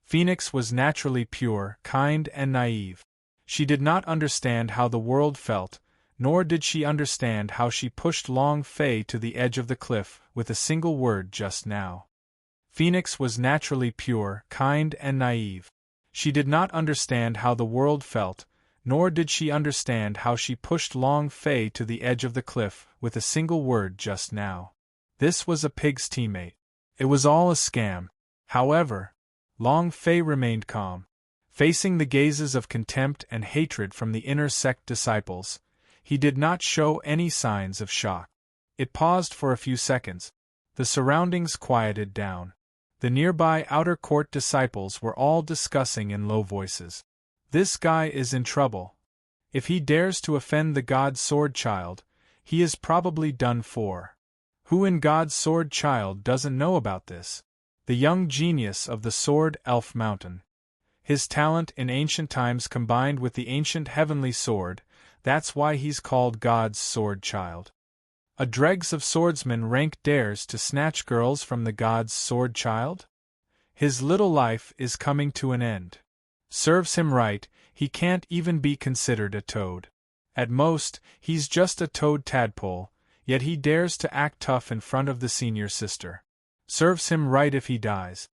Phoenix was naturally pure, kind, and naive. She did not understand how the world felt, nor did she understand how she pushed Long Fei to the edge of the cliff with a single word just now. Phoenix was naturally pure, kind, and naive. She did not understand how the world felt, nor did she understand how she pushed Long Fei to the edge of the cliff with a single word just now. This was a pig's teammate. It was all a scam. However, Long Fei remained calm. Facing the gazes of contempt and hatred from the inner sect disciples, he did not show any signs of shock. It paused for a few seconds. The surroundings quieted down. The nearby outer court disciples were all discussing in low voices. This guy is in trouble. If he dares to offend the God Sword Child, he is probably done for. Who in God Sword Child doesn't know about this? The young genius of the Sword Elf Mountain. His talent in ancient times combined with the ancient heavenly sword, that's why he's called God's Sword Child. A dregs of swordsman rank dares to snatch girls from the God's Sword Child? His little life is coming to an end. Serves him right, he can't even be considered a toad. At most, he's just a toad tadpole, yet he dares to act tough in front of the senior sister. Serves him right if he dies.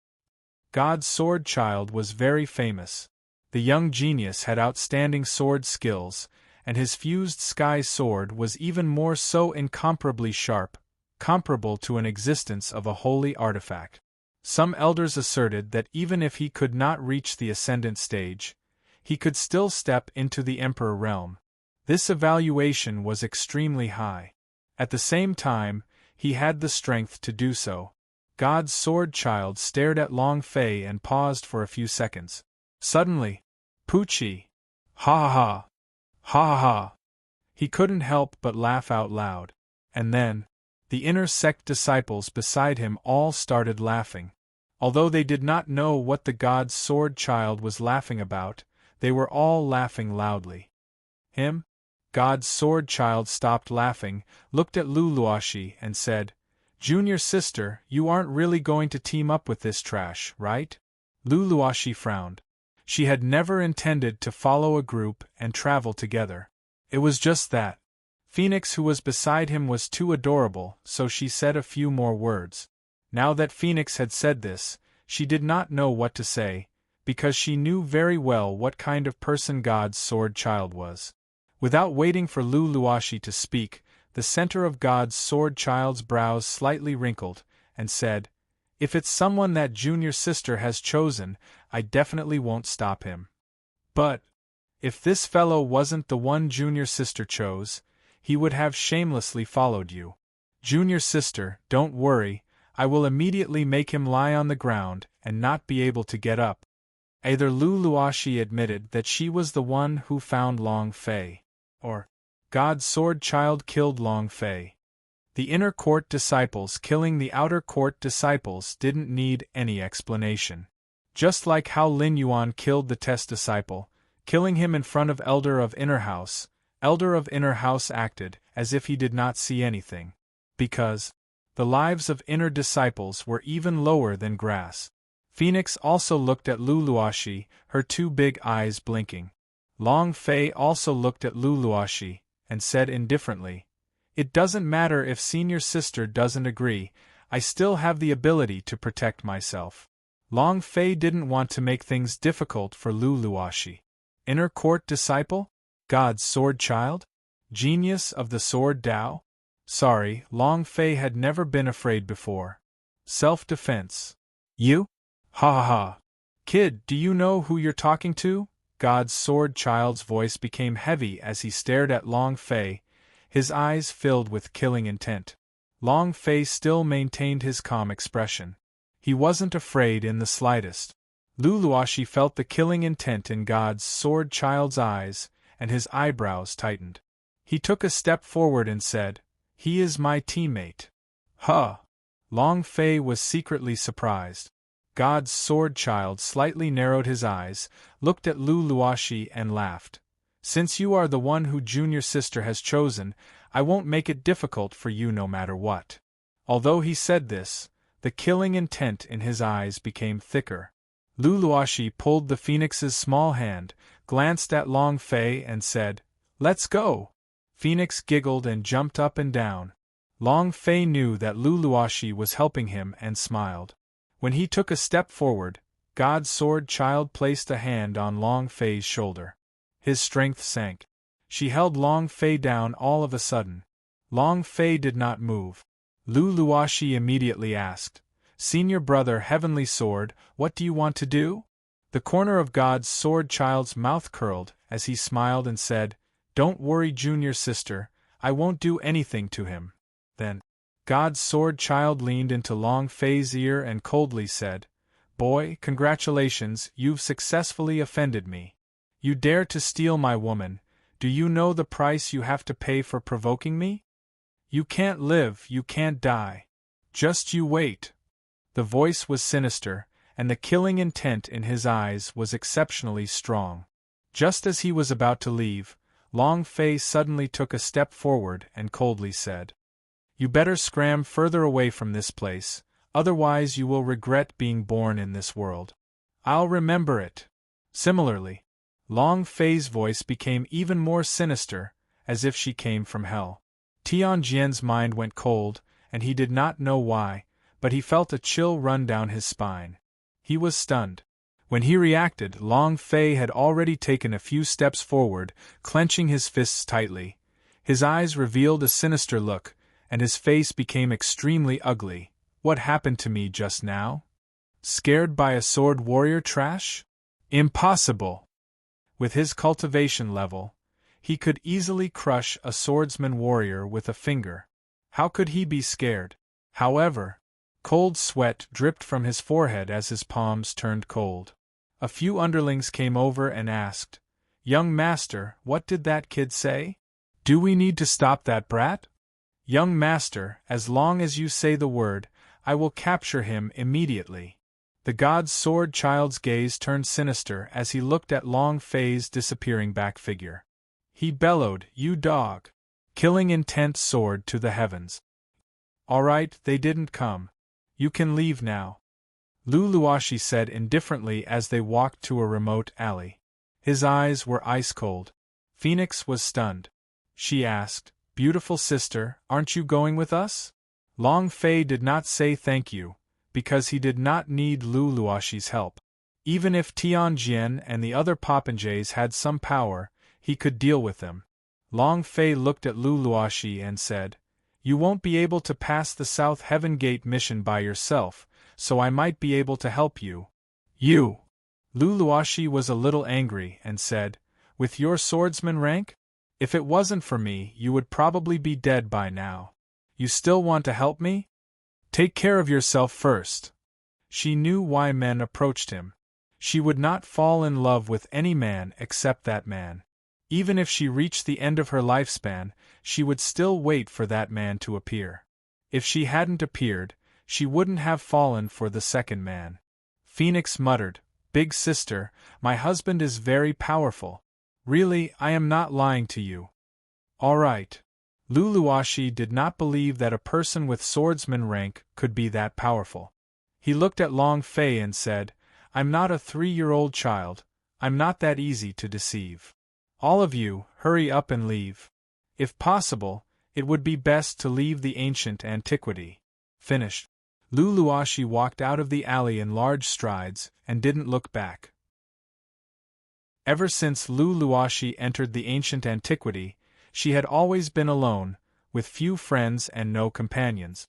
God's Sword Child was very famous. The young genius had outstanding sword skills, and his fused sky sword was even more so incomparably sharp, comparable to an existence of a holy artifact. Some elders asserted that even if he could not reach the ascendant stage, he could still step into the Emperor realm. This evaluation was extremely high. At the same time, he had the strength to do so. God's Sword Child stared at Long Fei and paused for a few seconds. Suddenly, Poochie! Ha ha ha! Ha ha ha! He couldn't help but laugh out loud. And then, the inner sect disciples beside him all started laughing. Although they did not know what the God's Sword Child was laughing about, they were all laughing loudly. Him? God's Sword Child stopped laughing, looked at Luluashi, and said, "Junior sister, you aren't really going to team up with this trash, right?" Luluashi frowned. She had never intended to follow a group and travel together. It was just that. Phoenix, who was beside him, was too adorable, so she said a few more words. Now that Phoenix had said this, she did not know what to say, because she knew very well what kind of person God's Sword Child was. Without waiting for Luluashi to speak, the center of God's Sword Child's brows slightly wrinkled, and said, "If it's someone that junior sister has chosen, I definitely won't stop him. But if this fellow wasn't the one junior sister chose, he would have shamelessly followed you. Junior sister, don't worry, I will immediately make him lie on the ground and not be able to get up." Either Luluashi admitted that she was the one who found Long Fei, or God's Sword Child killed Long Fei. The inner court disciples killing the outer court disciples didn't need any explanation. Just like how Lin Yuan killed the test disciple, killing him in front of Elder of Inner House acted as if he did not see anything. Because the lives of inner disciples were even lower than grass. Phoenix also looked at Luluashi, her two big eyes blinking. Long Fei also looked at Luluashi, and said indifferently, "It doesn't matter if senior sister doesn't agree, I still have the ability to protect myself." Long Fei didn't want to make things difficult for Luluashi. Inner court disciple? God's Sword Child? Genius of the Sword Tao? Sorry, Long Fei had never been afraid before. Self-defense. You? Ha ha ha. Kid, do you know who you're talking to? God's Sword Child's voice became heavy as he stared at Long Fei, his eyes filled with killing intent. Long Fei still maintained his calm expression. He wasn't afraid in the slightest. Luluashi felt the killing intent in God's Sword Child's eyes, and his eyebrows tightened. He took a step forward and said, "He is my teammate." Huh! Long Fei was secretly surprised. God's Sword Child slightly narrowed his eyes, looked at Luluashi and laughed. "Since you are the one who junior sister has chosen, I won't make it difficult for you no matter what." Although he said this, the killing intent in his eyes became thicker. Luluashi pulled the phoenix's small hand, glanced at Long Fei and said, "Let's go." Phoenix giggled and jumped up and down. Long Fei knew that Luluashi was helping him and smiled. When he took a step forward, God's sword child placed a hand on Long Fei's shoulder. His strength sank. She held Long Fei down all of a sudden. Long Fei did not move. Luluashi immediately asked, "Senior brother Heavenly Sword, what do you want to do?" The corner of God's sword child's mouth curled as he smiled and said, "Don't worry, junior sister, I won't do anything to him." Then, God's sword child leaned into Long Fei's ear and coldly said, "Boy, congratulations, you've successfully offended me. You dare to steal my woman, do you know the price you have to pay for provoking me? You can't live, you can't die. Just you wait." The voice was sinister, and the killing intent in his eyes was exceptionally strong. Just as he was about to leave, Long Fei suddenly took a step forward and coldly said, "You better scram further away from this place, otherwise you will regret being born in this world." "I'll remember it." Similarly, Long Fei's voice became even more sinister, as if she came from hell. Tianjian's mind went cold, and he did not know why, but he felt a chill run down his spine. He was stunned. When he reacted, Long Fei had already taken a few steps forward, clenching his fists tightly. His eyes revealed a sinister look, and his face became extremely ugly. "What happened to me just now? Scared by a sword warrior trash? Impossible!" With his cultivation level, he could easily crush a swordsman warrior with a finger. How could he be scared? However, cold sweat dripped from his forehead as his palms turned cold. A few underlings came over and asked, "Young master, what did that kid say? Do we need to stop that brat?" "Young master, as long as you say the word, I will capture him immediately." The God's sword child's gaze turned sinister as he looked at Long Fei's disappearing back figure. He bellowed, "You dog!" Killing intent soared to the heavens. "All right, they didn't come. You can leave now," Luluashi said indifferently as they walked to a remote alley. His eyes were ice cold. Phoenix was stunned. She asked, "Beautiful sister, aren't you going with us?" Long Fei did not say thank you, because he did not need Luluashi's help. Even if Tianjian and the other popinjays had some power, he could deal with them. Long Fei looked at Luluashi and said, "You won't be able to pass the South Heaven Gate mission by yourself, so I might be able to help you." "You!" Luluashi was a little angry and said, "With your swordsman rank? If it wasn't for me, you would probably be dead by now. You still want to help me? Take care of yourself first." She knew why men approached him. She would not fall in love with any man except that man. Even if she reached the end of her lifespan, she would still wait for that man to appear. If she hadn't appeared, she wouldn't have fallen for the second man. Phoenix muttered, "Big sister, my husband is very powerful. Really, I am not lying to you." "All right." Luluashi did not believe that a person with swordsman rank could be that powerful. He looked at Long Fei and said, "I'm not a 3-year-old child, I'm not that easy to deceive. All of you, hurry up and leave. If possible, it would be best to leave the ancient antiquity." Finished. Luluashi walked out of the alley in large strides and didn't look back. Ever since Luluashi entered the ancient antiquity, she had always been alone, with few friends and no companions.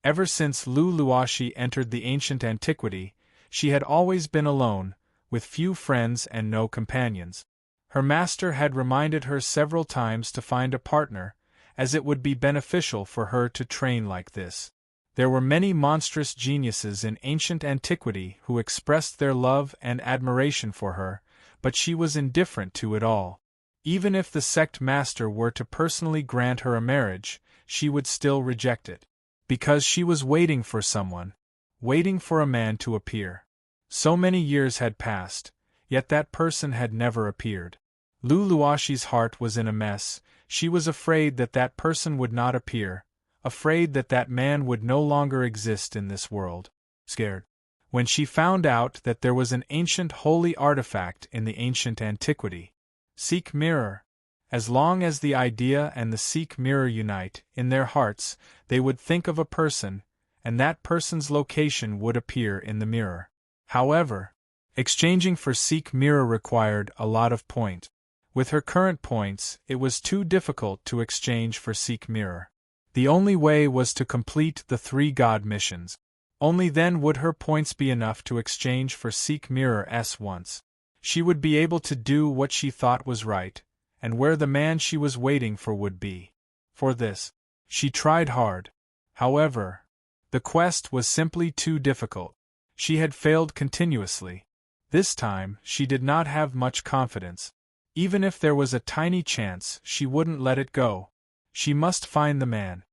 Ever since Luluashi entered the ancient antiquity, she had always been alone, with few friends and no companions. Her master had reminded her several times to find a partner, as it would be beneficial for her to train like this. There were many monstrous geniuses in ancient antiquity who expressed their love and admiration for her, but she was indifferent to it all. Even if the sect master were to personally grant her a marriage, she would still reject it. Because she was waiting for someone, waiting for a man to appear. So many years had passed, yet that person had never appeared. Luluashi's heart was in a mess. She was afraid that that person would not appear, afraid that that man would no longer exist in this world. Scared. when she found out that there was an ancient holy artifact in the ancient antiquity. Seek mirror. As long as the idea and the seek mirror unite in their hearts, they would think of a person, and that person's location would appear in the mirror. However, exchanging for seek mirror required a lot of point. With her current points, it was too difficult to exchange for seek mirror. The only way was to complete the 3 god missions. Only then would her points be enough to exchange for seek mirror once. She would be able to do what she thought was right, and where the man she was waiting for would be. For this, she tried hard. However, the quest was simply too difficult. She had failed continuously. This time, she did not have much confidence. Even if there was a tiny chance, she wouldn't let it go. She must find the man.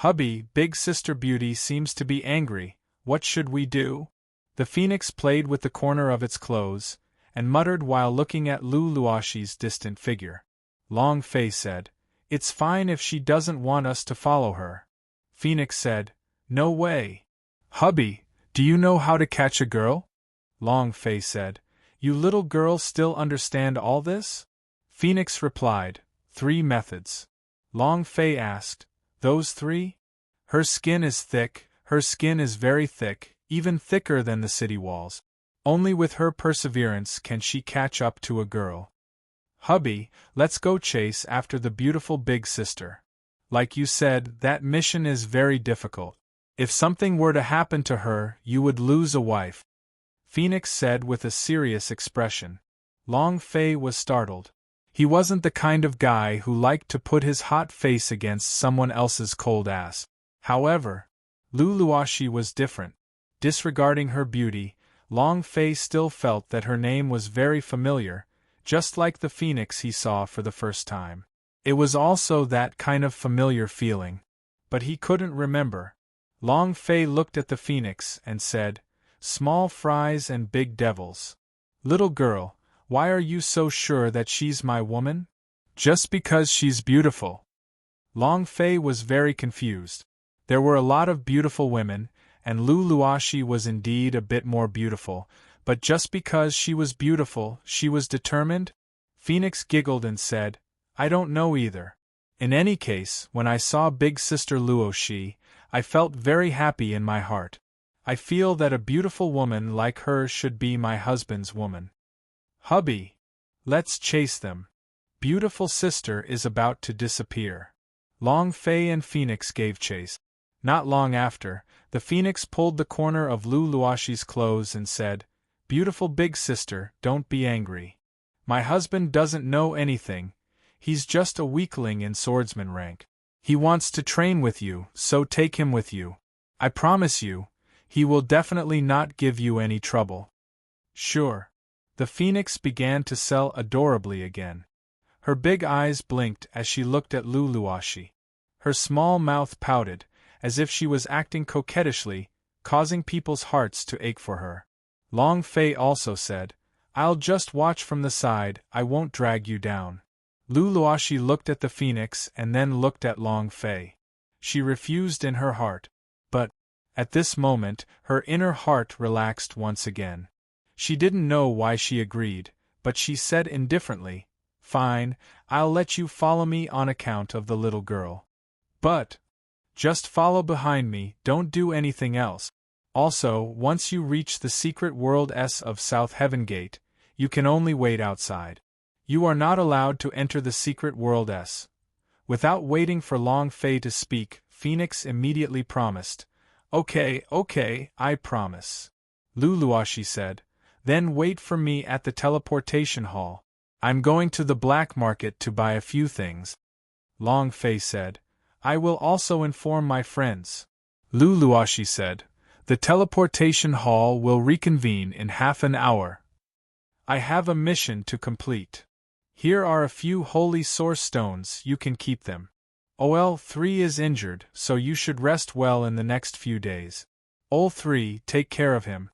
Hubby, Big Sister Beauty seems to be angry. What should we do? The phoenix played with the corner of its clothes, and muttered while looking at Luluashi's distant figure. Long Fei said, "It's fine if she doesn't want us to follow her." Phoenix said, "No way. Hubby, do you know how to catch a girl?" Long Fei said, "You little girl still understand all this?" Phoenix replied, 3 methods. Long Fei asked, "Those 3? Her skin is thick, her skin is very thick, even thicker than the city walls. Only with her perseverance can she catch up to a girl. Hubby, let's go chase after the beautiful big sister. Like you said, that mission is very difficult. If something were to happen to her, you would lose a wife," Phoenix said with a serious expression. Long Fei was startled. He wasn't the kind of guy who liked to put his hot face against someone else's cold ass. However, Luluashi was different. Disregarding her beauty, Long Fei still felt that her name was very familiar, just like the phoenix he saw for the first time. It was also that kind of familiar feeling. But he couldn't remember. Long Fei looked at the phoenix and said, "Small fries and big devils. Little girl, why are you so sure that she's my woman? Just because she's beautiful?" Long Fei was very confused. There were a lot of beautiful women, and Luluashi was indeed a bit more beautiful, but just because she was beautiful, she was determined? Phoenix giggled and said, "I don't know either. In any case, when I saw Big Sister Luoshi, I felt very happy in my heart. I feel that a beautiful woman like her should be my husband's woman. Hubby, let's chase them. Beautiful sister is about to disappear." Long Fei and Phoenix gave chase. Not long after, the phoenix pulled the corner of Luluashi's clothes and said, "Beautiful big sister, don't be angry. My husband doesn't know anything. He's just a weakling in swordsman rank. He wants to train with you, so take him with you. I promise you, he will definitely not give you any trouble." Sure. The phoenix began to sell adorably again. Her big eyes blinked as she looked at Luluashi. Her small mouth pouted, as if she was acting coquettishly, causing people's hearts to ache for her. Long Fei also said, "I'll just watch from the side, I won't drag you down." Luluashi looked at the phoenix and then looked at Long Fei. She refused in her heart. But, at this moment, her inner heart relaxed once again. She didn't know why she agreed, but she said indifferently, "Fine, I'll let you follow me on account of the little girl. But just follow behind me, don't do anything else. Also, once you reach the secret world of South Heaven Gate, you can only wait outside. You are not allowed to enter the secret world S." Without waiting for Long Fei to speak, Phoenix immediately promised. Okay, I promise." Luluashi said, "Then wait for me at the teleportation hall. I'm going to the black market to buy a few things." Long Fei said, "I will also inform my friends." Luluashi said, "The teleportation hall will reconvene in half an hour. I have a mission to complete. Here are a few holy source stones, you can keep them. OL3 is injured, so you should rest well in the next few days. OL3, take care of him.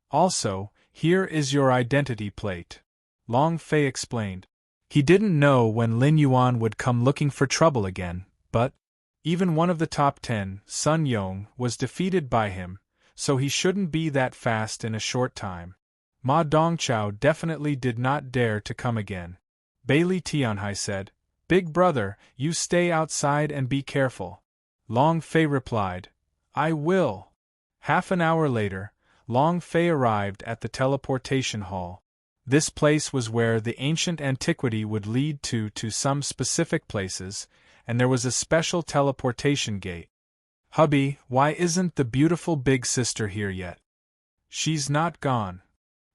Also, here is your identity plate." Long Fei explained. He didn't know when Lin Yuan would come looking for trouble again, but even one of the top 10, Sun Yong, was defeated by him, so he shouldn't be that fast in a short time. Ma Dongchao definitely did not dare to come again. Bailey Tianhai said, "Big brother, you stay outside and be careful." Long Fei replied, "I will." Half an hour later, Long Fei arrived at the teleportation hall. This place was where the ancient antiquity would lead to some specific places, and there was a special teleportation gate. "Hubby, why isn't the beautiful big sister here yet?" "She's not gone."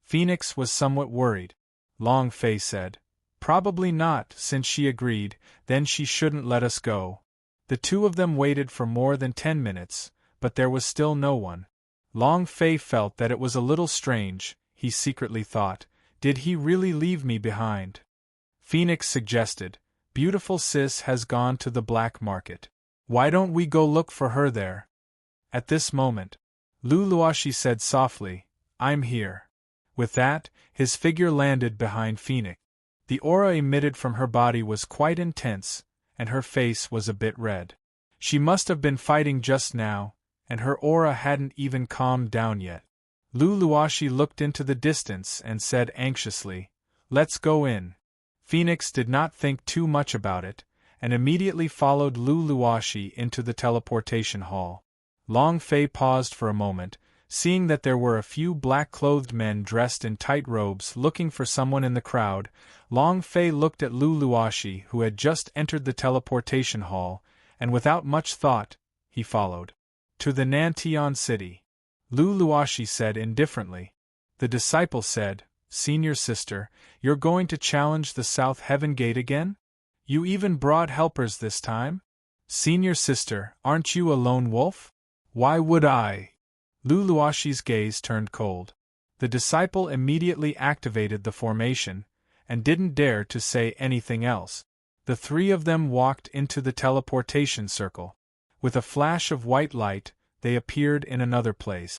Phoenix was somewhat worried. Long Fei said, "Probably not, since she agreed, then she shouldn't let us go." The two of them waited for more than 10 minutes, but there was still no one. Long Fei felt that it was a little strange. He secretly thought, did he really leave me behind? Phoenix suggested, "Beautiful sis has gone to the black market. Why don't we go look for her there?" At this moment, Lu Luoxi said softly, "I'm here." With that, his figure landed behind Phoenix. The aura emitted from her body was quite intense, and her face was a bit red. She must have been fighting just now, and her aura hadn't even calmed down yet. Lu Luoxi looked into the distance and said anxiously, "Let's go in." Phoenix did not think too much about it, and immediately followed Lu Luoxi into the teleportation hall. Long Fei paused for a moment, seeing that there were a few black-clothed men dressed in tight robes looking for someone in the crowd. Long Fei looked at Lu Luoxi, who had just entered the teleportation hall, and without much thought, he followed. "To the Nantian city," Lu Luoxi said indifferently. The disciple said, "Senior sister, you're going to challenge the South Heaven Gate again? You even brought helpers this time? Senior sister, aren't you a lone wolf?" "Why would I?" Lu Luoxi's gaze turned cold. The disciple immediately activated the formation, and didn't dare to say anything else. The three of them walked into the teleportation circle. With a flash of white light, they appeared in another place.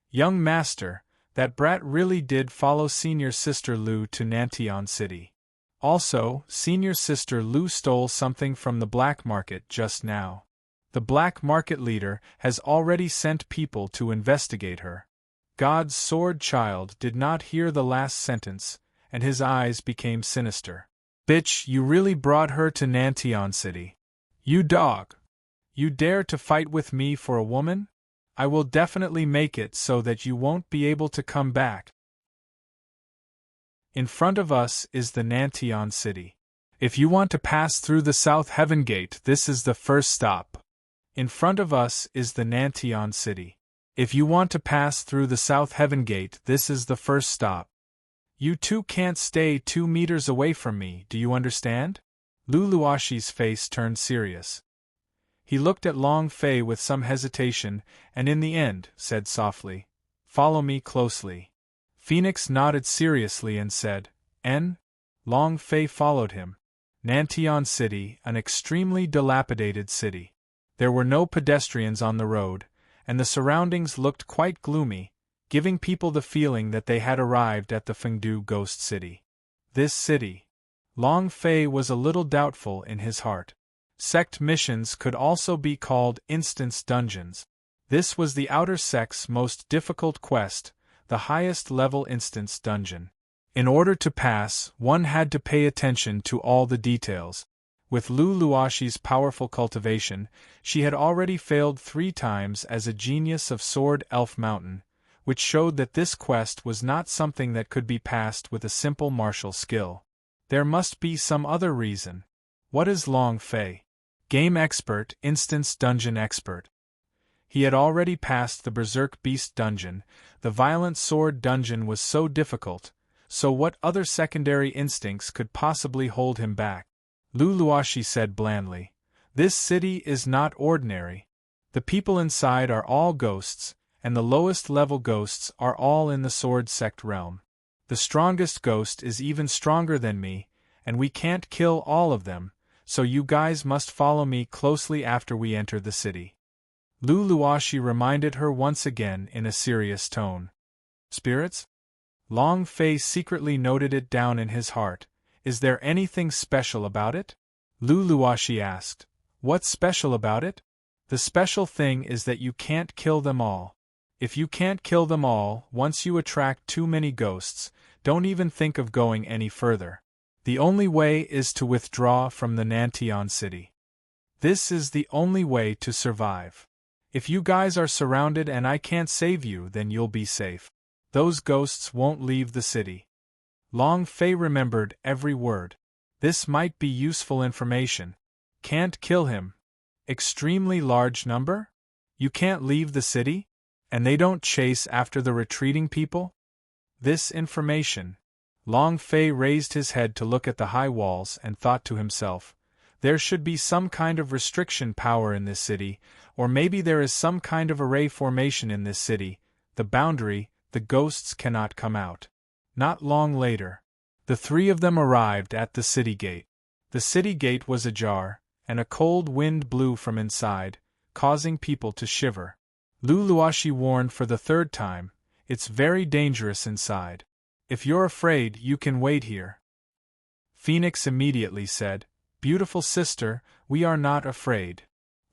"Young master, that brat really did follow senior sister Lu to Nantian City. Also, senior sister Lu stole something from the black market just now. The black market leader has already sent people to investigate her." God's sword child did not hear the last sentence, and his eyes became sinister. "Bitch, you really brought her to Nantian City. You dog! You dare to fight with me for a woman? I will definitely make it so that you won't be able to come back." In front of us is the Nantian City. If you want to pass through the South Heaven Gate, this is the first stop. In front of us is the Nantian City. If you want to pass through the South Heaven Gate, this is the first stop. You two can't stay 2 meters away from me, do you understand? Lu Luoxi's face turned serious. He looked at Long Fei with some hesitation, and in the end, said softly, "Follow me closely." Phoenix nodded seriously and said, "N?" Long Fei followed him. Nantian City, an extremely dilapidated city. There were no pedestrians on the road, and the surroundings looked quite gloomy, giving people the feeling that they had arrived at the Fengdu Ghost City. This city. Long Fei was a little doubtful in his heart. Sect missions could also be called instance dungeons. This was the outer sect's most difficult quest, the highest level instance dungeon. In order to pass, one had to pay attention to all the details. With Lu Luoxi's powerful cultivation, she had already failed 3 times as a genius of Sword Elf Mountain, which showed that this quest was not something that could be passed with a simple martial skill. There must be some other reason. What is Long Fei? Game expert, instance dungeon expert. He had already passed the Berserk Beast dungeon. The Violent Sword dungeon was so difficult, so what other secondary instincts could possibly hold him back? Lu Luoxi said blandly, "This city is not ordinary. The people inside are all ghosts, and the lowest level ghosts are all in the sword sect realm. The strongest ghost is even stronger than me, and we can't kill all of them, so you guys must follow me closely after we enter the city." Lu Luoxi reminded her once again in a serious tone. "Spirits?" Long Fei secretly noted it down in his heart. "Is there anything special about it?" Lu Luoxi asked. "What's special about it?" "The special thing is that you can't kill them all. If you can't kill them all, once you attract too many ghosts, don't even think of going any further. The only way is to withdraw from the Nantion city. This is the only way to survive. If you guys are surrounded and I can't save you, then you'll be safe. Those ghosts won't leave the city. Long Fei remembered every word. This might be useful information. Can't kill him. Extremely large number? You can't leave the city? And they don't chase after the retreating people? This information. Long Fei raised his head to look at the high walls and thought to himself, there should be some kind of restriction power in this city, or maybe there is some kind of array formation in this city, the boundary, the ghosts cannot come out. Not long later, the three of them arrived at the city gate. The city gate was ajar, and a cold wind blew from inside, causing people to shiver. Lu Luoxi warned for the third time, it's very dangerous inside. If you're afraid, you can wait here. Phoenix immediately said, beautiful sister, we are not afraid.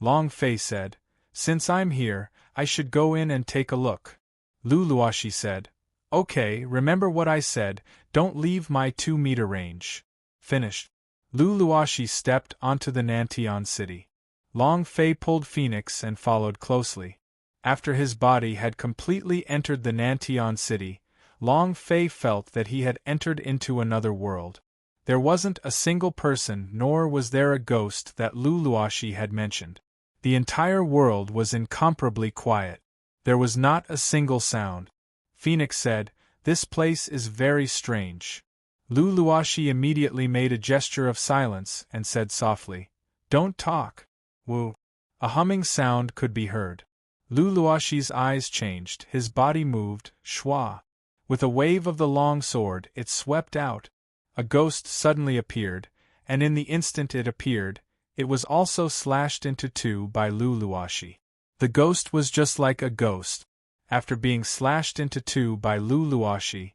Long Fei said, since I'm here, I should go in and take a look. Lu Luoxi said, okay, remember what I said, don't leave my 2-meter range. Finished. Lu Luoxi stepped onto the Nantion city. Long Fei pulled Phoenix and followed closely. After his body had completely entered the Nantion city, Long Fei felt that he had entered into another world. There wasn't a single person, nor was there a ghost that Lu Luoxi had mentioned. The entire world was incomparably quiet. There was not a single sound. Phoenix said, this place is very strange. Lu Luoxi immediately made a gesture of silence and said softly, don't talk. Woo. A humming sound could be heard. Lu Luoxi's eyes changed, his body moved, schwa. With a wave of the long sword, it swept out. A ghost suddenly appeared, and in the instant it appeared, it was also slashed into two by Lu Luoxi. The ghost was just like a ghost. After being slashed into two by Lu Luoxi,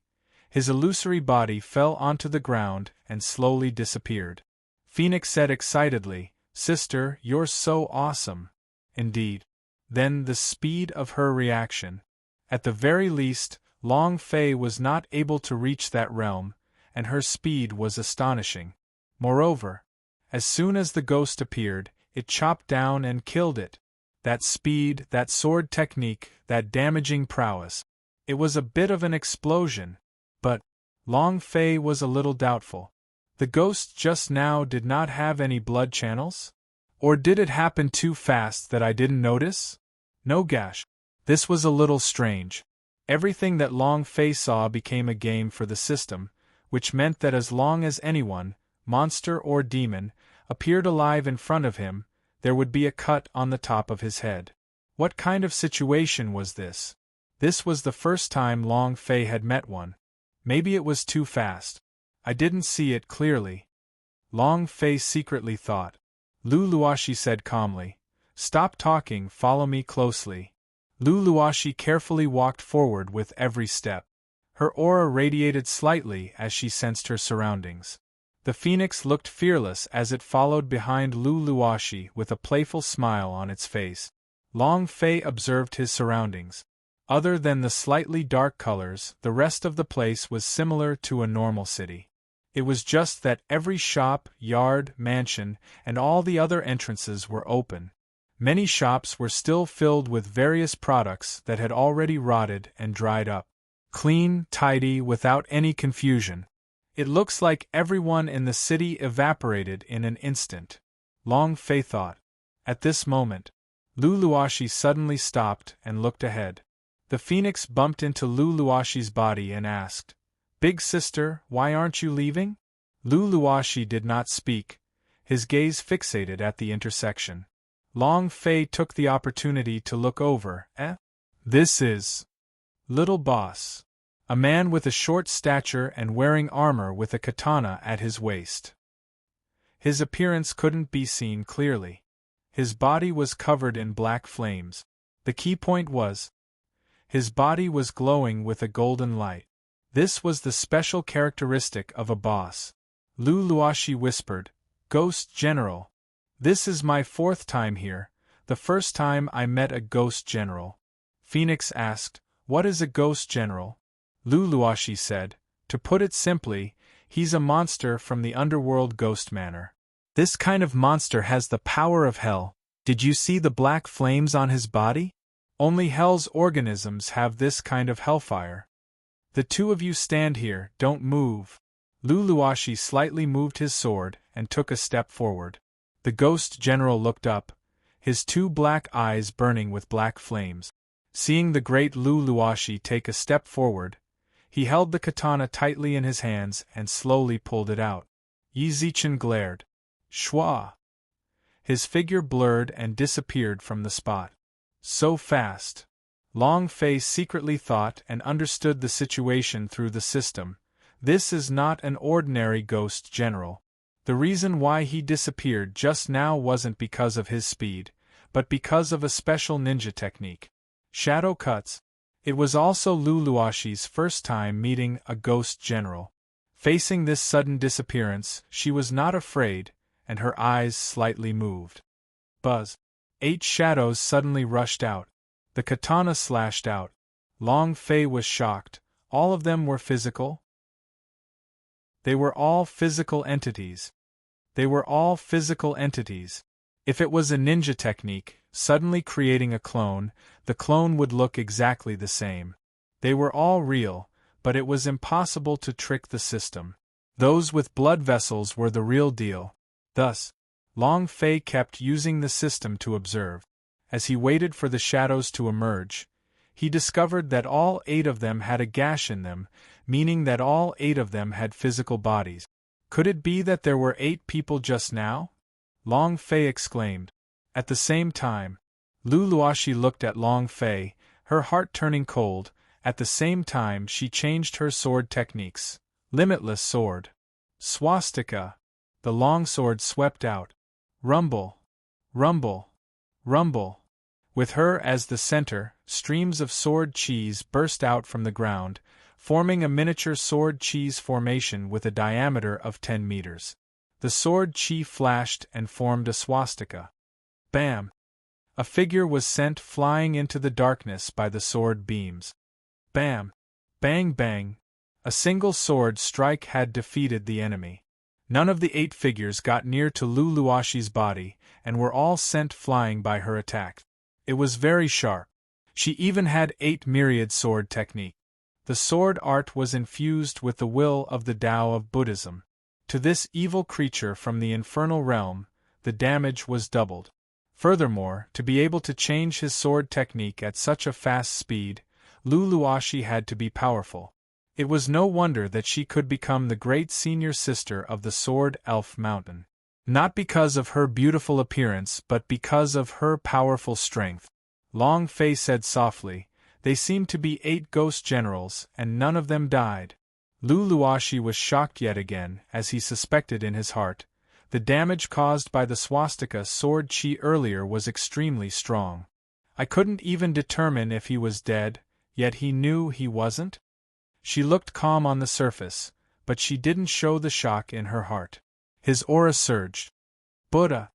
his illusory body fell onto the ground and slowly disappeared. Phoenix said excitedly, sister, you're so awesome. Indeed. Then the speed of her reaction. At the very least, Long Fei was not able to reach that realm, and her speed was astonishing. Moreover, as soon as the ghost appeared, it chopped down and killed it. That speed, that sword technique, that damaging prowess. It was a bit of an explosion. But Long Fei was a little doubtful. The ghost just now did not have any blood channels? Or did it happen too fast that I didn't notice? No gosh. This was a little strange. Everything that Long Fei saw became a game for the system, which meant that as long as anyone, monster or demon, appeared alive in front of him, there would be a cut on the top of his head. What kind of situation was this? This was the first time Long Fei had met one. Maybe it was too fast. I didn't see it clearly. Long Fei secretly thought. Lu Luoxi said calmly, stop talking, follow me closely. Lu Luoxi carefully walked forward with every step. Her aura radiated slightly as she sensed her surroundings. The phoenix looked fearless as it followed behind Lu Luoxi with a playful smile on its face. Long Fei observed his surroundings. Other than the slightly dark colors, the rest of the place was similar to a normal city. It was just that every shop, yard, mansion, and all the other entrances were open. Many shops were still filled with various products that had already rotted and dried up. Clean, tidy, without any confusion. It looks like everyone in the city evaporated in an instant. Long Fei thought. At this moment, Lu Luoxi suddenly stopped and looked ahead. The phoenix bumped into Lu Luoxi's body and asked, Big sister, why aren't you leaving? Lu Luoxi did not speak, his gaze fixated at the intersection. Long Fei took the opportunity to look over. This is Little Boss. A man with a short stature and wearing armor with a katana at his waist. His appearance couldn't be seen clearly. His body was covered in black flames. The key point was, his body was glowing with a golden light. This was the special characteristic of a boss. Lu Luoxi whispered, Ghost General. This is my 4th time here, the first time I met a ghost general. Phoenix asked, "What is a ghost general?" Luluashi said, "To put it simply, he's a monster from the underworld ghost manor. This kind of monster has the power of hell. Did you see the black flames on his body? Only hell's organisms have this kind of hellfire. The two of you stand here, don't move." Luluashi slightly moved his sword and took a step forward. The ghost general looked up, his two black eyes burning with black flames. Seeing the great Luluashi take a step forward, he held the katana tightly in his hands and slowly pulled it out. Yi Zichen glared. Shwa! His figure blurred and disappeared from the spot. So fast. Long Fei secretly thought and understood the situation through the system. This is not an ordinary ghost general. The reason why he disappeared just now wasn't because of his speed, but because of a special ninja technique. Shadow cuts. It was also Luluashi's first time meeting a ghost general. Facing this sudden disappearance, she was not afraid, and her eyes slightly moved. Buzz. 8 shadows suddenly rushed out. The katana slashed out. Long Fei was shocked. All of them were physical? They were all physical entities. They were all physical entities. If it was a ninja technique, suddenly creating a clone, the clone would look exactly the same. They were all real, but it was impossible to trick the system. Those with blood vessels were the real deal. Thus, Long Fei kept using the system to observe. As he waited for the shadows to emerge, he discovered that all 8 of them had a gash in them, meaning that all 8 of them had physical bodies. Could it be that there were 8 people just now? Long Fei exclaimed. At the same time, Luluashi looked at Long Fei, her heart turning cold. At the same time she changed her sword techniques. Limitless sword. Swastika. The long sword swept out. Rumble. Rumble. Rumble. With her as the center, streams of sword cheese burst out from the ground, forming a miniature sword cheese formation with a diameter of 10 meters. The sword chi flashed and formed a swastika. Bam! A figure was sent flying into the darkness by the sword beams. Bam! Bang bang! A single sword strike had defeated the enemy. None of the 8 figures got near to Luluashi's body, and were all sent flying by her attack. It was very sharp. She even had 8 myriad sword technique. The sword art was infused with the will of the Tao of Buddhism. To this evil creature from the infernal realm, the damage was doubled. Furthermore, to be able to change his sword technique at such a fast speed, Luluashi had to be powerful. It was no wonder that she could become the great senior sister of the Sword Elf Mountain. Not because of her beautiful appearance but because of her powerful strength. Long Fei said softly, "They seem to be 8 ghost generals, and none of them died." Luluashi was shocked yet again, as he suspected in his heart. The damage caused by the swastika sword chi earlier was extremely strong. I couldn't even determine if he was dead, yet he knew he wasn't? She looked calm on the surface, but she didn't show the shock in her heart. His aura surged. Buddha!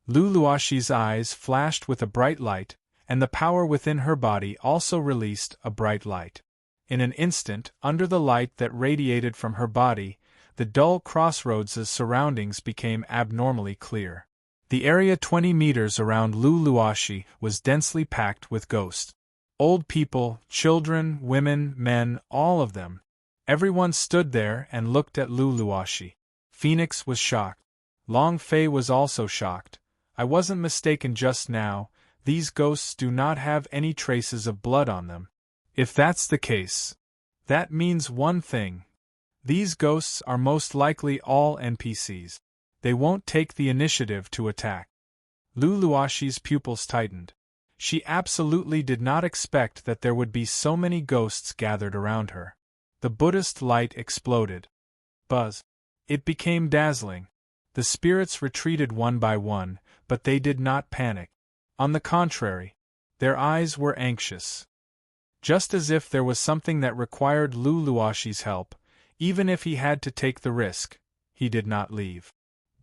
Luluashi's eyes flashed with a bright light, and the power within her body also released a bright light. In an instant, under the light that radiated from her body, the dull crossroads' surroundings became abnormally clear. The area 20 meters around Luluashi was densely packed with ghosts. Old people, children, women, men, all of them. Everyone stood there and looked at Luluashi. Phoenix was shocked. Long Fei was also shocked. I wasn't mistaken just now, these ghosts do not have any traces of blood on them. If that's the case, that means one thing. These ghosts are most likely all NPCs. They won't take the initiative to attack. Luluashi's pupils tightened. She absolutely did not expect that there would be so many ghosts gathered around her. The Buddhist light exploded. Buzz. It became dazzling. The spirits retreated one by one, but they did not panic. On the contrary, their eyes were anxious. Just as if there was something that required Luluashi's help, even if he had to take the risk, he did not leave.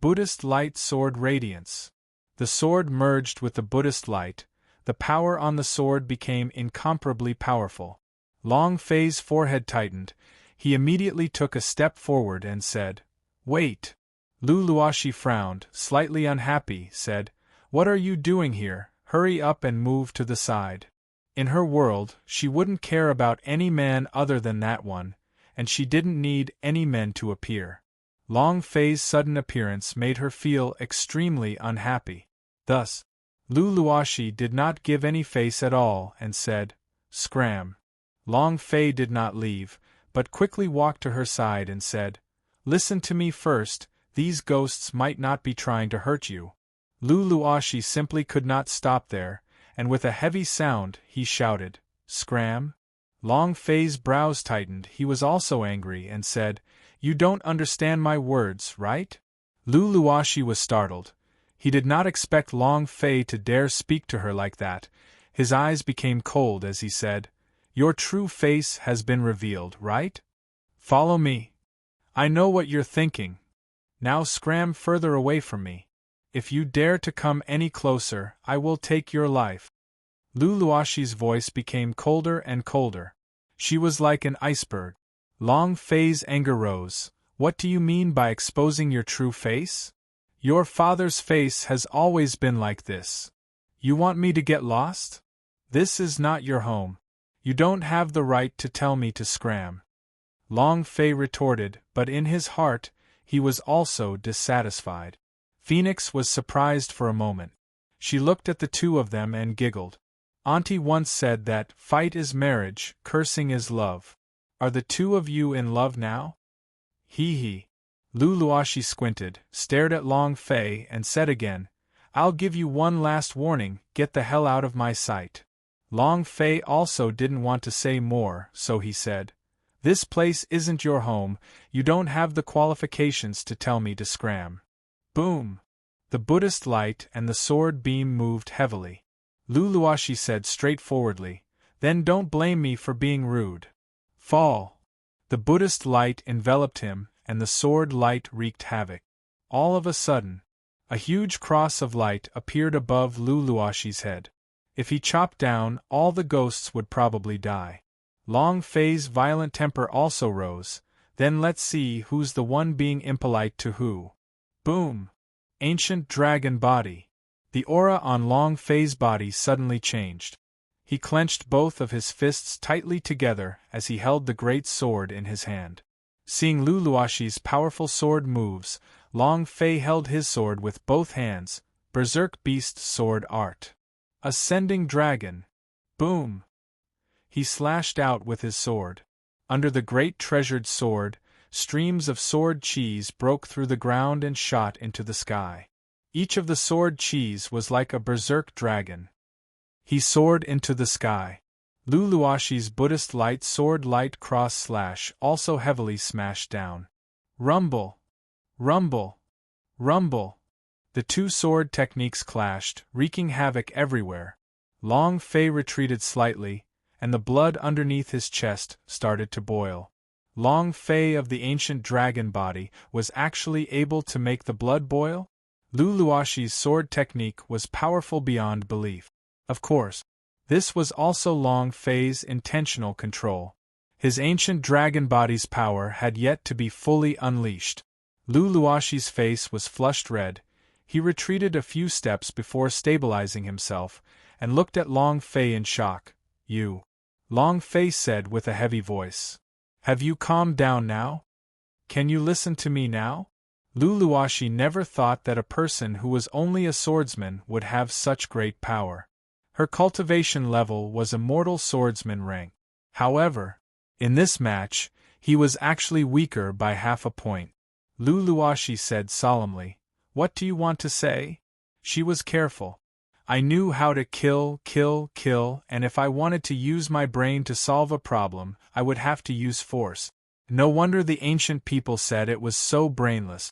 Buddhist light sword radiance. The sword merged with the Buddhist light. The power on the sword became incomparably powerful. Long Fei's forehead tightened. He immediately took a step forward and said, "Wait." Lu Luoxi frowned, slightly unhappy, said, "What are you doing here? Hurry up and move to the side." In her world, she wouldn't care about any man other than that one, and she didn't need any men to appear. Long Fei's sudden appearance made her feel extremely unhappy. Thus, Lu Luoxi did not give any face at all and said, "Scram." Long Fei did not leave, but quickly walked to her side and said, "Listen to me first, these ghosts might not be trying to hurt you." Lu Luoxi simply could not stop there, and with a heavy sound, he shouted, "Scram?" Long Fei's brows tightened. He was also angry and said, "You don't understand my words, right?" Lu Luoxi was startled. He did not expect Long Fei to dare speak to her like that. His eyes became cold as he said, "Your true face has been revealed, right? Follow me. I know what you're thinking. Now scram further away from me. If you dare to come any closer, I will take your life." Lu Luoxi's voice became colder and colder. She was like an iceberg. Long Fei's anger rose. "What do you mean by exposing your true face? Your father's face has always been like this. You want me to get lost? This is not your home. You don't have the right to tell me to scram." Long Fei retorted, but in his heart, he was also dissatisfied. Phoenix was surprised for a moment. She looked at the two of them and giggled. "Auntie once said that fight is marriage, cursing is love. Are the two of you in love now?" "Hee hee." Lu Luoxi squinted, stared at Long Fei, and said again, "I'll give you one last warning, get the hell out of my sight." Long Fei also didn't want to say more, so he said, "This place isn't your home, you don't have the qualifications to tell me to scram." Boom! The Buddhist light and the sword beam moved heavily. Lu Luoxi said straightforwardly, "Then don't blame me for being rude. Fall." The Buddhist light enveloped him, and the sword light wreaked havoc. All of a sudden, a huge cross of light appeared above Lu Luoxi's head. If he chopped down, all the ghosts would probably die. Long Fei's violent temper also rose. "Then let's see who's the one being impolite to who." Boom! Ancient dragon body. The aura on Long Fei's body suddenly changed. He clenched both of his fists tightly together as he held the great sword in his hand. Seeing Lu Luoxi's powerful sword moves, Long Fei held his sword with both hands. Berserk Beast Sword Art. Ascending Dragon. Boom! He slashed out with his sword. Under the great treasured sword, streams of sword cheese broke through the ground and shot into the sky. Each of the sword cheese was like a berserk dragon. He soared into the sky. Lu Luoxi's Buddhist light sword light cross slash also heavily smashed down. Rumble! Rumble! Rumble! The two sword techniques clashed, wreaking havoc everywhere. Long Fei retreated slightly, and the blood underneath his chest started to boil. Long Fei of the ancient dragon body was actually able to make the blood boil? Lu Luoxi's sword technique was powerful beyond belief. Of course, this was also Long Fei's intentional control. His ancient dragon body's power had yet to be fully unleashed. Lu Luoxi's face was flushed red. He retreated a few steps before stabilizing himself, and looked at Long Fei in shock. "You." Long Fei said with a heavy voice. "Have you calmed down now? Can you listen to me now?" Lu Luoxi never thought that a person who was only a swordsman would have such great power. Her cultivation level was immortal swordsman rank. However, in this match, he was actually weaker by half a point. Lu Luoxi said solemnly, "What do you want to say?" She was careful. "I knew how to kill, and if I wanted to use my brain to solve a problem, I would have to use force. No wonder the ancient people said it was so brainless."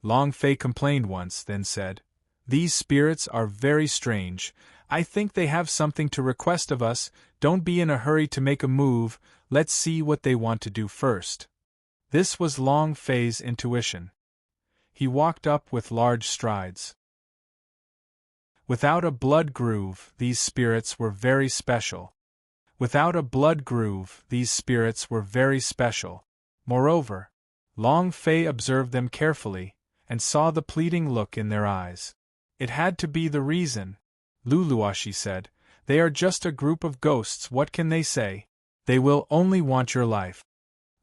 Long Fei complained once, then said, "These spirits are very strange. I think they have something to request of us. Don't be in a hurry to make a move, let's see what they want to do first." This was Long Fei's intuition. He walked up with large strides. Without a blood groove, these spirits were very special. Without a blood groove, these spirits were very special. Moreover, Long Fei observed them carefully, and saw the pleading look in their eyes. It had to be the reason. Luluashi said, "They are just a group of ghosts, what can they say? They will only want your life."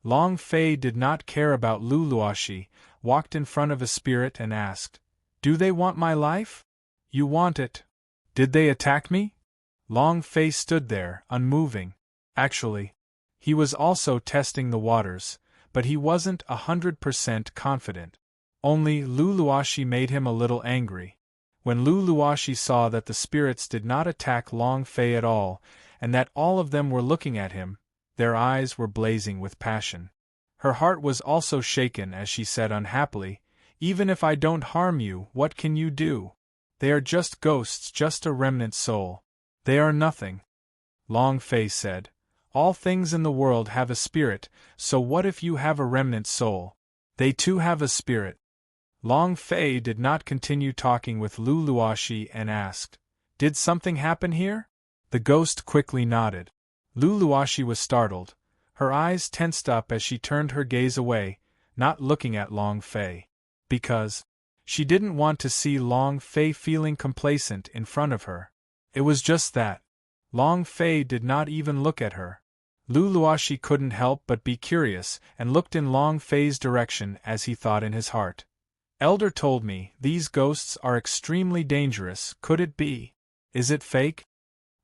Long Fei did not care about Luluashi, walked in front of a spirit and asked, "Do they want my life? You want it. Did they attack me?" Long Fei stood there, unmoving. Actually, he was also testing the waters, but he wasn't 100% confident. Only Luluashi made him a little angry. When Luluashi saw that the spirits did not attack Long Fei at all, and that all of them were looking at him, their eyes were blazing with passion. Her heart was also shaken as she said unhappily, "Even if I don't harm you, what can you do? They are just ghosts, just a remnant soul. They are nothing." Long Fei said, "All things in the world have a spirit, so what if you have a remnant soul? They too have a spirit." Long Fei did not continue talking with Luluashi and asked, "Did something happen here?" The ghost quickly nodded. Luluashi was startled. Her eyes tensed up as she turned her gaze away, not looking at Long Fei. Because she didn't want to see Long Fei feeling complacent in front of her. It was just that. Long Fei did not even look at her. Luluashi couldn't help but be curious, and looked in Long Fei's direction as he thought in his heart. "Elder told me, these ghosts are extremely dangerous, could it be? Is it fake?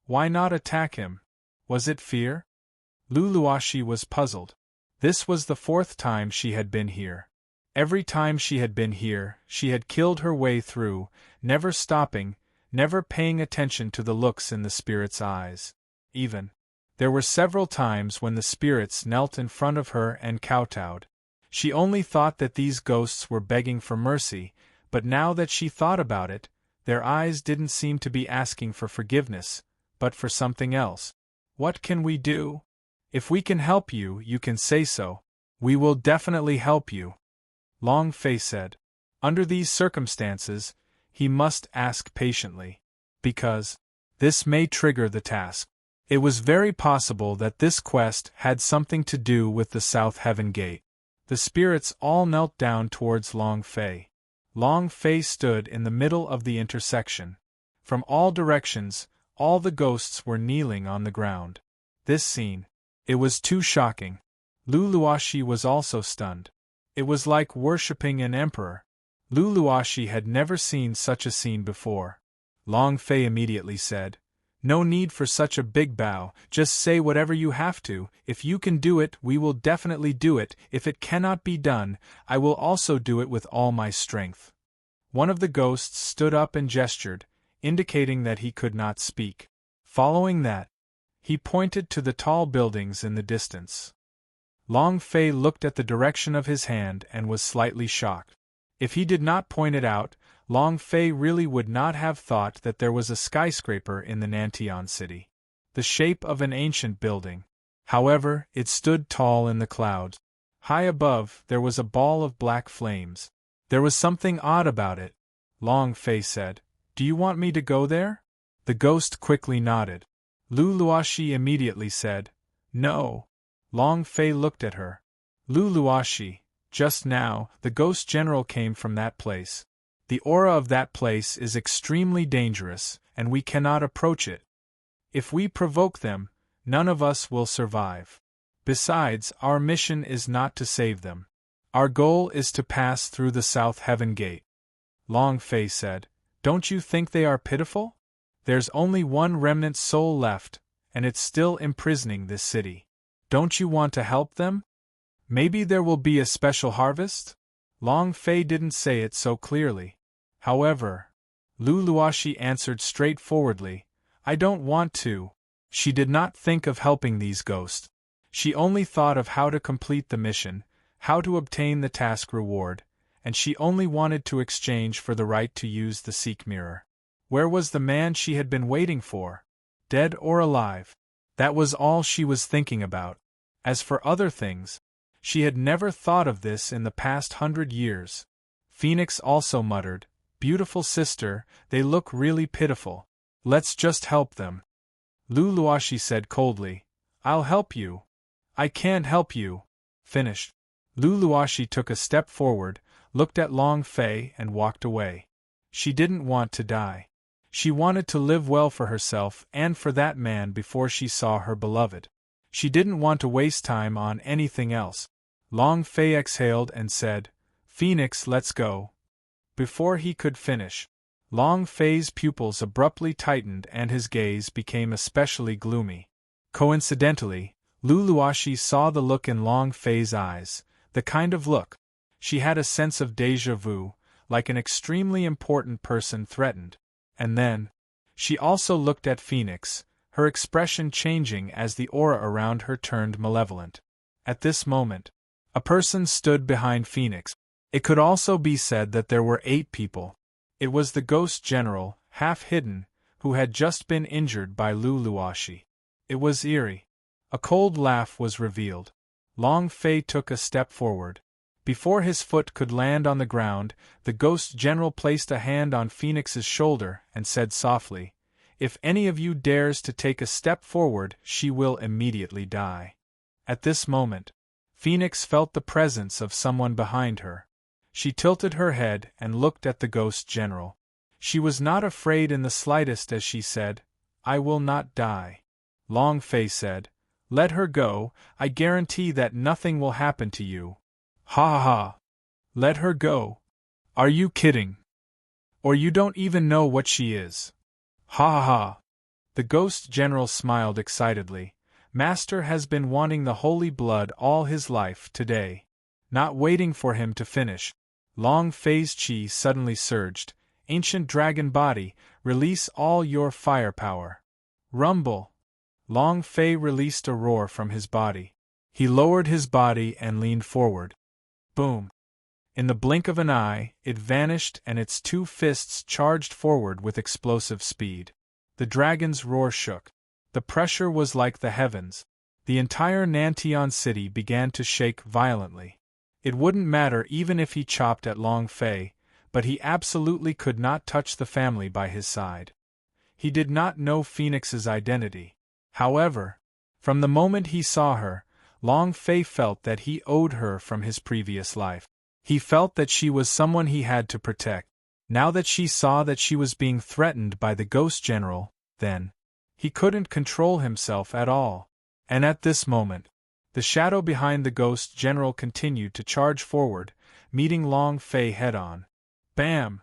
Why not attack him? Was it fear?" Luluashi was puzzled. This was the 4th time she had been here. Every time she had been here, she had killed her way through, never stopping, never paying attention to the looks in the spirits' eyes. There were several times when the spirits knelt in front of her and kowtowed. She only thought that these ghosts were begging for mercy, but now that she thought about it, their eyes didn't seem to be asking for forgiveness, but for something else. "What can we do? If we can help you, you can say so. We will definitely help you," Long Fei said. Under these circumstances, he must ask patiently. Because this may trigger the task. It was very possible that this quest had something to do with the South Heaven Gate. The spirits all knelt down towards Long Fei. Long Fei stood in the middle of the intersection. From all directions, all the ghosts were kneeling on the ground. This scene. It was too shocking. Luluashi was also stunned. It was like worshipping an emperor. Luluashi had never seen such a scene before. Long Fei immediately said, "No need for such a big bow, just say whatever you have to. If you can do it, we will definitely do it. If it cannot be done, I will also do it with all my strength." One of the ghosts stood up and gestured, indicating that he could not speak. Following that, he pointed to the tall buildings in the distance. Long Fei looked at the direction of his hand and was slightly shocked. If he did not point it out, Long Fei really would not have thought that there was a skyscraper in the Nantian city. The shape of an ancient building. However, it stood tall in the clouds. High above, there was a ball of black flames. There was something odd about it. Long Fei said, "Do you want me to go there?" The ghost quickly nodded. Luluashi immediately said, "No." Long Fei looked at her. "Luluashi, just now, the ghost general came from that place. The aura of that place is extremely dangerous, and we cannot approach it. If we provoke them, none of us will survive. Besides, our mission is not to save them. Our goal is to pass through the South Heaven Gate." Long Fei said, "Don't you think they are pitiful? There's only one remnant soul left, and it's still imprisoning this city. Don't you want to help them? Maybe there will be a special harvest?" Long Fei didn't say it so clearly. However, Luluashi answered straightforwardly, "I don't want to." She did not think of helping these ghosts. She only thought of how to complete the mission, how to obtain the task reward, and she only wanted to exchange for the right to use the Seek Mirror. Where was the man she had been waiting for? Dead or alive? That was all she was thinking about. As for other things, she had never thought of this in the past 100 years. Phoenix also muttered, "Beautiful sister, they look really pitiful. Let's just help them." Luluashi said coldly, "I'll help you." "I can't help you." Finished. Luluashi took a step forward, looked at Long Fei and walked away. She didn't want to die. She wanted to live well for herself and for that man before she saw her beloved. She didn't want to waste time on anything else. Long Fei exhaled and said, "Phoenix, let's go." Before he could finish, Long Fei's pupils abruptly tightened and his gaze became especially gloomy. Coincidentally, Luluashi saw the look in Long Fei's eyes, the kind of look. She had a sense of déjà vu, like an extremely important person threatened. And then, she also looked at Phoenix, her expression changing as the aura around her turned malevolent. At this moment, a person stood behind Phoenix. It could also be said that there were 8 people. It was the Ghost General, half hidden, who had just been injured by Luluashi. It was eerie. A cold laugh was revealed. Long Fei took a step forward. Before his foot could land on the ground, the Ghost General placed a hand on Phoenix's shoulder and said softly, "If any of you dares to take a step forward, she will immediately die." At this moment, Phoenix felt the presence of someone behind her. She tilted her head and looked at the Ghost General. She was not afraid in the slightest as she said, "I will not die." Long Fei said, "Let her go, I guarantee that nothing will happen to you." "Ha ha ha! Let her go? Are you kidding? Or you don't even know what she is? Ha ha ha!" The Ghost General smiled excitedly. Master has been wanting the holy blood all his life today. Not waiting for him to finish, Long Fei's chi suddenly surged. "Ancient dragon body, release all your firepower." Rumble! Long Fei released a roar from his body. He lowered his body and leaned forward. Boom! In the blink of an eye, it vanished and its 2 fists charged forward with explosive speed. The dragon's roar shook. The pressure was like the heavens. The entire Nantian city began to shake violently. It wouldn't matter even if he chopped at Long Fei, but he absolutely could not touch the family by his side. He did not know Phoenix's identity. However, from the moment he saw her, Long Fei felt that he owed her from his previous life. He felt that she was someone he had to protect. Now that she saw that she was being threatened by the Ghost General, then he couldn't control himself at all. And at this moment, the shadow behind the Ghost General continued to charge forward, meeting Long Fei head-on. Bam!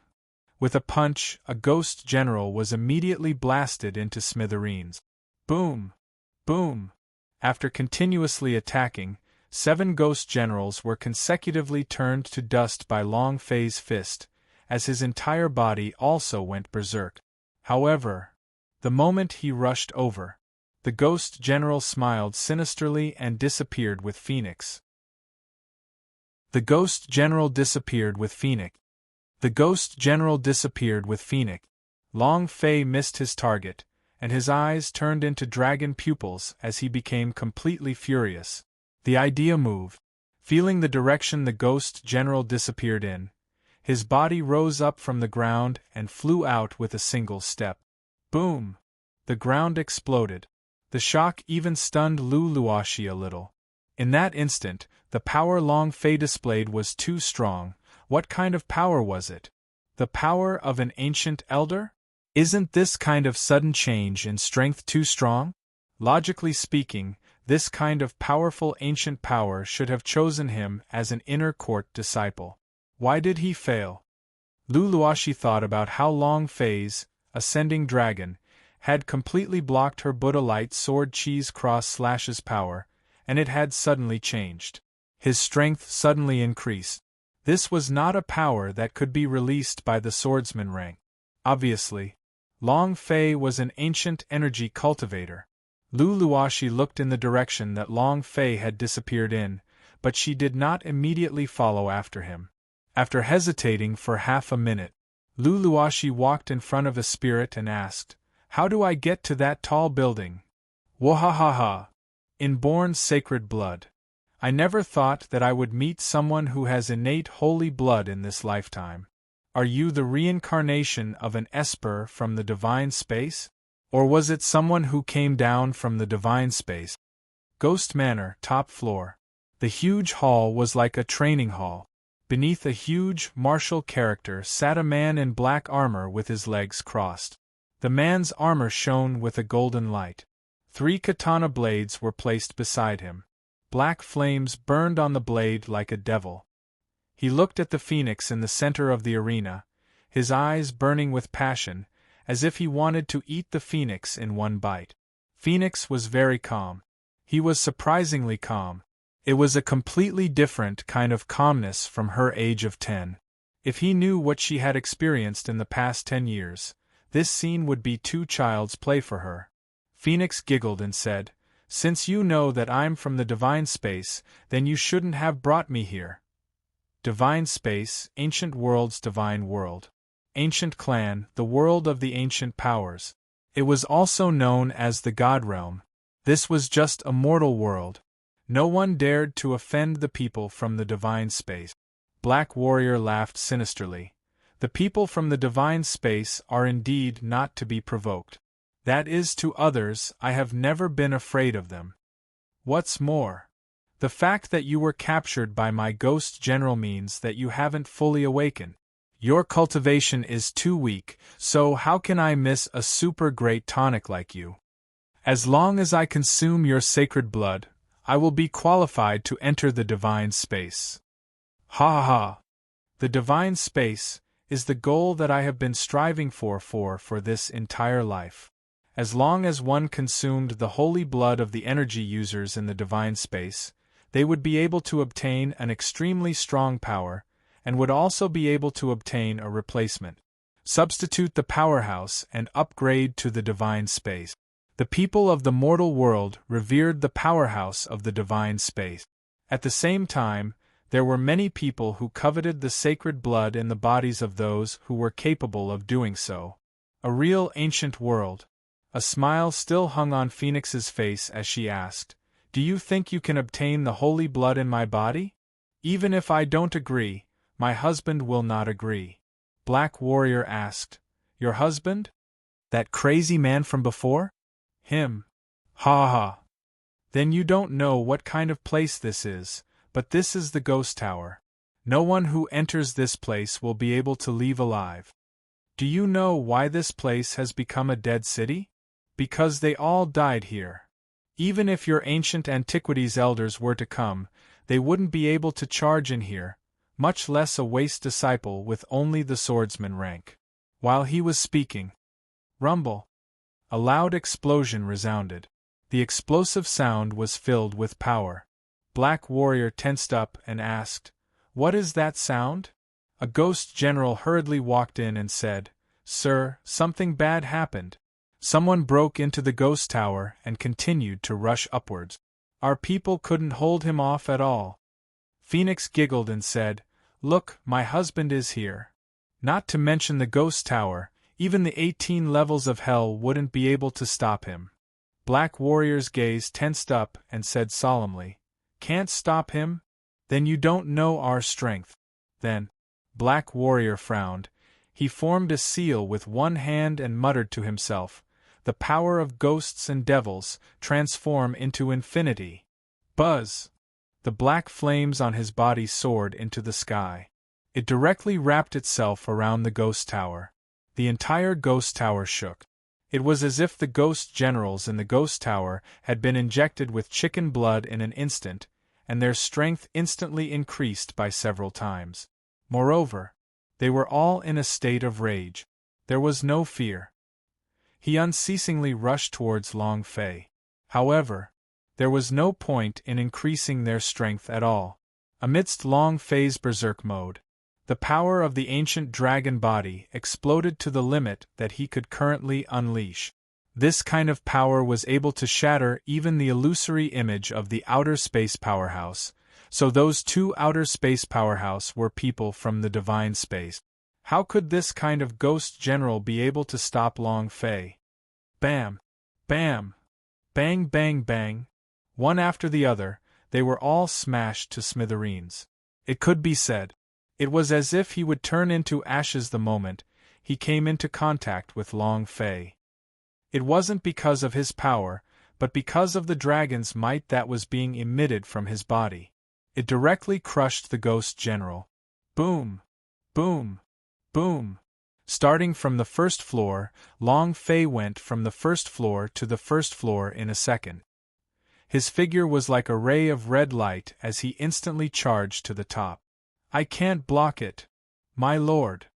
With a punch, a Ghost General was immediately blasted into smithereens. Boom! Boom! After continuously attacking, 7 Ghost Generals were consecutively turned to dust by Long Fei's fist, as his entire body also went berserk. However, the moment he rushed over, the Ghost General smiled sinisterly and disappeared with Phoenix. The Ghost General disappeared with Phoenix. The Ghost General disappeared with Phoenix. Long Fei missed his target, and his eyes turned into dragon pupils as he became completely furious. The idea moved. Feeling the direction the Ghost General disappeared in, his body rose up from the ground and flew out with a single step. Boom! The ground exploded. The shock even stunned Luluashi a little. In that instant, the power Long Fei displayed was too strong. What kind of power was it? The power of an ancient elder? Isn't this kind of sudden change in strength too strong? Logically speaking, this kind of powerful ancient power should have chosen him as an inner court disciple. Why did he fail? Luluashi thought about how Long Fei's ascending dragon had completely blocked her Buddha light sword Chi's cross/Slash's power, and it had suddenly changed. His strength suddenly increased. This was not a power that could be released by the swordsman rank. Obviously, Long Fei was an ancient energy cultivator. Luluashi looked in the direction that Long Fei had disappeared in, but she did not immediately follow after him. After hesitating for half a minute, Luluashi walked in front of a spirit and asked, "How do I get to that tall building?" Wahahaha! Inborn sacred blood. I never thought that I would meet someone who has innate holy blood in this lifetime. Are you the reincarnation of an Esper from the divine space? Or was it someone who came down from the divine space? Ghost Manor, top floor. The huge hall was like a training hall. Beneath a huge, martial character sat a man in black armor with his legs crossed. The man's armor shone with a golden light. 3 katana blades were placed beside him. Black flames burned on the blade like a devil. He looked at the phoenix in the center of the arena, his eyes burning with passion, as if he wanted to eat the phoenix in one bite. Phoenix was very calm. He was surprisingly calm. It was a completely different kind of calmness from her age of 10. If he knew what she had experienced in the past 10 years, this scene would be too child's play for her. Phoenix giggled and said, "Since you know that I'm from the divine space, then you shouldn't have brought me here." Divine space, ancient world's divine world. Ancient clan, the world of the ancient powers. It was also known as the God realm. This was just a mortal world. No one dared to offend the people from the divine space. Black Warrior laughed sinisterly. The people from the divine space are indeed not to be provoked. That is, to others, I have never been afraid of them. What's more, the fact that you were captured by my ghost general means that you haven't fully awakened. Your cultivation is too weak, so how can I miss a super great tonic like you? As long as I consume your sacred blood, I will be qualified to enter the divine space. Ha ha ha! The divine space is the goal that I have been striving for this entire life. As long as one consumed the holy blood of the energy users in the divine space, they would be able to obtain an extremely strong power, and would also be able to obtain a replacement. Substitute the powerhouse and upgrade to the divine space. The people of the mortal world revered the powerhouse of the divine space. At the same time, there were many people who coveted the sacred blood in the bodies of those who were capable of doing so. A real ancient world. A smile still hung on Phoenix's face as she asked, "Do you think you can obtain the holy blood in my body? Even if I don't agree, my husband will not agree." Black Warrior asked, "Your husband? That crazy man from before? Him? Ha ha! Then you don't know what kind of place this is, but this is the Ghost Tower. No one who enters this place will be able to leave alive. Do you know why this place has become a dead city? Because they all died here. Even if your ancient antiquities elders were to come, they wouldn't be able to charge in here, much less a waste disciple with only the swordsman rank." While he was speaking, rumble! A loud explosion resounded. The explosive sound was filled with power. Black Warrior tensed up and asked, "What is that sound?" A ghost general hurriedly walked in and said, "Sir, something bad happened. Someone broke into the ghost tower and continued to rush upwards. Our people couldn't hold him off at all." Phoenix giggled and said, "Look, my husband is here. Not to mention the ghost tower, even the 18 levels of hell wouldn't be able to stop him." Black Warrior's gaze tensed up and said solemnly, "Can't stop him? Then you don't know our strength." Then, Black Warrior frowned. He formed a seal with one hand and muttered to himself, "The power of ghosts and devils transform into infinity." Buzz! The black flames on his body soared into the sky. It directly wrapped itself around the ghost tower. The entire ghost tower shook. It was as if the ghost generals in the ghost tower had been injected with chicken blood in an instant, and their strength instantly increased by several times. Moreover, they were all in a state of rage. There was no fear. He unceasingly rushed towards Long Fei. However, there was no point in increasing their strength at all. Amidst Long Fei's berserk mode, the power of the ancient dragon body exploded to the limit that he could currently unleash. This kind of power was able to shatter even the illusory image of the outer space powerhouse, so those two outer space powerhouse were people from the divine space. How could this kind of ghost general be able to stop Long Fei? Bam! Bam! Bang bang bang! One after the other, they were all smashed to smithereens. It could be said, It was as if he would turn into ashes the moment he came into contact with Long Fei. It wasn't because of his power, but because of the dragon's might that was being emitted from his body. It directly crushed the Ghost General. Boom! Boom! Boom! Starting from the first floor, Long Fei went from the first floor to the first floor in a second. His figure was like a ray of red light as he instantly charged to the top. I can't block it. My lord.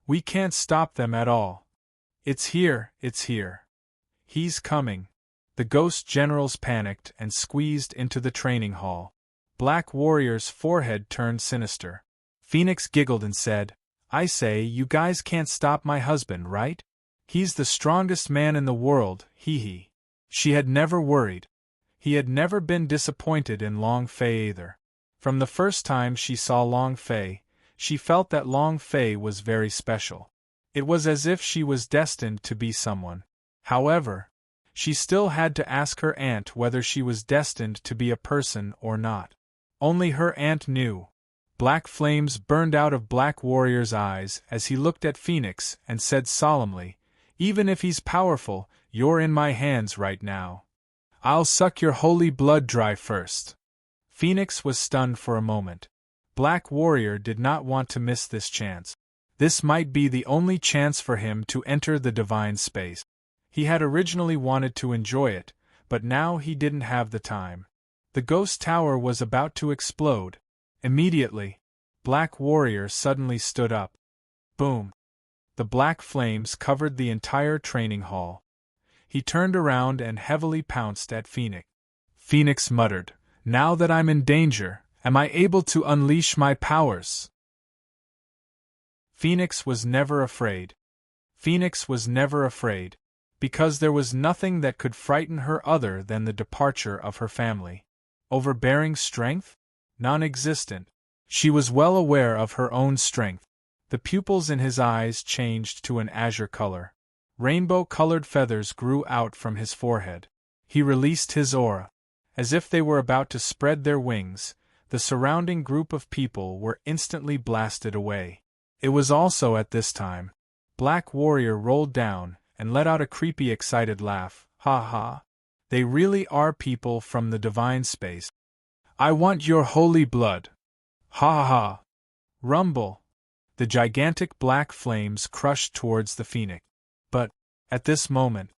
We can't stop them at all. It's here, it's here. He's coming. The Ghost Generals panicked and squeezed into the training hall. Black Warrior's forehead turned sinister. Phoenix giggled and said, I say, you guys can't stop my husband, right? He's the strongest man in the world, hee. She had never worried. He had never been disappointed in Long Fei either. From the first time she saw Long Fei, she felt that Long Fei was very special. It was as if she was destined to be someone. However, she still had to ask her aunt whether she was destined to be a person or not. Only her aunt knew. Black flames burned out of Black Warrior's eyes as he looked at Phoenix and said solemnly, even if he's powerful, you're in my hands right now. I'll suck your holy blood dry first. Phoenix was stunned for a moment. Black Warrior did not want to miss this chance. This might be the only chance for him to enter the divine space. He had originally wanted to enjoy it, but now he didn't have the time. The ghost tower was about to explode. Immediately, Black Warrior suddenly stood up. Boom! The black flames covered the entire training hall. He turned around and heavily pounced at Phoenix. Phoenix muttered, now that I'm in danger, am I able to unleash my powers? Phoenix was never afraid. Phoenix was never afraid, because there was nothing that could frighten her other than the departure of her family. Overbearing strength? Non-existent. She was well aware of her own strength. The pupils in his eyes changed to an azure color. Rainbow-colored feathers grew out from his forehead. He released his aura. As if they were about to spread their wings, the surrounding group of people were instantly blasted away. It was also at this time. Black Warrior rolled down and let out a creepy excited laugh. Ha ha. They really are people from the divine space. I want your holy blood. Ha ha ha. Rumble. The gigantic black flames crushed towards the Phoenix. But, at this moment,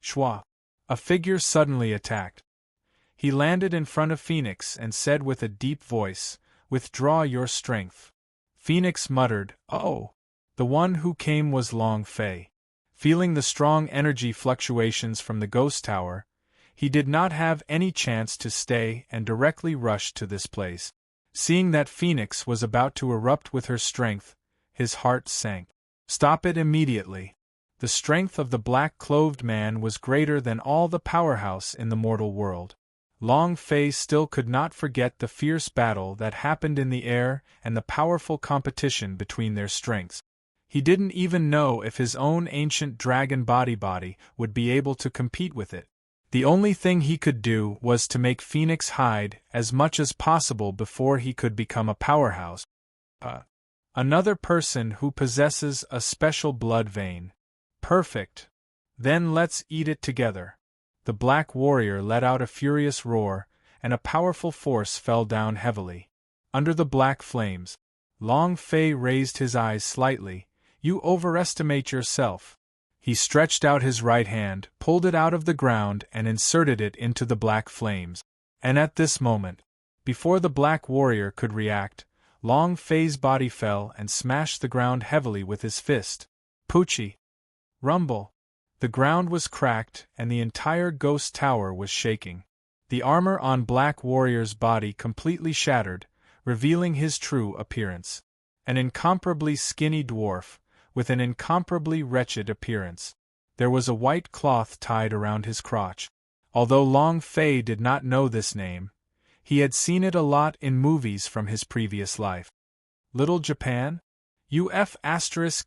Shwa, a figure suddenly attacked. He landed in front of Phoenix and said with a deep voice, withdraw your strength. Phoenix muttered, oh. The one who came was Long Fei. Feeling the strong energy fluctuations from the ghost tower, he did not have any chance to stay and directly rushed to this place. Seeing that Phoenix was about to erupt with her strength, his heart sank. Stop it immediately. The strength of the black-clothed man was greater than all the powerhouse in the mortal world. Long Fei still could not forget the fierce battle that happened in the air and the powerful competition between their strengths. He didn't even know if his own ancient dragon body would be able to compete with it. The only thing he could do was to make Phoenix hide as much as possible before he could become a powerhouse. Another person who possesses a special blood vein. Perfect. Then let's eat it together. The Black Warrior let out a furious roar, and a powerful force fell down heavily. Under the black flames, Long Fei raised his eyes slightly. You overestimate yourself. He stretched out his right hand, pulled it out of the ground and inserted it into the black flames. And at this moment, before the Black Warrior could react, Long Fei's body fell and smashed the ground heavily with his fist. Poochie! Rumble! The ground was cracked and the entire ghost tower was shaking. The armor on Black Warrior's body completely shattered, revealing his true appearance. An incomparably skinny dwarf, with an incomparably wretched appearance. There was a white cloth tied around his crotch. Although Long Fei did not know this name, he had seen it a lot in movies from his previous life. Little Japan?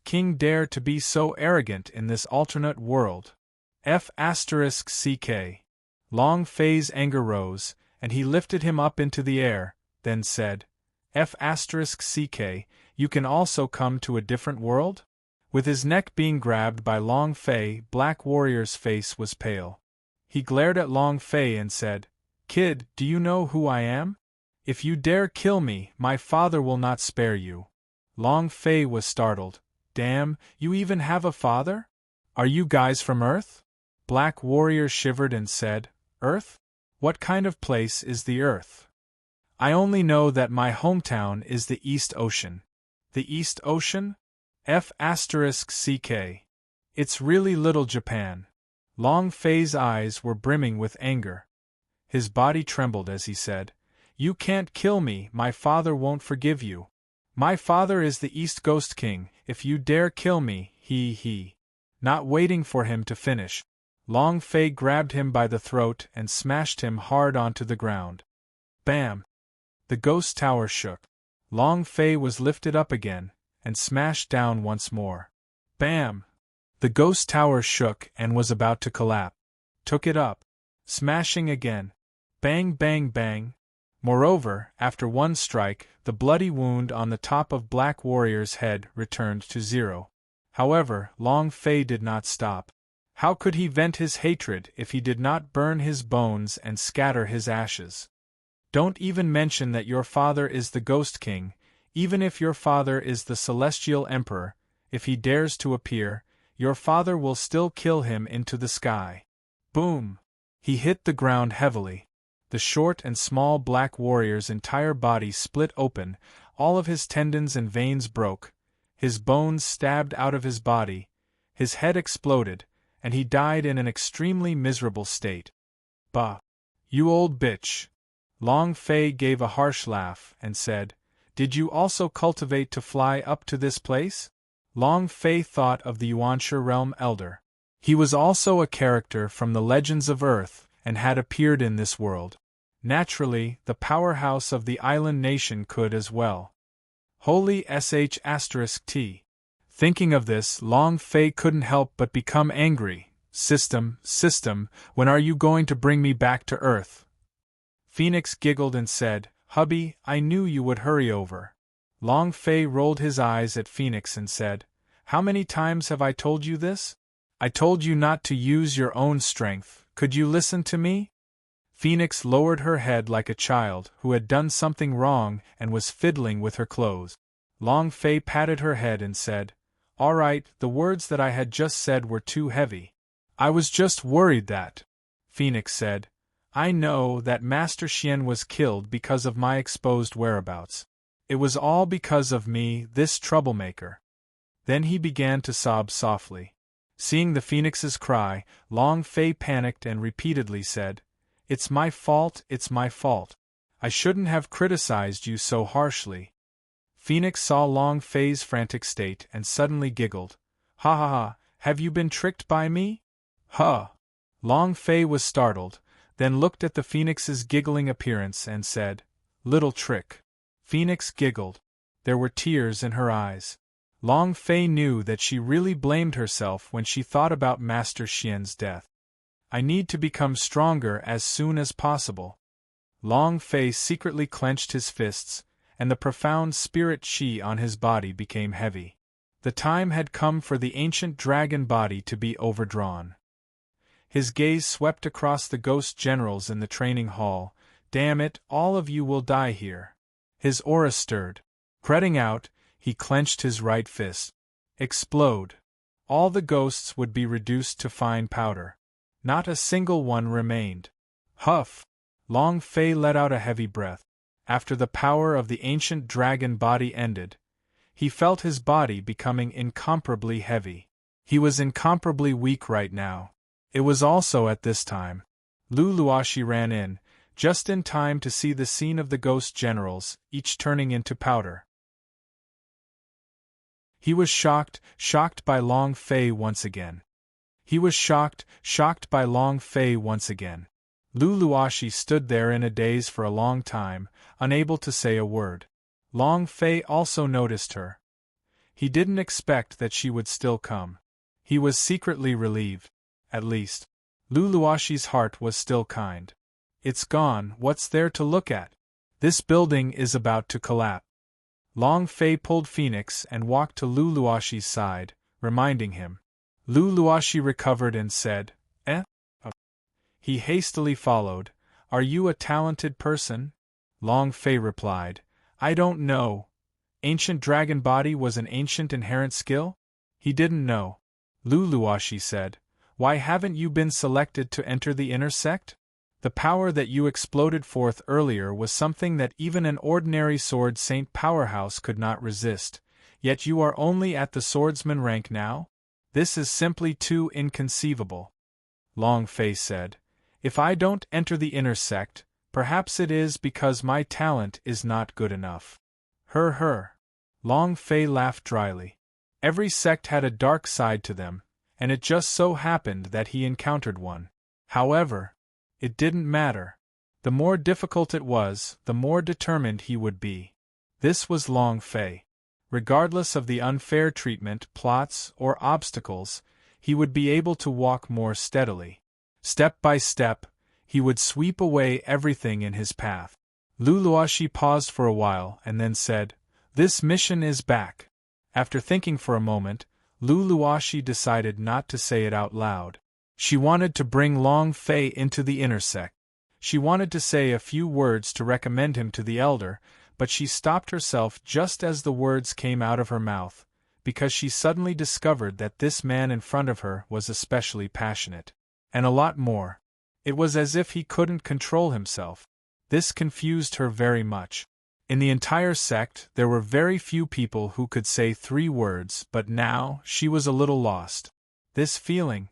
King dare to be so arrogant in this alternate world. CK. Long Fei's anger rose, and he lifted him up into the air, then said, F***, you can also come to a different world? With his neck being grabbed by Long Fei, Black Warrior's face was pale. He glared at Long Fei and said, "Kid, do you know who I am? If you dare kill me, my father will not spare you." Long Fei was startled. "Damn, you even have a father? Are you guys from Earth?" Black Warrior shivered and said, "Earth? What kind of place is the Earth? I only know that my hometown is the East Ocean." The East Ocean? F***. It's really Little Japan. Long Fei's eyes were brimming with anger. His body trembled as he said, "You can't kill me, my father won't forgive you. My father is the East Ghost King, if you dare kill me, he. Not waiting for him to finish, Long Fei grabbed him by the throat and smashed him hard onto the ground. Bam! The ghost tower shook. Long Fei was lifted up again, and smashed down once more. Bam! The ghost tower shook and was about to collapse. Took it up. Smashing again. Bang bang bang. Moreover, after one strike, the bloody wound on the top of Black Warrior's head returned to 0. However, Long Fei did not stop. How could he vent his hatred if he did not burn his bones and scatter his ashes? Don't even mention that your father is the Ghost King, even if your father is the Celestial Emperor. If he dares to appear, your father will still kill him into the sky. Boom! He hit the ground heavily. The short and small Black Warrior's entire body split open, all of his tendons and veins broke, his bones stabbed out of his body, his head exploded, and he died in an extremely miserable state. Bah! You old bitch! Long Fei gave a harsh laugh and said, "Did you also cultivate to fly up to this place?" Long Fei thought of the Yuanshe Realm Elder. He was also a character from the Legends of Earth and had appeared in this world. Naturally, the powerhouse of the island nation could as well. Holy **T. Thinking of this, Long Fei couldn't help but become angry. System, when are you going to bring me back to Earth?" Phoenix giggled and said, "Hubby, I knew you would hurry over." Long Fei rolled his eyes at Phoenix and said, "How many times have I told you this? I told you not to use your own strength, could you listen to me?" Phoenix lowered her head like a child who had done something wrong and was fiddling with her clothes. Long Fei patted her head and said, "All right, the words that I had just said were too heavy. I was just worried that." Phoenix said, "I know that Master Xian was killed because of my exposed whereabouts. It was all because of me, this troublemaker." Then he began to sob softly. Seeing the Phoenix's cry, Long Fei panicked and repeatedly said, "It's my fault, it's my fault. I shouldn't have criticized you so harshly." Phoenix saw Long Fei's frantic state and suddenly giggled. "Ha ha ha, have you been tricked by me? Huh!" Long Fei was startled, then looked at the Phoenix's giggling appearance and said, "Little trick." Phoenix giggled. There were tears in her eyes. Long Fei knew that she really blamed herself when she thought about Master Xian's death. "I need to become stronger as soon as possible." Long Fei secretly clenched his fists, and the profound spirit chi on his body became heavy. The time had come for the ancient dragon body to be overdrawn. His gaze swept across the ghost generals in the training hall. "Damn it, all of you will die here." His aura stirred. Spreading out, he clenched his right fist. Explode. All the ghosts would be reduced to fine powder. Not a single one remained. Huff! Long Fei let out a heavy breath. After the power of the ancient dragon body ended, he felt his body becoming incomparably heavy. He was incomparably weak right now. It was also at this time. Lu Luoxi ran in, just in time to see the scene of the ghost generals, each turning into powder. He was shocked by Long Fei once again. He was shocked by Long Fei once again. Lu Luoxi stood there in a daze for a long time, unable to say a word. Long Fei also noticed her. He didn't expect that she would still come. He was secretly relieved. At least, Lu Luoxi's heart was still kind. "It's gone, what's there to look at? This building is about to collapse. Long Fei pulled Phoenix and walked to Lu Luoshi's side, reminding him. Lu Luoshi recovered and said, "Eh?" He hastily followed, "Are you a talented person?" Long Fei replied, "I don't know. Ancient dragon body was an ancient inherent skill?" He didn't know. Lu Luoshi said, "Why haven't you been selected to enter the inner sect? The power that you exploded forth earlier was something that even an ordinary sword saint powerhouse could not resist, yet you are only at the swordsman rank now? This is simply too inconceivable." Long Fei said, "If I don't enter the inner sect, perhaps it is because my talent is not good enough." Her. Long Fei laughed dryly. Every sect had a dark side to them, and it just so happened that he encountered one. However, it didn't matter. The more difficult it was, the more determined he would be. This was Long Fei. Regardless of the unfair treatment, plots, or obstacles, he would be able to walk more steadily. Step by step, he would sweep away everything in his path. Lu Luoshi paused for a while and then said, "This mission is back." After thinking for a moment, Lu Luoshi decided not to say it out loud. She wanted to bring Long Fei into the inner sect. She wanted to say a few words to recommend him to the elder, but she stopped herself just as the words came out of her mouth, because she suddenly discovered that this man in front of her was especially passionate. And a lot more. It was as if he couldn't control himself. This confused her very much. In the entire sect, there were very few people who could say 3 words, but now, she was a little lost. This feeling.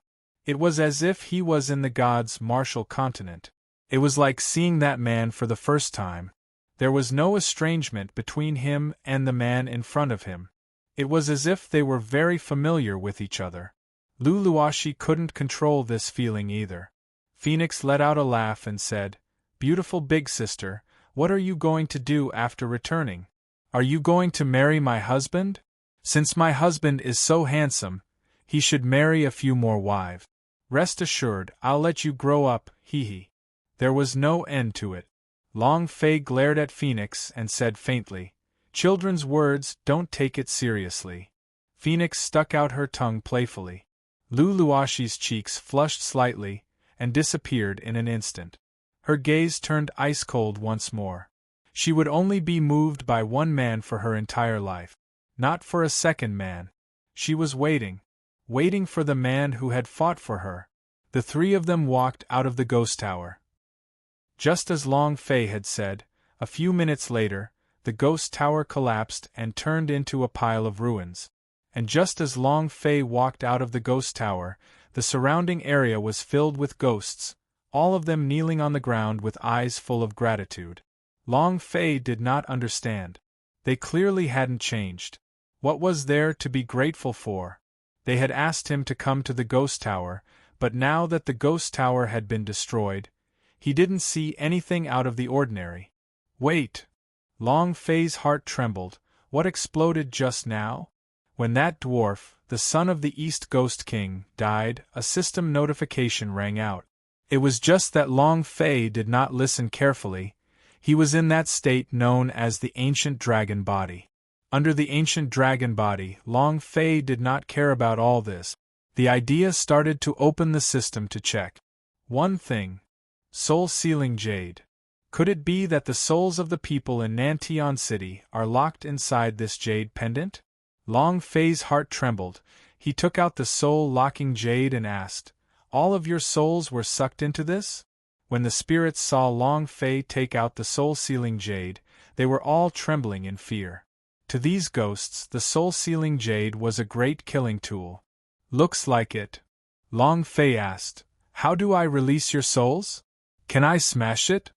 It was as if he was in the gods' martial continent. It was like seeing that man for the first time. There was no estrangement between him and the man in front of him. It was as if they were very familiar with each other. Lu Luoshi couldn't control this feeling either. Phoenix let out a laugh and said, "Beautiful big sister, what are you going to do after returning? Are you going to marry my husband? Since my husband is so handsome, he should marry a few more wives. Rest assured, I'll let you grow up, hee." There was no end to it. Long Fei glared at Phoenix and said faintly, "Children's words, don't take it seriously." Phoenix stuck out her tongue playfully. Lu Luoshi's cheeks flushed slightly and disappeared in an instant. Her gaze turned ice-cold once more. She would only be moved by one man for her entire life. Not for a second man. She was waiting for the man who had fought for her. The 3 of them walked out of the ghost tower. Just as Long Fei had said, a few minutes later, the ghost tower collapsed and turned into a pile of ruins. And just as Long Fei walked out of the ghost tower, the surrounding area was filled with ghosts, all of them kneeling on the ground with eyes full of gratitude. Long Fei did not understand. They clearly hadn't changed. What was there to be grateful for? They had asked him to come to the ghost tower, but now that the ghost tower had been destroyed, he didn't see anything out of the ordinary. Wait! Long Fei's heart trembled. What exploded just now? When that dwarf, the son of the East Ghost King, died, a system notification rang out. It was just that Long Fei did not listen carefully. He was in that state known as the Ancient Dragon Body. Under the Ancient Dragon Body, Long Fei did not care about all this. The idea started to open the system to check one thing. Soul-sealing jade. Could it be that the souls of the people in Nantian City are locked inside this jade pendant? Long Fei's heart trembled. He took out the soul-locking jade and asked, "All of your souls were sucked into this?" When the spirits saw Long Fei take out the soul-sealing jade, they were all trembling in fear. To these ghosts, the soul-sealing jade was a great killing tool. "Looks like it." Long Fei asked, "How do I release your souls? Can I smash it?"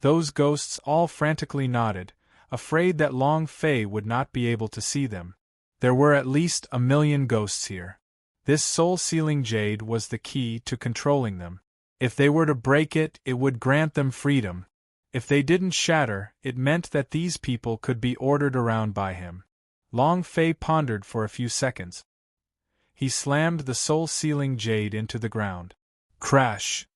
Those ghosts all frantically nodded, afraid that Long Fei would not be able to see them. There were at least 1,000,000 ghosts here. This soul-sealing jade was the key to controlling them. If they were to break it, it would grant them freedom. If they didn't shatter, it meant that these people could be ordered around by him. Long Fei pondered for a few seconds. He slammed the soul-sealing jade into the ground. Crash!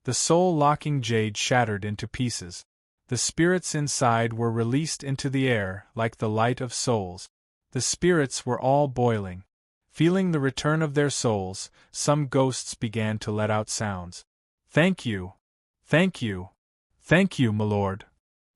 The soul-locking jade shattered into pieces. The spirits inside were released into the air like the light of souls. The spirits were all boiling. Feeling the return of their souls, some ghosts began to let out sounds. "Thank you. Thank you. Thank you, my lord.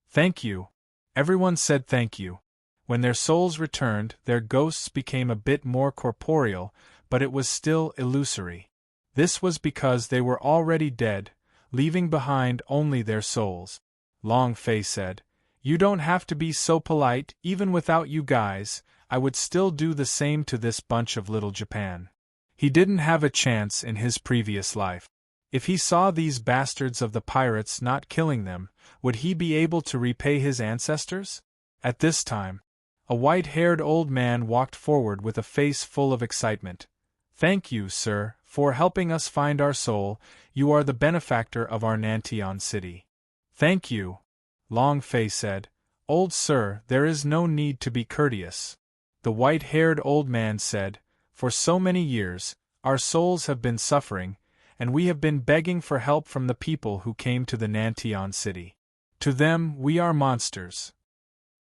Thank you." Everyone said thank you. When their souls returned, their ghosts became a bit more corporeal, but it was still illusory. This was because they were already dead, leaving behind only their souls. Long Fei said, "You don't have to be so polite. Even without you guys, I would still do the same to this bunch of little Japan." He didn't have a chance in his previous life. If he saw these bastards of the pirates not killing them, would he be able to repay his ancestors? At this time, a white-haired old man walked forward with a face full of excitement. "Thank you, sir, for helping us find our soul. You are the benefactor of our Nantian city." "Thank you," Long Fei said. "Old sir, there is no need to be courteous." The white-haired old man said, "For so many years, our souls have been suffering, and we have been begging for help from the people who came to the Nantian city. To them, we are monsters.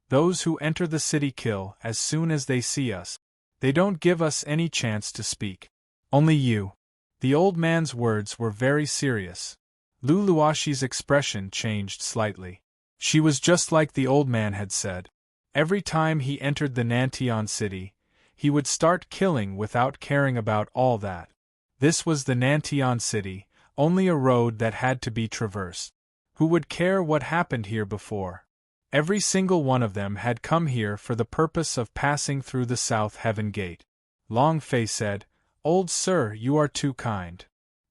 Those who enter the city kill as soon as they see us. They don't give us any chance to speak. Only you." The old man's words were very serious. Luluashi's expression changed slightly. She was just like the old man had said. Every time he entered the Nantian city, he would start killing without caring about all that. This was the Nantian city, only a road that had to be traversed. Who would care what happened here before? Every single one of them had come here for the purpose of passing through the South Heaven Gate. Long Fei said, "Old sir, you are too kind."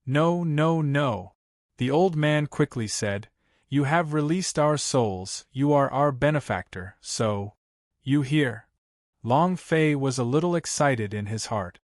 "No, no, no," the old man quickly said. "You have released our souls, you are our benefactor, so... You hear?" Long Fei was a little excited in his heart.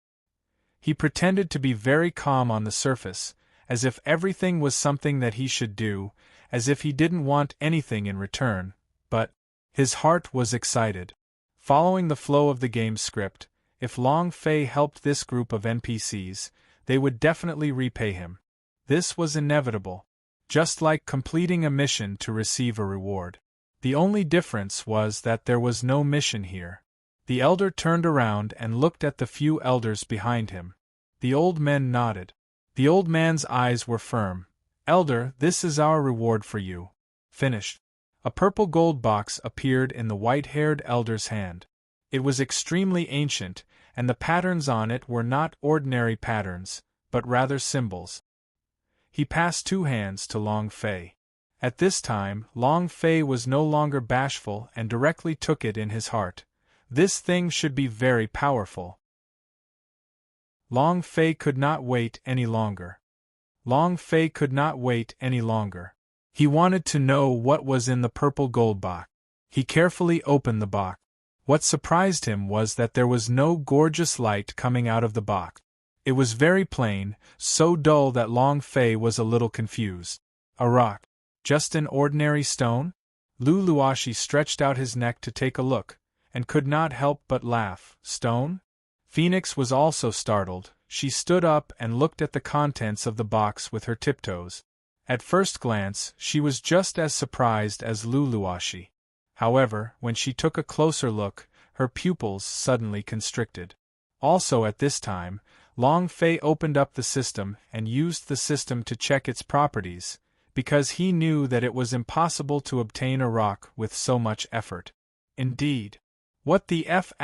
He pretended to be very calm on the surface, as if everything was something that he should do, as if he didn't want anything in return, but his heart was excited. Following the flow of the game script, if Long Fei helped this group of NPCs, they would definitely repay him. This was inevitable. Just like completing a mission to receive a reward. The only difference was that there was no mission here. The elder turned around and looked at the few elders behind him. The old men nodded. The old man's eyes were firm. "Elder, this is our reward for you." Finished. A purple gold box appeared in the white-haired elder's hand. It was extremely ancient, and the patterns on it were not ordinary patterns, but rather symbols. He passed two hands to Long Fei. At this time, Long Fei was no longer bashful and directly took it in his heart. This thing should be very powerful. Long Fei could not wait any longer. Long Fei could not wait any longer. He wanted to know what was in the purple gold box. He carefully opened the box. What surprised him was that there was no gorgeous light coming out of the box. It was very plain, so dull that Long Fei was a little confused. A rock. Just an ordinary stone? Luluashi stretched out his neck to take a look, and could not help but laugh. Stone? Phoenix was also startled. She stood up and looked at the contents of the box with her tiptoes. At first glance, she was just as surprised as Luluashi. However, when she took a closer look, her pupils suddenly constricted. Also at this time, Long Fei opened up the system and used the system to check its properties, because he knew that it was impossible to obtain a rock with so much effort. Indeed. What the F***K?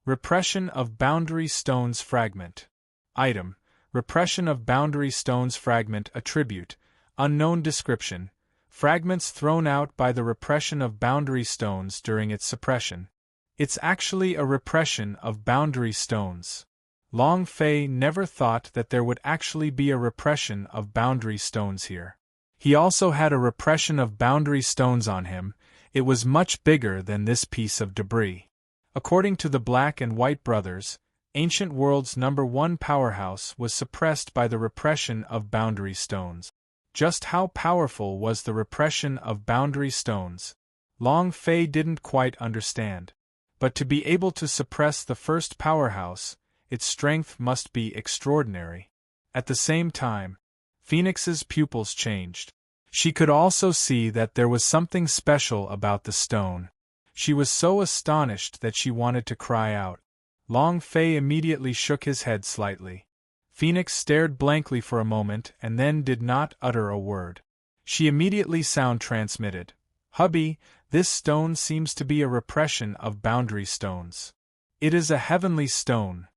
Repression of Boundary Stones Fragment. Item. Repression of Boundary Stones Fragment Attribute. Unknown description. Fragments thrown out by the repression of boundary stones during its suppression. It's actually a repression of boundary stones. Long Fei never thought that there would actually be a repression of boundary stones here. He also had a repression of boundary stones on him. It was much bigger than this piece of debris. According to the Black and White brothers, Ancient World's #1 powerhouse was suppressed by the repression of boundary stones. Just how powerful was the repression of boundary stones? Long Fei didn't quite understand. But to be able to suppress the first powerhouse, its strength must be extraordinary. At the same time, Phoenix's pupils changed. She could also see that there was something special about the stone. She was so astonished that she wanted to cry out. Long Fei immediately shook his head slightly. Phoenix stared blankly for a moment and then did not utter a word. She immediately sound transmitted. Hubby, this stone seems to be a repression of boundary stones. It is a heavenly stone.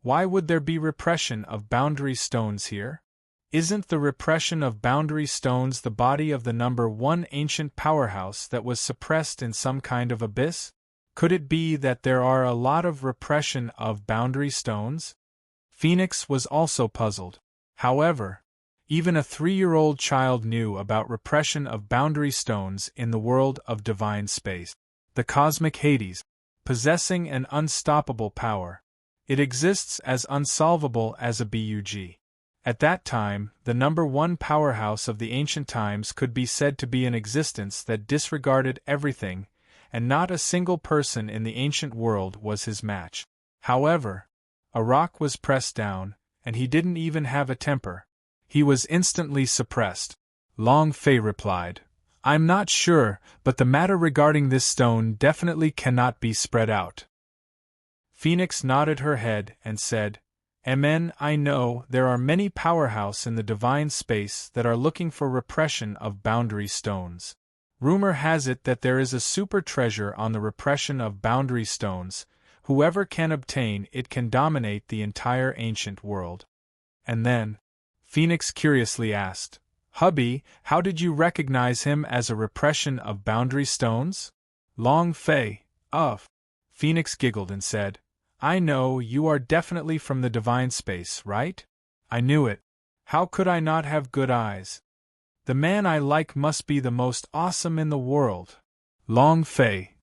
Why would there be repression of boundary stones here? Isn't the repression of boundary stones the body of the number 1 ancient powerhouse that was suppressed in some kind of abyss? Could it be that there are a lot of repression of boundary stones? Phoenix was also puzzled. However, even a 3-year-old child knew about repression of boundary stones in the world of divine space. The cosmic Hades, possessing an unstoppable power. It exists as unsolvable as a bug. At that time, the number 1 powerhouse of the ancient times could be said to be an existence that disregarded everything, and not a single person in the ancient world was his match. However, a rock was pressed down, and he didn't even have a temper. He was instantly suppressed. Long Fei replied, I'm not sure, but the matter regarding this stone definitely cannot be spread out. Phoenix nodded her head and said, Amen. I know there are many powerhouse in the divine space that are looking for repression of boundary stones. Rumor has it that there is a super treasure on the repression of boundary stones. Whoever can obtain it can dominate the entire ancient world. And then, Phoenix curiously asked, Hubby, how did you recognize him as a repression of boundary stones? Long Fei, Phoenix giggled and said, I know you are definitely from the divine space, right? I knew it. How could I not have good eyes? The man I like must be the most awesome in the world. Long Fei.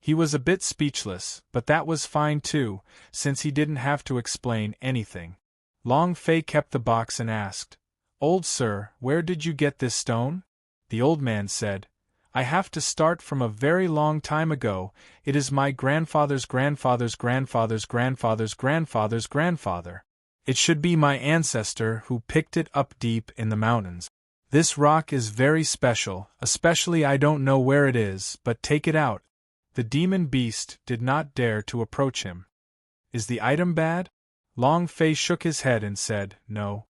He was a bit speechless, but that was fine too, since he didn't have to explain anything. Long Fei kept the box and asked, Old sir, where did you get this stone? The old man said, I have to start from a very long time ago. It is my grandfather's grandfather's grandfather's grandfather's grandfather's grandfather. It should be my ancestor who picked it up deep in the mountains. This rock is very special, especially I don't know where it is, but take it out. The demon beast did not dare to approach him. Is the item bad? Long Fei shook his head and said, No.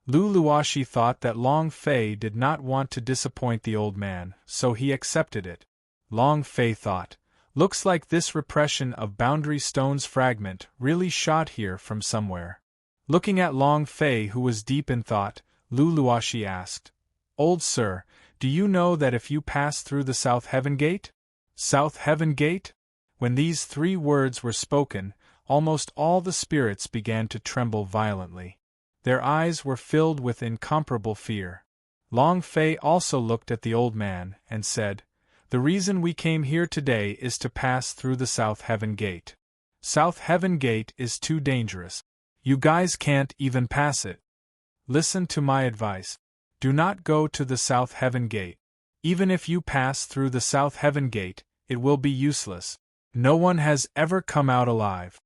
Luashi thought that Long Fei did not want to disappoint the old man, so he accepted it. Long Fei thought, looks like this repression of boundary stones fragment really shot here from somewhere. Looking at Long Fei, who was deep in thought, Luashi asked, Old sir, do you know that if you pass through the South Heaven Gate? South Heaven Gate? When these 3 words were spoken, almost all the spirits began to tremble violently. Their eyes were filled with incomparable fear. Long Fei also looked at the old man and said, The reason we came here today is to pass through the South Heaven Gate. South Heaven Gate is too dangerous. You guys can't even pass it. Listen to my advice. Do not go to the South Heaven Gate. Even if you pass through the South Heaven Gate, it will be useless. No one has ever come out alive.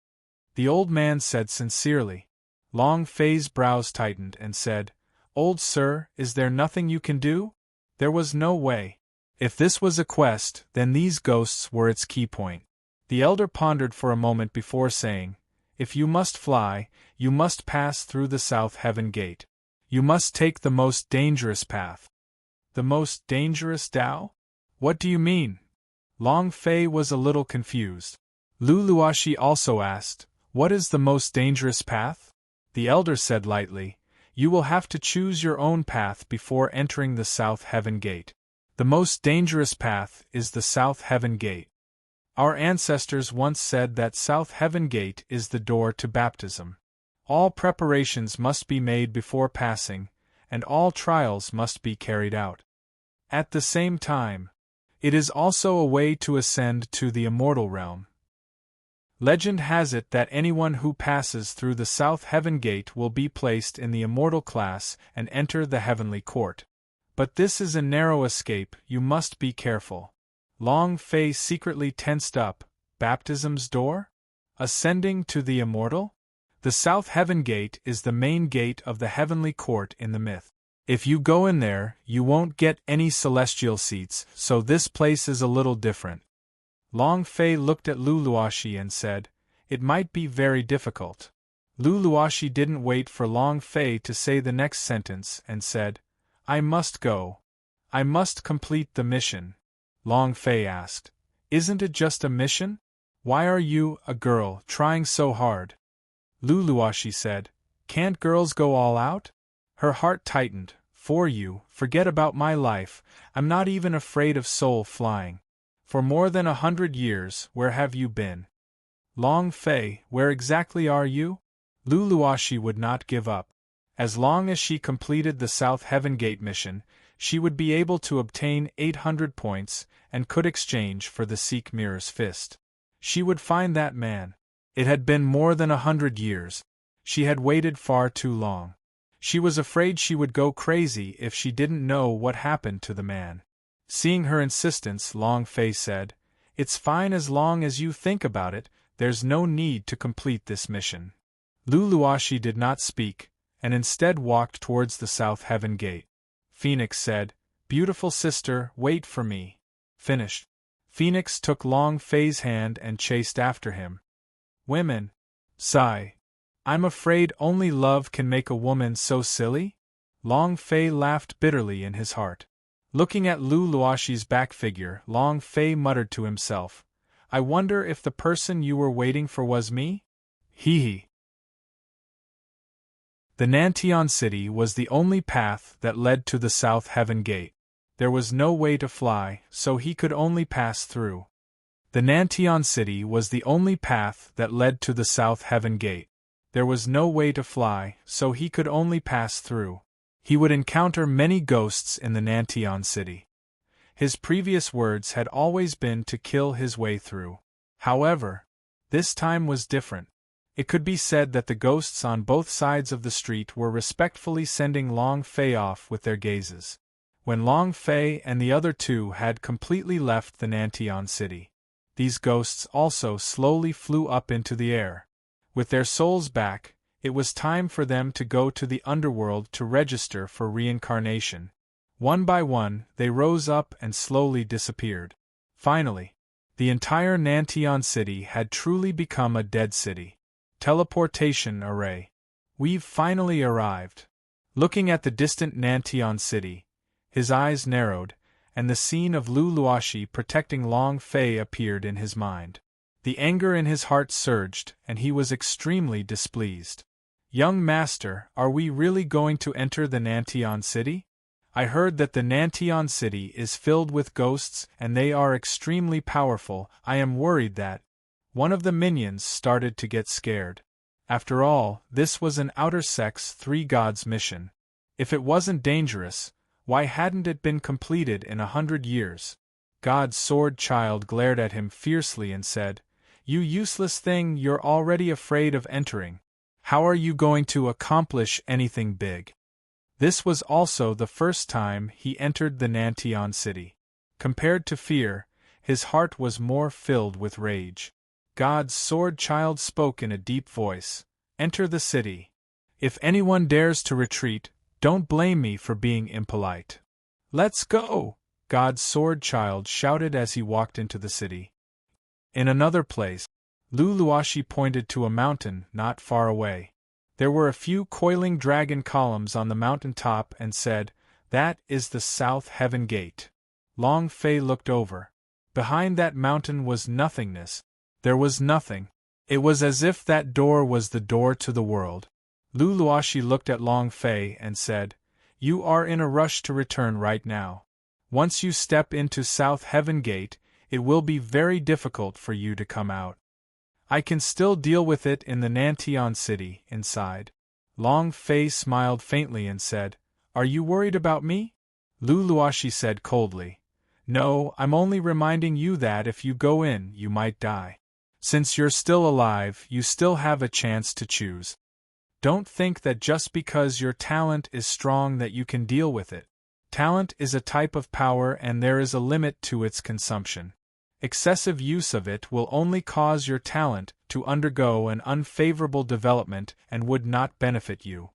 The old man said sincerely. Long Fei's brows tightened and said, Old sir, is there nothing you can do? There was no way. If this was a quest, then these ghosts were its key point. The elder pondered for a moment before saying, If you must fly, you must pass through the South Heaven Gate. You must take the most dangerous path. The most dangerous Tao? What do you mean? Long Fei was a little confused. Luashi also asked, What is the most dangerous path? The elder said lightly, You will have to choose your own path before entering the South Heaven Gate. The most dangerous path is the South Heaven Gate. Our ancestors once said that South Heaven Gate is the door to baptism. All preparations must be made before passing, and all trials must be carried out. At the same time, it is also a way to ascend to the immortal realm. Legend has it that anyone who passes through the South Heaven Gate will be placed in the immortal class and enter the heavenly court. But this is a narrow escape, you must be careful. Long Fei secretly tensed up. Baptism's door? Ascending to the immortal? The South Heaven Gate is the main gate of the heavenly court in the myth. If you go in there, you won't get any celestial seats, so this place is a little different. Long Fei looked at Lu Luoxi and said, "It might be very difficult." Lu Luoxi didn't wait for Long Fei to say the next sentence and said, "I must go. I must complete the mission." Long Fei asked, "Isn't it just a mission? Why are you, a girl, trying so hard?" Lu Luoxi said, "Can't girls go all out?" Her heart tightened. "For you, forget about my life, I'm not even afraid of soul flying. For more than 100 years, where have you been?" "Long Fei, where exactly are you?" Lu Luoxi would not give up. As long as she completed the South Heaven Gate mission, she would be able to obtain 800 points, and could exchange for the Seek Mirror's fist. She would find that man. It had been more than 100 years. She had waited far too long. She was afraid she would go crazy if she didn't know what happened to the man. Seeing her insistence, Long Fei said, "It's fine as long as you think about it, there's no need to complete this mission." Lu Luoxi did not speak, and instead walked towards the South Heaven Gate. Phoenix said, "Beautiful sister, wait for me." Finished. Phoenix took Long Fei's hand and chased after him. Women. Sigh. I'm afraid only love can make a woman so silly? Long Fei laughed bitterly in his heart. Looking at Lu Luoxi's back figure, Long Fei muttered to himself, "I wonder if the person you were waiting for was me? Hee hee." The Nantian city was the only path that led to the South Heaven Gate. There was no way to fly, so he could only pass through. The Nantian city was the only path that led to the South Heaven Gate. There was no way to fly, so he could only pass through. He would encounter many ghosts in the Nantian city. His previous words had always been to kill his way through. However, this time was different. It could be said that the ghosts on both sides of the street were respectfully sending Long Fei off with their gazes. When Long Fei and the other two had completely left the Nantian city, these ghosts also slowly flew up into the air. With their souls back, it was time for them to go to the underworld to register for reincarnation. One by one, they rose up and slowly disappeared. Finally, the entire Nantian city had truly become a dead city. Teleportation array. We've finally arrived. Looking at the distant Nantian city, his eyes narrowed, and the scene of Lu Luoxi protecting Long Fei appeared in his mind. The anger in his heart surged, and he was extremely displeased. "Young master, are we really going to enter the Nantian city? I heard that the Nantian city is filled with ghosts and they are extremely powerful. I am worried that..." One of the minions started to get scared. After all, this was an outer sex three gods mission. If it wasn't dangerous, why hadn't it been completed in 100 years? God's sword child glared at him fiercely and said, "You useless thing, you're already afraid of entering. How are you going to accomplish anything big?" This was also the first time he entered the Nantian city. Compared to fear, his heart was more filled with rage. God's sword child spoke in a deep voice, "Enter the city. If anyone dares to retreat, don't blame me for being impolite." "Let's go!" God's sword child shouted as he walked into the city. In another place, Lu Luoxi pointed to a mountain not far away. There were a few coiling dragon columns on the mountain top and said, "That is the South Heaven Gate." Long Fei looked over. Behind that mountain was nothingness. There was nothing. It was as if that door was the door to the world. Lu Luoxi looked at Long Fei and said, "You are in a rush to return right now. Once you step into South Heaven Gate, it will be very difficult for you to come out. I can still deal with it in the Nantian city, inside." Long Fei smiled faintly and said, "Are you worried about me?" Lu Luoxi said coldly, "No, I'm only reminding you that if you go in, you might die. Since you're still alive, you still have a chance to choose. Don't think that just because your talent is strong that you can deal with it. Talent is a type of power and there is a limit to its consumption. Excessive use of it will only cause your talent to undergo an unfavorable development and would not benefit you.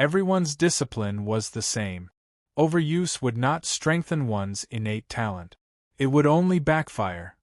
Everyone's discipline was the same. Overuse would not strengthen one's innate talent. It would only backfire.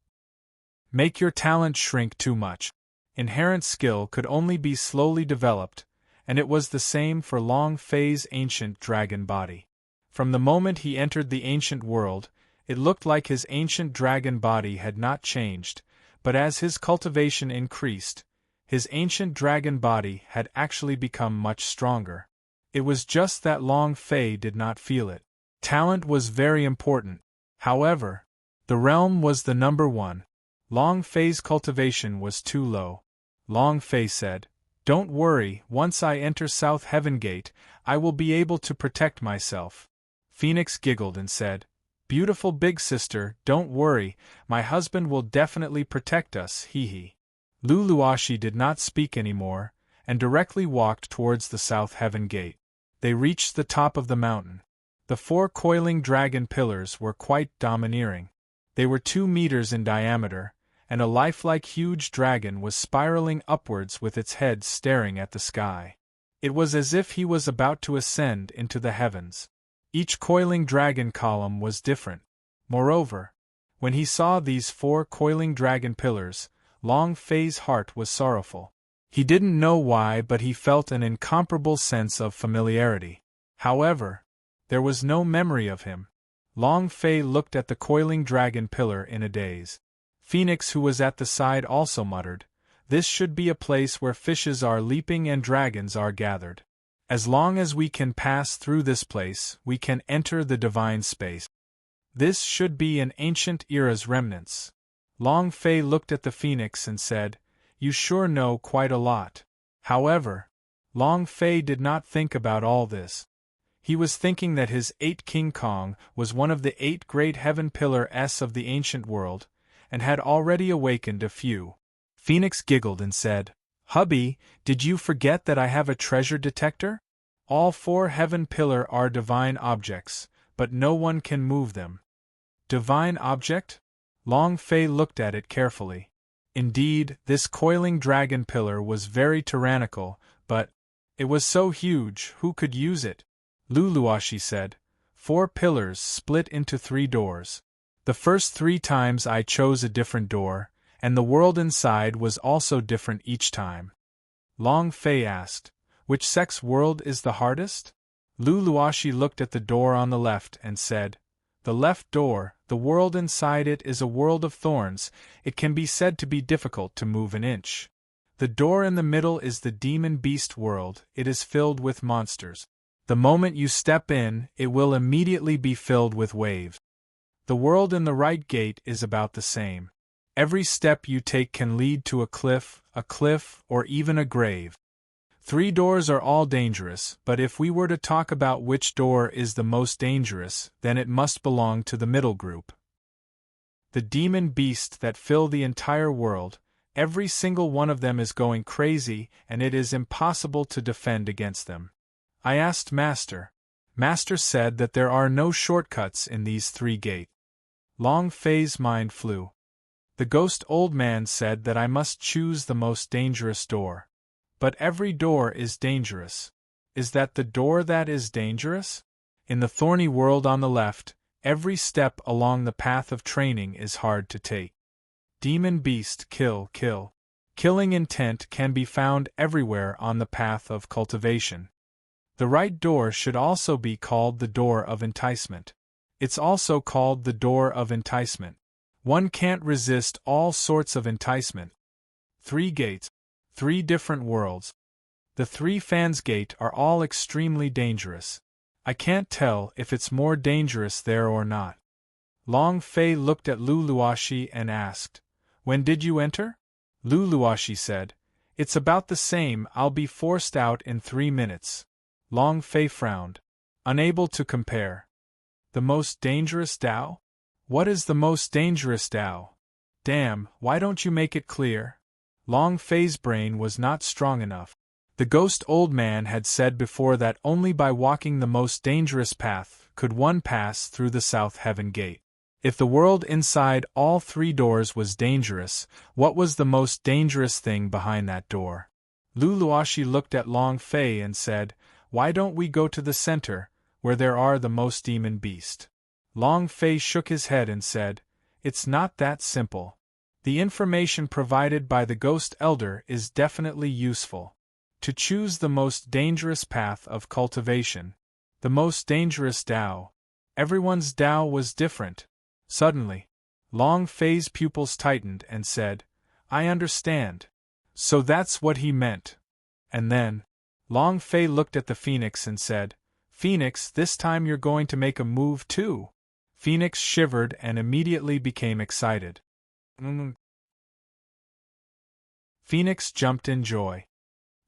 Make your talent shrink too much. Inherent skill could only be slowly developed, and it was the same for Long Fei's ancient dragon body. From the moment he entered the ancient world, it looked like his ancient dragon body had not changed, but as his cultivation increased, his ancient dragon body had actually become much stronger. It was just that Long Fei did not feel it. Talent was very important. However, the realm was the number one. Long Fei's cultivation was too low. Long Fei said, "Don't worry, once I enter South Heaven Gate, I will be able to protect myself." Phoenix giggled and said, "Beautiful big sister, don't worry, my husband will definitely protect us, hee." Luluashi did not speak anymore, and directly walked towards the South Heaven Gate. They reached the top of the mountain. The 4 coiling dragon pillars were quite domineering. They were 2 meters in diameter, and a lifelike huge dragon was spiraling upwards with its head staring at the sky. It was as if he was about to ascend into the heavens. Each coiling dragon column was different. Moreover, when he saw these 4 coiling dragon pillars, Long Fei's heart was sorrowful. He didn't know why, but he felt an incomparable sense of familiarity. However, there was no memory of him. Long Fei looked at the coiling dragon pillar in a daze. Phoenix, who was at the side, also muttered, "This should be a place where fishes are leaping and dragons are gathered. As long as we can pass through this place, we can enter the divine space. This should be an ancient era's remnants." Long Fei looked at the phoenix and said, "You sure know quite a lot." However, Long Fei did not think about all this. He was thinking that his 8 King Kong was one of the 8 great heaven pillars of the ancient world, and had already awakened a few. Phoenix giggled and said, "Hubby, did you forget that I have a treasure detector? All 4 heaven pillars are divine objects, but no one can move them." Divine object? Long Fei looked at it carefully. Indeed, this coiling dragon pillar was very tyrannical, but it was so huge, who could use it? Luluashi said, 4 pillars split into 3 doors. The first 3 times I chose a different door, and the world inside was also different each time. Long Fei asked, "Which sex world is the hardest?" Luluashi looked at the door on the left and said, "The left door, the world inside it is a world of thorns, it can be said to be difficult to move an inch. The door in the middle is the demon beast world, it is filled with monsters. The moment you step in, it will immediately be filled with waves. The world in the right gate is about the same. Every step you take can lead to a cliff, or even a grave. 3 doors are all dangerous, but if we were to talk about which door is the most dangerous, then it must belong to the middle group. The demon beasts that fill the entire world, every single one of them is going crazy, and it is impossible to defend against them. I asked Master. Master said that there are no shortcuts in these 3 gates. Long Fei's mind flew. The ghost old man said that I must choose the most dangerous door. But every door is dangerous. Is that the door that is dangerous? In the thorny world on the left, every step along the path of training is hard to take. Demon beast kill. Killing intent can be found everywhere on the path of cultivation. The right door should also be called the door of enticement. It's also called the door of enticement. One can't resist all sorts of enticement. 3 gates. 3 different worlds. The 3 fans gate are all extremely dangerous. I can't tell if it's more dangerous there or not. Long Fei looked at Luluashi and asked, "When did you enter?" Luluashi said, "It's about the same, I'll be forced out in 3 minutes. Long Fei frowned. Unable to compare. The most dangerous Dao? What is the most dangerous Dao? Damn, why don't you make it clear? Long Fei's brain was not strong enough. The ghost old man had said before that only by walking the most dangerous path could one pass through the South Heaven Gate. If the world inside all 3 doors was dangerous, what was the most dangerous thing behind that door? Luluashi looked at Long Fei and said, why don't we go to the center, where there are the most demon beasts? Long Fei shook his head and said, it's not that simple. The information provided by the Ghost Elder is definitely useful. To choose the most dangerous path of cultivation. The most dangerous Tao. Everyone's Tao was different. Suddenly, Long Fei's pupils tightened and said, I understand. So that's what he meant. And then, Long Fei looked at the Phoenix and said, Phoenix, this time you're going to make a move too. Phoenix shivered and immediately became excited. Phoenix jumped in joy.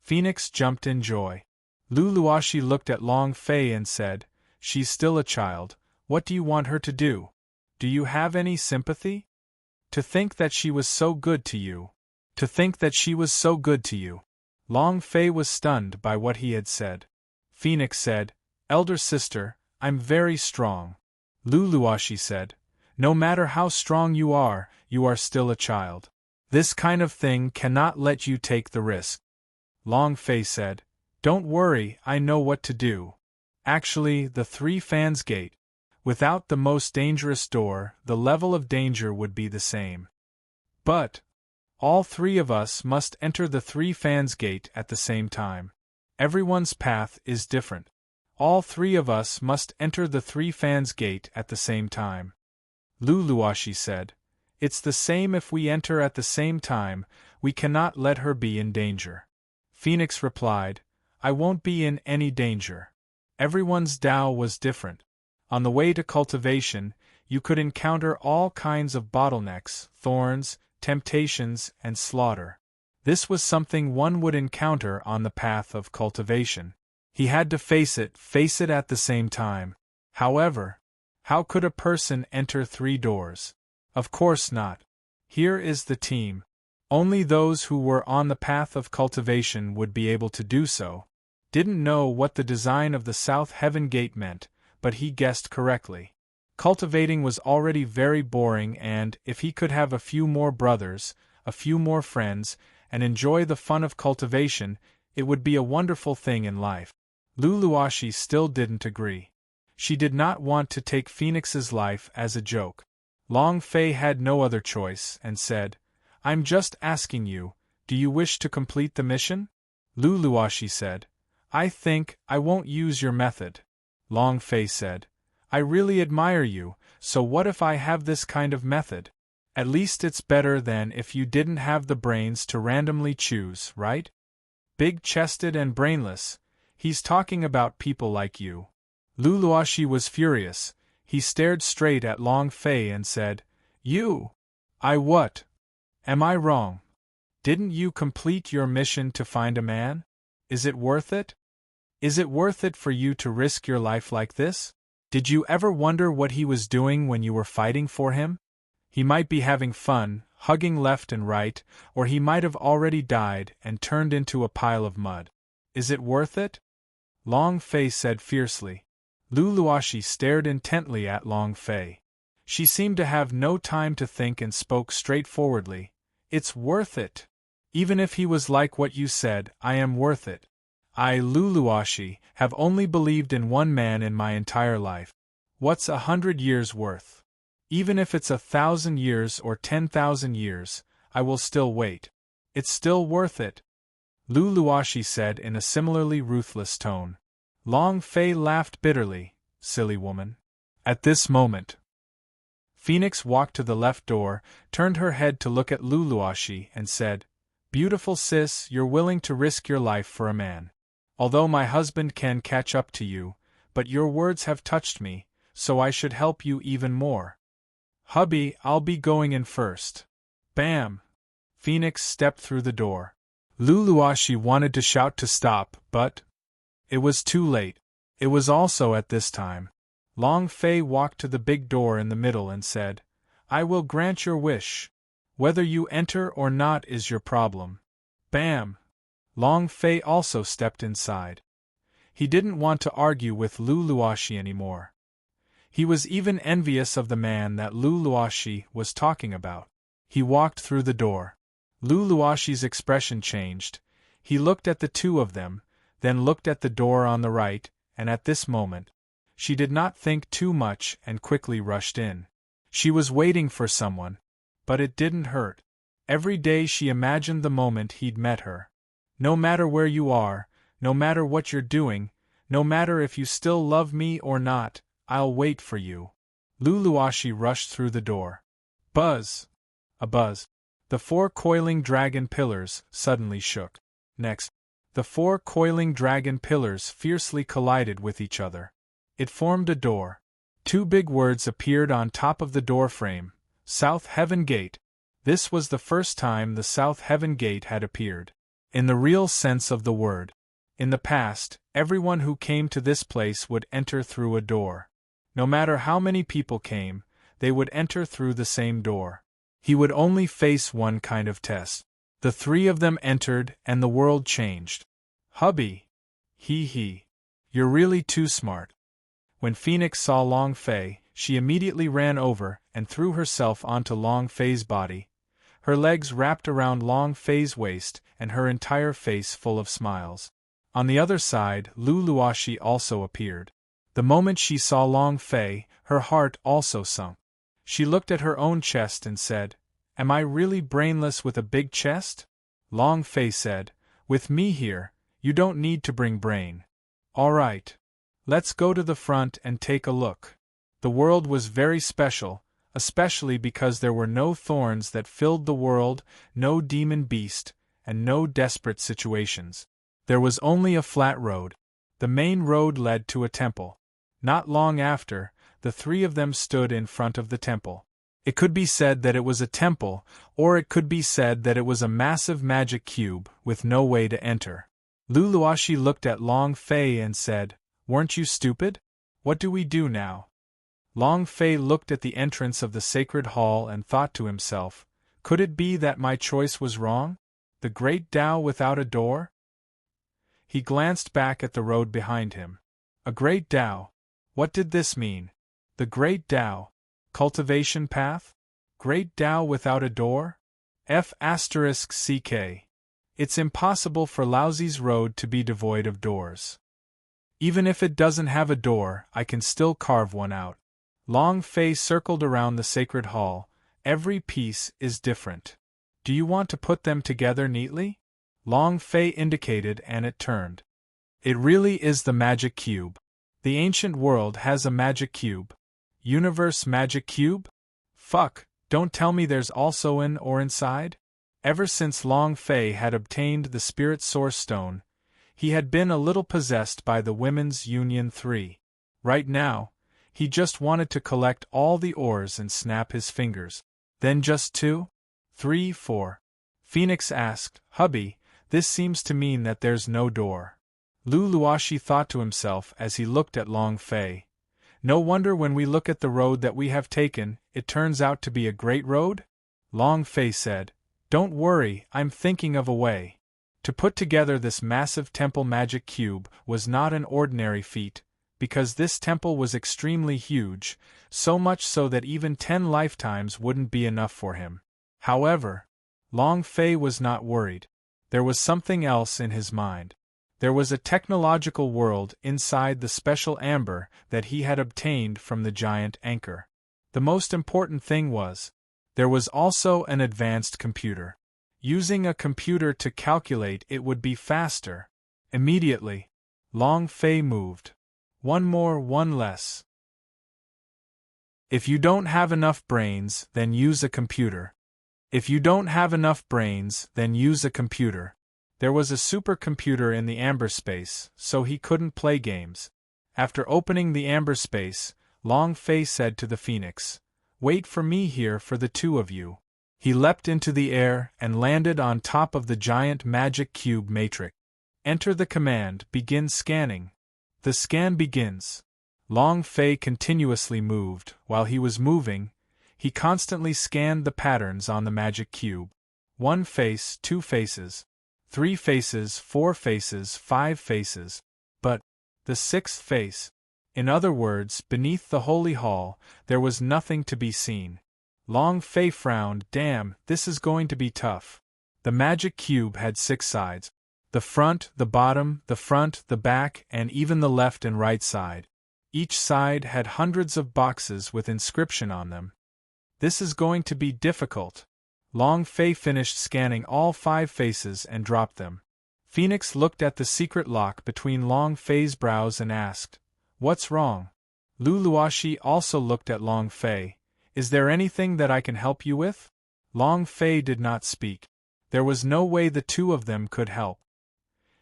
Phoenix jumped in joy. Luluashi looked at Long Fei and said, she's still a child, what do you want her to do? Do you have any sympathy? To think that she was so good to you. To think that she was so good to you. Long Fei was stunned by what he had said. Phoenix said, Elder sister, I'm very strong. Luluashi said, no matter how strong you are still a child. This kind of thing cannot let you take the risk. Long Fei said, don't worry, I know what to do. Actually, the Three Fans Gate. Without the most dangerous door, the level of danger would be the same. But all three of us must enter the Three Fans Gate at the same time. Everyone's path is different. All three of us must enter the Three Fans Gate at the same time. Luluashi said, it's the same if we enter at the same time, we cannot let her be in danger. Phoenix replied, I won't be in any danger. Everyone's Tao was different. On the way to cultivation, you could encounter all kinds of bottlenecks, thorns, temptations, and slaughter. This was something one would encounter on the path of cultivation. He had to face it at the same time. However, how could a person enter 3 doors? Of course not. Here is the team. Only those who were on the path of cultivation would be able to do so. Didn't know what the design of the South Heaven Gate meant, but he guessed correctly. Cultivating was already very boring, and if he could have a few more brothers, a few more friends, and enjoy the fun of cultivation, it would be a wonderful thing in life. Luluashi still didn't agree. She did not want to take Phoenix's life as a joke. Long Fei had no other choice, and said, I'm just asking you, do you wish to complete the mission? Luluashi said, I think I won't use your method. Long Fei said, I really admire you, so what if I have this kind of method? At least it's better than if you didn't have the brains to randomly choose, right? Big-chested and brainless, he's talking about people like you. Luluashi was furious. He stared straight at Long Fei and said, You! I what? Am I wrong? Didn't you complete your mission to find a man? Is it worth it? Is it worth it for you to risk your life like this? Did you ever wonder what he was doing when you were fighting for him? He might be having fun, hugging left and right, or he might have already died and turned into a pile of mud. Is it worth it? Long Fei said fiercely. Luluashi stared intently at Long Fei. She seemed to have no time to think and spoke straightforwardly. It's worth it. Even if he was like what you said, I am worth it. I, Luluashi, have only believed in one man in my entire life. What's 100 years worth? Even if it's 1,000 years or 10,000 years, I will still wait. It's still worth it. Luluashi said in a similarly ruthless tone. Long Fei laughed bitterly. Silly woman. At this moment, Phoenix walked to the left door, turned her head to look at Luluashi, and said, Beautiful sis, you're willing to risk your life for a man. Although my husband can catch up to you, but your words have touched me, so I should help you even more. Hubby, I'll be going in first. Bam! Phoenix stepped through the door. Luluashi wanted to shout to stop, but it was too late. It was also at this time. Long Fei walked to the big door in the middle and said, I will grant your wish. Whether you enter or not is your problem. Bam! Long Fei also stepped inside. He didn't want to argue with Luluashi anymore. He was even envious of the man that Luluashi was talking about. He walked through the door. Luluashi's expression changed. He looked at the two of them, then looked at the door on the right, and at this moment, she did not think too much and quickly rushed in. She was waiting for someone, but it didn't hurt. Every day she imagined the moment he'd met her. No matter where you are, no matter what you're doing, no matter if you still love me or not, I'll wait for you. Luluashi rushed through the door. Buzz! A buzz. The 4 coiling dragon pillars suddenly shook. Next, the 4 coiling dragon pillars fiercely collided with each other. It formed a door. 2 big words appeared on top of the door frame: South Heaven Gate. This was the first time the South Heaven Gate had appeared. In the real sense of the word. In the past, everyone who came to this place would enter through a door. No matter how many people came, they would enter through the same door. He would only face one kind of test. The 3 of them entered and the world changed. Hubby! He. You're really too smart. When Phoenix saw Long Fei, she immediately ran over and threw herself onto Long Fei's body, her legs wrapped around Long Fei's waist and her entire face full of smiles. On the other side, Luluashi also appeared. The moment she saw Long Fei, her heart also sunk. She looked at her own chest and said, "Am I really brainless with a big chest?" Long Fei said, "With me here, you don't need to bring brain. All right. Let's go to the front and take a look." The world was very special, especially because there were no thorns that filled the world, no demon beast, and no desperate situations. There was only a flat road. The main road led to a temple. Not long after, the 3 of them stood in front of the temple. It could be said that it was a temple, or it could be said that it was a massive magic cube with no way to enter. Luluashi looked at Long Fei and said, "Weren't you stupid? What do we do now?" Long Fei looked at the entrance of the sacred hall and thought to himself, "Could it be that my choice was wrong? The great Tao without a door?" He glanced back at the road behind him. A great Tao. What did this mean? The great Tao. Cultivation path? Great Tao without a door? F***ck. It's impossible for Laozi's road to be devoid of doors. Even if it doesn't have a door, I can still carve one out. Long Fei circled around the sacred hall. Every piece is different. Do you want to put them together neatly? Long Fei indicated and it turned. It really is the magic cube. The ancient world has a magic cube. Universe magic cube? Fuck, don't tell me there's also an or inside? Ever since Long Fei had obtained the Spirit Source Stone, he had been a little possessed by the Women's Union 3. Right now, he just wanted to collect all the ores and snap his fingers. Then just 2? 3, 4. Phoenix asked, "Hubby, this seems to mean that there's no door." Luluashi thought to himself as he looked at Long Fei. No wonder when we look at the road that we have taken, it turns out to be a great road? Long Fei said, "Don't worry, I'm thinking of a way." To put together this massive temple magic cube was not an ordinary feat, because this temple was extremely huge, so much so that even 10 lifetimes wouldn't be enough for him. However, Long Fei was not worried. There was something else in his mind. There was a technological world inside the special amber that he had obtained from the giant anchor. The most important thing was, there was also an advanced computer. Using a computer to calculate it would be faster. Immediately, Long Fei moved. One more, one less. If you don't have enough brains, then use a computer. If you don't have enough brains, then use a computer. There was a supercomputer in the amber space, so he couldn't play games. After opening the amber space, Long Fei said to the Phoenix, "Wait for me here for the 2 of you." He leapt into the air and landed on top of the giant magic cube matrix. Enter the command, begin scanning. The scan begins. Long Fei continuously moved. While he was moving, he constantly scanned the patterns on the magic cube. 1 face, 2 faces. 3 faces, 4 faces, 5 faces. But the 6th face. In other words, beneath the holy hall, there was nothing to be seen. Long Fei frowned. Damn, this is going to be tough. The magic cube had 6 sides. The front, the bottom, the front, the back, and even the left and right side. Each side had hundreds of boxes with inscription on them. This is going to be difficult. Long Fei finished scanning all 5 faces and dropped them. Phoenix looked at the secret lock between Long Fei's brows and asked, "What's wrong?" Lu Luoxi also looked at Long Fei. "Is there anything that I can help you with?" Long Fei did not speak. There was no way the two of them could help.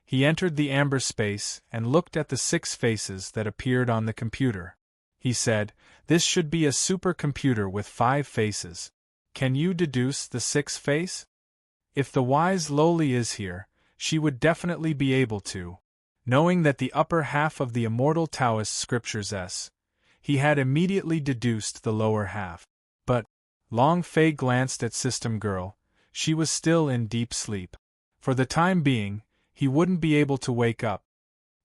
He entered the amber space and looked at the 6 faces that appeared on the computer. He said, "This should be a supercomputer with 5 faces. Can you deduce the 6th face? If the wise Loli is here, she would definitely be able to." Knowing that the upper half of the immortal Taoist scriptures S, he had immediately deduced the lower half. But Long Fei glanced at System Girl. She was still in deep sleep. For the time being, he wouldn't be able to wake up.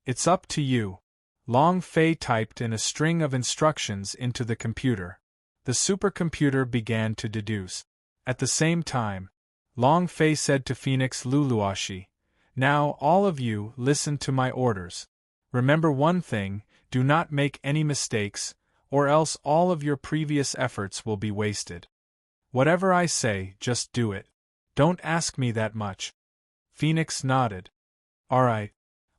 "It's up to you." Long Fei typed in a string of instructions into the computer. The supercomputer began to deduce. At the same time, Long Fei said to Phoenix Lu Luoxi, "Now, all of you, listen to my orders. Remember one thing, do not make any mistakes, or else all of your previous efforts will be wasted. Whatever I say, just do it. Don't ask me that much." Phoenix nodded. "All right."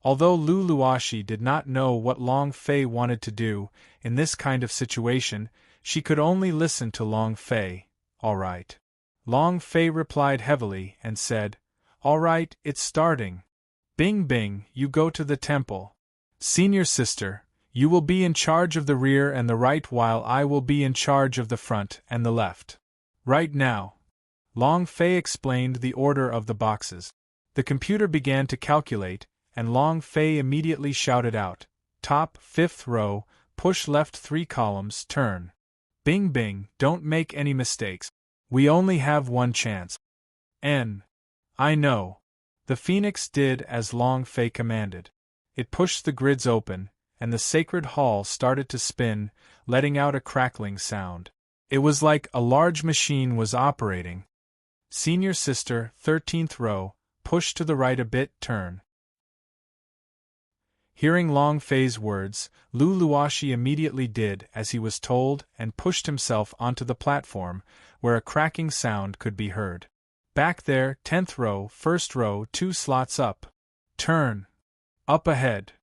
Although Lu Luoxi did not know what Long Fei wanted to do in this kind of situation, she could only listen to Long Fei. "All right." Long Fei replied heavily and said, "All right, it's starting. Bing Bing, you go to the temple. Senior sister, you will be in charge of the rear and the right while I will be in charge of the front and the left. Right now." Long Fei explained the order of the boxes. The computer began to calculate, and Long Fei immediately shouted out, "Top, 5th row, push left 3 columns, turn. Bing Bing, don't make any mistakes. We only have one chance." I know." The Phoenix did as Long Fei commanded. It pushed the grids open, and the sacred hall started to spin, letting out a crackling sound. It was like a large machine was operating. "Senior sister, 13th row, push to the right a bit, turn." Hearing Long Fei's words, Lu Luoxi immediately did as he was told and pushed himself onto the platform, where a cracking sound could be heard. "Back there, 10th row, 1st row, 2 slots up. Turn. Up ahead.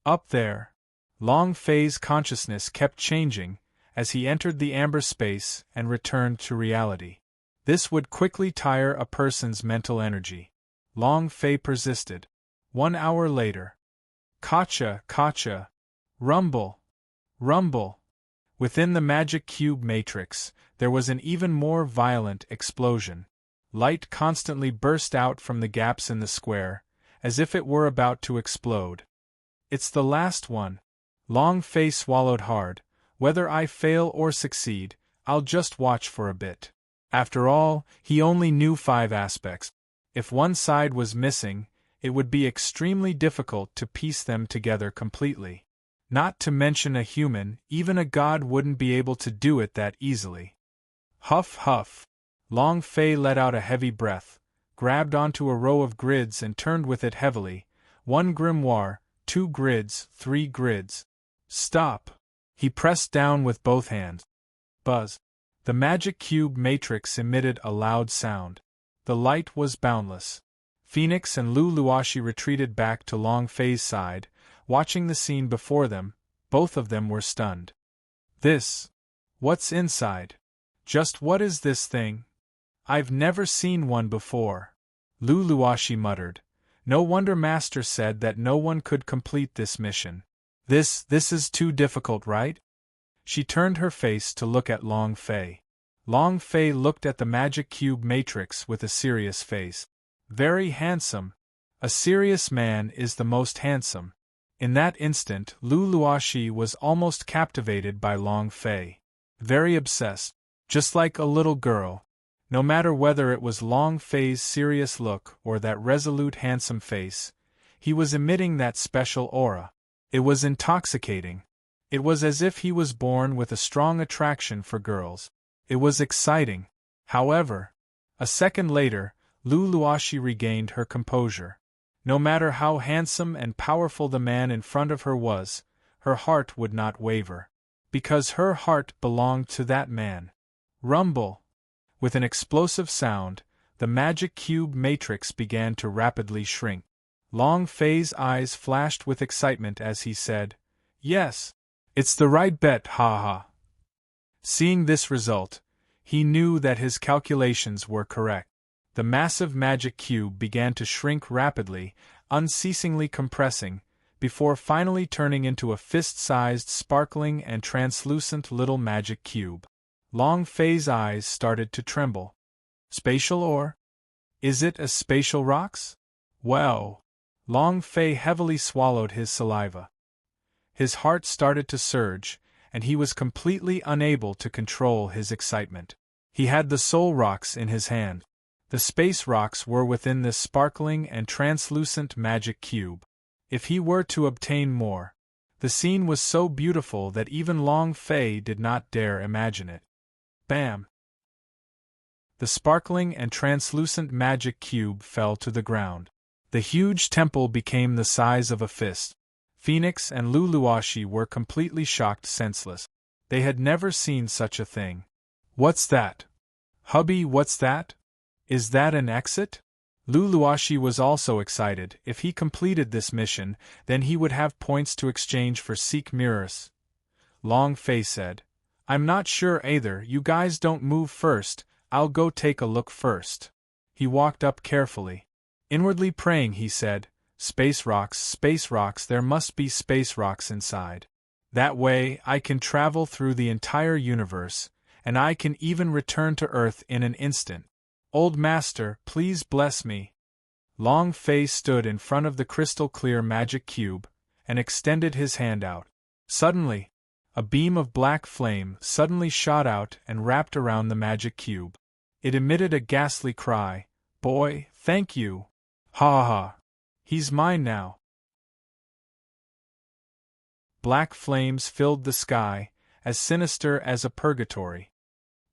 Up there." Long Fei's consciousness kept changing as he entered the amber space and returned to reality. This would quickly tire a person's mental energy. Long Fei persisted. 1 hour later. Kacha, kacha. Rumble. Rumble. Within the magic cube matrix, there was an even more violent explosion. Light constantly burst out from the gaps in the square, as if it were about to explode. "It's the last one." Long Fei swallowed hard. "Whether I fail or succeed, I'll just watch for a bit." After all, he only knew 5 aspects. If one side was missing, it would be extremely difficult to piece them together completely. Not to mention a human, even a god wouldn't be able to do it that easily. Huff huff. Long Fei let out a heavy breath, grabbed onto a row of grids and turned with it heavily. 1 grimoire, 2 grids, 3 grids. "Stop!" He pressed down with both hands. Buzz. The magic cube matrix emitted a loud sound. The light was boundless. Phoenix and Lu Luoxi retreated back to Long Fei's side, watching the scene before them. Both of them were stunned. What's inside? Just what is this thing? I've never seen one before." Lu Luoxi muttered. "No wonder Master said that no one could complete this mission. This is too difficult, right?" She turned her face to look at Long Fei. Long Fei looked at the magic cube matrix with a serious face. "Very handsome. A serious man is the most handsome." In that instant, Lu Luoxi was almost captivated by Long Fei. Very obsessed. Just like a little girl. No matter whether it was Long Fei's serious look or that resolute handsome face, he was emitting that special aura. It was intoxicating. It was as if he was born with a strong attraction for girls. It was exciting. However, a second later, Lu Luoxi regained her composure. No matter how handsome and powerful the man in front of her was, her heart would not waver. Because her heart belonged to that man. Rumble! With an explosive sound, the magic cube matrix began to rapidly shrink. Long Fei's eyes flashed with excitement as he said, "Yes! It's the right bet, ha ha!" Seeing this result, he knew that his calculations were correct. The massive magic cube began to shrink rapidly, unceasingly compressing, before finally turning into a fist-sized, sparkling and translucent little magic cube. Long Fei's eyes started to tremble. Spatial ore? Is it a spatial rocks? Well. Long Fei heavily swallowed his saliva. His heart started to surge, and he was completely unable to control his excitement. He had the soul rocks in his hand. The space rocks were within this sparkling and translucent magic cube. If he were to obtain more, the scene was so beautiful that even Long Fei did not dare imagine it. Bam! The sparkling and translucent magic cube fell to the ground. The huge temple became the size of a fist. Phoenix and Luluashi were completely shocked senseless. They had never seen such a thing. What's that? Hubby, what's that? Is that an exit? Luluashi was also excited. If he completed this mission, then he would have points to exchange for Seek Mirrors. Long Fei said, "I'm not sure either, you guys don't move first, I'll go take a look first." He walked up carefully. Inwardly praying, he said, space rocks, there must be space rocks inside. That way, I can travel through the entire universe, and I can even return to Earth in an instant. Old Master, please bless me." Long Fei stood in front of the crystal-clear magic cube, and extended his hand out. Suddenly, a beam of black flame suddenly shot out and wrapped around the magic cube. It emitted a ghastly cry, "Boy, thank you! Ha ha! He's mine now!" Black flames filled the sky, as sinister as a purgatory.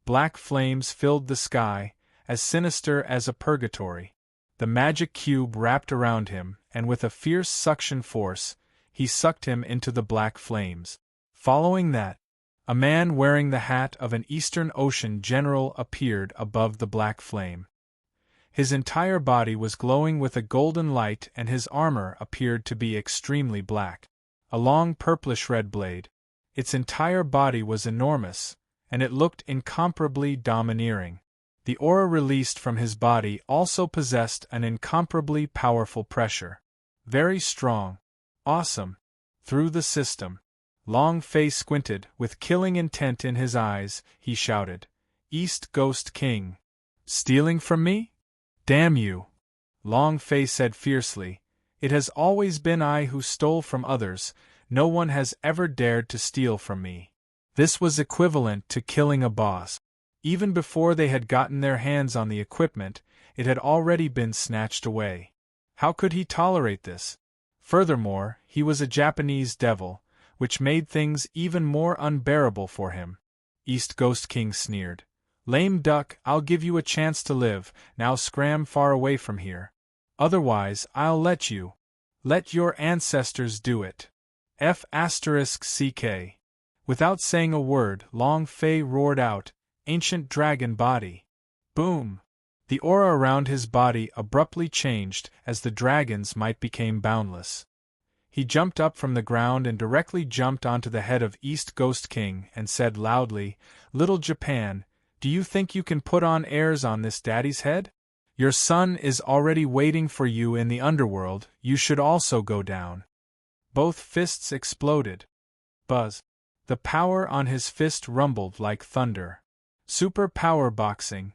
Black flames filled the sky, as sinister as a purgatory. The magic cube wrapped around him, and with a fierce suction force, he sucked him into the black flames. Following that, a man wearing the hat of an Eastern Ocean general appeared above the black flame. His entire body was glowing with a golden light, and his armor appeared to be extremely black. A long purplish-red blade. Its entire body was enormous, and it looked incomparably domineering. The aura released from his body also possessed an incomparably powerful pressure. Very strong. Awesome. Through the system. Long Fei squinted, with killing intent in his eyes. He shouted, "East Ghost King! Stealing from me? Damn you!" Long Fei said fiercely, "It has always been I who stole from others, no one has ever dared to steal from me." This was equivalent to killing a boss. Even before they had gotten their hands on the equipment, it had already been snatched away. How could he tolerate this? Furthermore, he was a Japanese devil, which made things even more unbearable for him. East Ghost King sneered. "Lame duck, I'll give you a chance to live, now scram far away from here. Otherwise, I'll let you. Let your ancestors do it. F***CK. Without saying a word, Long Fei roared out, "Ancient dragon body." Boom! The aura around his body abruptly changed as the dragon's might became boundless. He jumped up from the ground and directly jumped onto the head of East Ghost King and said loudly, "Little Japan, do you think you can put on airs on this daddy's head? Your son is already waiting for you in the underworld, you should also go down." Both fists exploded. Buzz. The power on his fist rumbled like thunder. Super power boxing.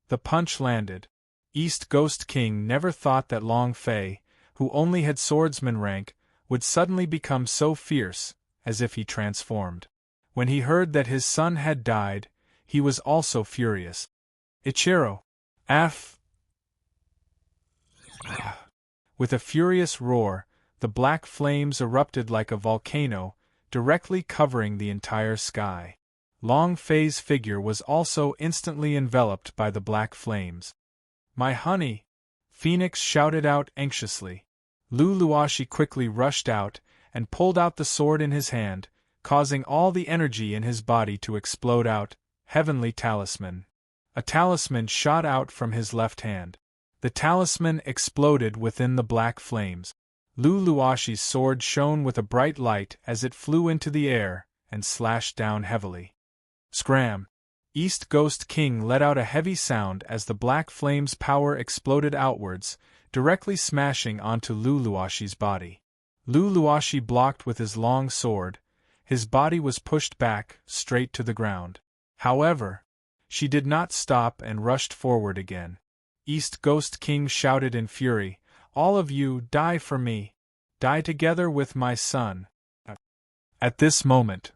The punch landed. East Ghost King never thought that Long Fei, who only had swordsman rank, would suddenly become so fierce, as if he transformed. When he heard that his son had died, he was also furious. "Ichiro! Af!" With a furious roar, the black flames erupted like a volcano, directly covering the entire sky. Long Fei's figure was also instantly enveloped by the black flames. "My honey!" Phoenix shouted out anxiously. Lu Luoshi quickly rushed out and pulled out the sword in his hand, causing all the energy in his body to explode out. Heavenly Talisman. A talisman shot out from his left hand. The talisman exploded within the black flames. Lu Luoshi's sword shone with a bright light as it flew into the air and slashed down heavily. Scram! East Ghost King let out a heavy sound as the black flame's power exploded outwards, directly smashing onto Lu Luoshi's body. Lu Luoshi blocked with his long sword. His body was pushed back, straight to the ground. However, she did not stop and rushed forward again. East Ghost King shouted in fury, "All of you, die for me! Die together with my son!" At this moment,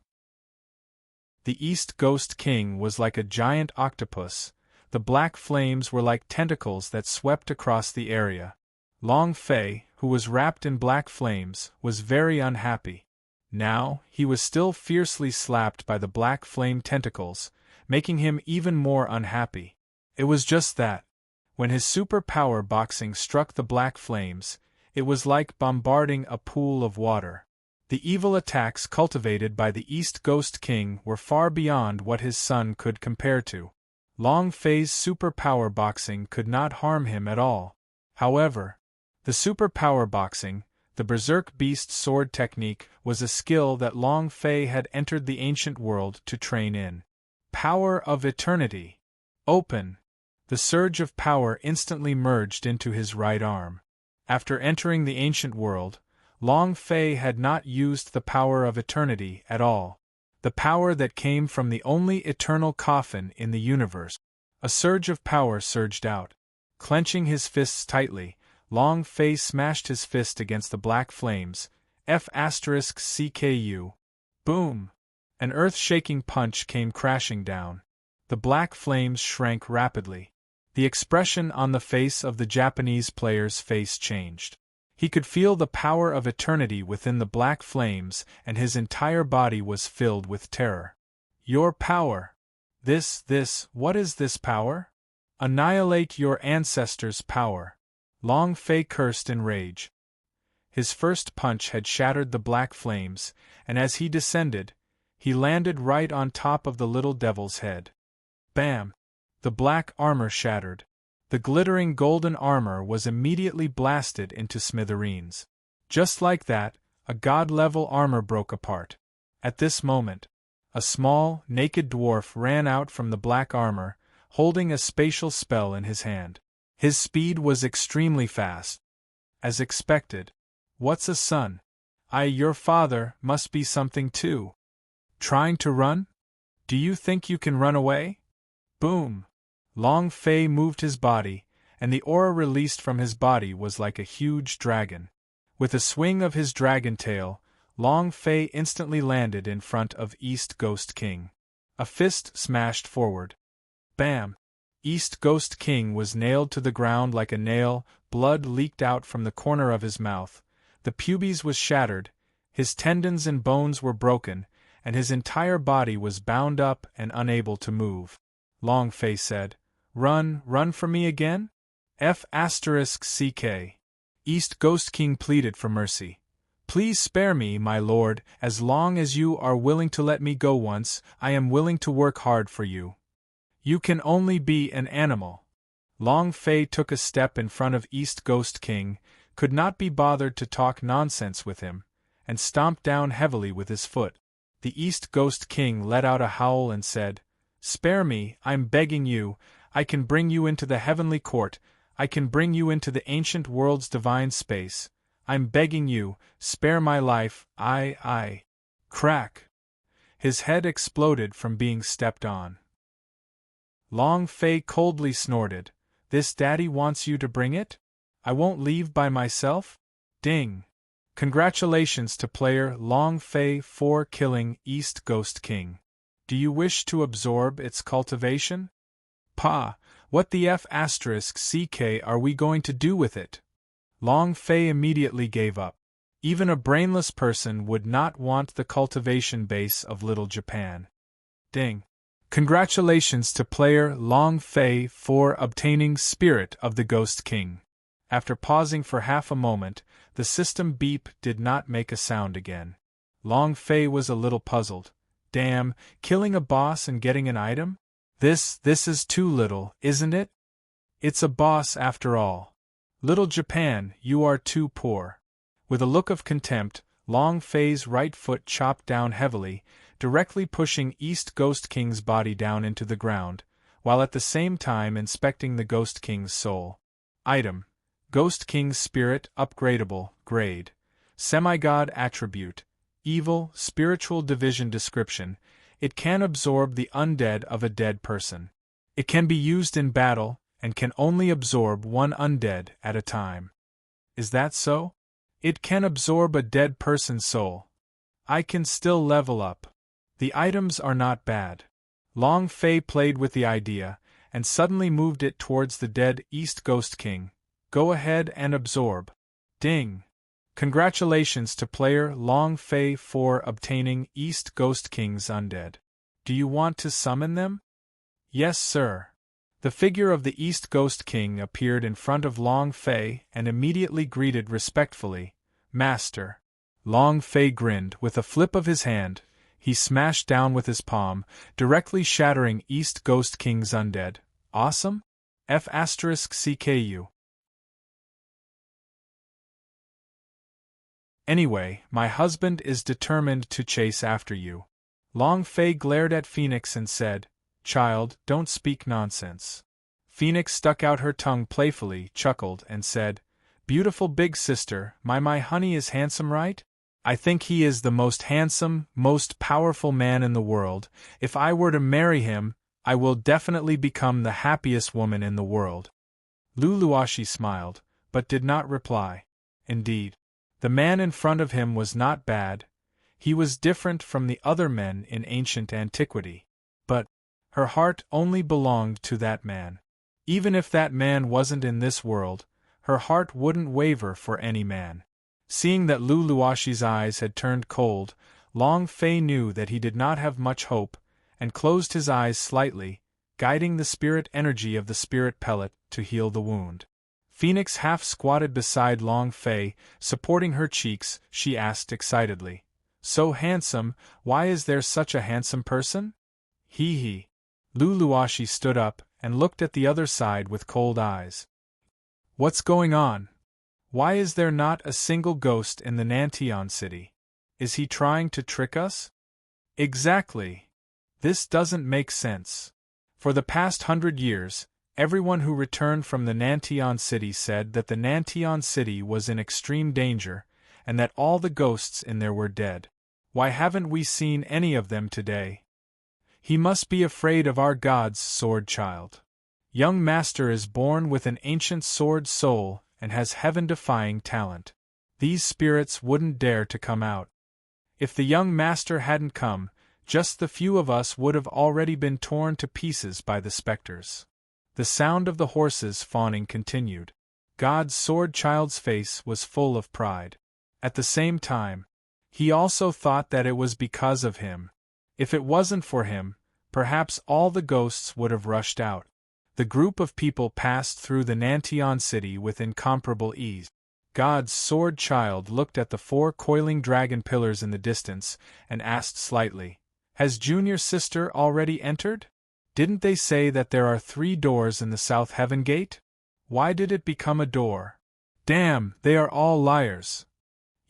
the East Ghost King was like a giant octopus. The black flames were like tentacles that swept across the area. Long Fei, who was wrapped in black flames, was very unhappy. Now, he was still fiercely slapped by the black flame tentacles, making him even more unhappy. It was just that, when his super-power boxing struck the black flames, it was like bombarding a pool of water. The evil attacks cultivated by the East Ghost King were far beyond what his son could compare to. Long Fei's super-power boxing could not harm him at all. However, the super-power boxing, the Berserk Beast sword technique, was a skill that Long Fei had entered the ancient world to train in. Power of Eternity. Open. The surge of power instantly merged into his right arm. After entering the ancient world, Long Fei had not used the power of eternity at all. The power that came from the only eternal coffin in the universe. A surge of power surged out. Clenching his fists tightly, Long Fei smashed his fist against the black flames. F***CKU. Boom! An earth-shaking punch came crashing down. The black flames shrank rapidly. The expression on the face of the Japanese player's face changed. He could feel the power of eternity within the black flames, and his entire body was filled with terror. Your power. What is this power? Annihilate your ancestors' power. Long Fei cursed in rage. His first punch had shattered the black flames, and as he descended, he landed right on top of the little devil's head. Bam! The black armor shattered. The glittering golden armor was immediately blasted into smithereens. Just like that, a god-level armor broke apart. At this moment, a small, naked dwarf ran out from the black armor, holding a spatial spell in his hand. His speed was extremely fast. As expected. What's a son? Your father must be something too. Trying to run? Do you think you can run away? Boom! Long Fei moved his body, and the aura released from his body was like a huge dragon. With a swing of his dragon tail, Long Fei instantly landed in front of East Ghost King. A fist smashed forward. Bam! East Ghost King was nailed to the ground like a nail, blood leaked out from the corner of his mouth, the pubes was shattered, his tendons and bones were broken, and his entire body was bound up and unable to move. Long Fei said, run for me again? F***CK. East Ghost King pleaded for mercy. Please spare me, my lord, as long as you are willing to let me go once, I am willing to work hard for you. You can only be an animal. Long Fei took a step in front of East Ghost King, could not be bothered to talk nonsense with him, and stomped down heavily with his foot. The East Ghost King let out a howl and said, Spare me, I'm begging you, I can bring you into the heavenly court, I can bring you into the ancient world's divine space. I'm begging you, spare my life, I. Crack! His head exploded from being stepped on. Long Fei coldly snorted, This daddy wants you to bring it? I won't leave by myself? Ding! Congratulations to player Long Fei for killing East Ghost King. Do you wish to absorb its cultivation? Pa, what the F***CK are we going to do with it? Long Fei immediately gave up. Even a brainless person would not want the cultivation base of Little Japan. Ding! Congratulations to player Long Fei for obtaining Spirit of the Ghost King. After pausing for half a moment, the system beep did not make a sound again. Long Fei was a little puzzled. Damn, killing a boss and getting an item? This is too little, isn't it? It's a boss after all. Little Japan, you are too poor. With a look of contempt, Long Fei's right foot chopped down heavily, directly pushing East Ghost King's body down into the ground, while at the same time inspecting the Ghost King's soul. Item: Ghost King's Spirit Upgradable, Grade. Semigod Attribute. Evil, Spiritual Division Description: It can absorb the undead of a dead person. It can be used in battle, and can only absorb one undead at a time. Is that so? It can absorb a dead person's soul. I can still level up. The items are not bad. Long Fei played with the idea, and suddenly moved it towards the dead East Ghost King. Go ahead and absorb. Ding! Congratulations to player Long Fei for obtaining East Ghost King's undead. Do you want to summon them? Yes, sir. The figure of the East Ghost King appeared in front of Long Fei and immediately greeted respectfully, Master. Long Fei grinned. With a flip of his hand, he smashed down with his palm, directly shattering East Ghost King's undead. Awesome? F***CKU. Anyway, my husband is determined to chase after you. Long Fei glared at Phoenix and said, Child, don't speak nonsense. Phoenix stuck out her tongue playfully, chuckled, and said, Beautiful big sister, my honey is handsome, right? I think he is the most handsome, most powerful man in the world. If I were to marry him, I will definitely become the happiest woman in the world. Luluashi smiled, but did not reply. Indeed, the man in front of him was not bad. He was different from the other men in ancient antiquity. But her heart only belonged to that man. Even if that man wasn't in this world, her heart wouldn't waver for any man. Seeing that Luluashi's eyes had turned cold, Long Fei knew that he did not have much hope, and closed his eyes slightly, guiding the spirit energy of the spirit pellet to heal the wound. Phoenix half squatted beside Long Fei, supporting her cheeks. She asked excitedly, So handsome, why is there such a handsome person? Hee. Luluashi stood up and looked at the other side with cold eyes. What's going on? Why is there not a single ghost in the Nantion city? Is he trying to trick us? Exactly. This doesn't make sense. For the past 100 years, everyone who returned from the Nantion city said that the Nantion city was in extreme danger, and that all the ghosts in there were dead. Why haven't we seen any of them today? He must be afraid of our god's sword child. Young master is born with an ancient sword soul and has heaven-defying talent. These spirits wouldn't dare to come out. If the young master hadn't come, just the few of us would have already been torn to pieces by the specters. The sound of the horses fawning continued. God's sword child's face was full of pride. At the same time, he also thought that it was because of him. If it wasn't for him, perhaps all the ghosts would have rushed out. The group of people passed through the Nantion city with incomparable ease. God's sword child looked at the 4 coiling dragon pillars in the distance and asked slightly, Has junior sister already entered? Didn't they say that there are 3 doors in the South Heaven Gate? Why did it become a door? Damn, they are all liars.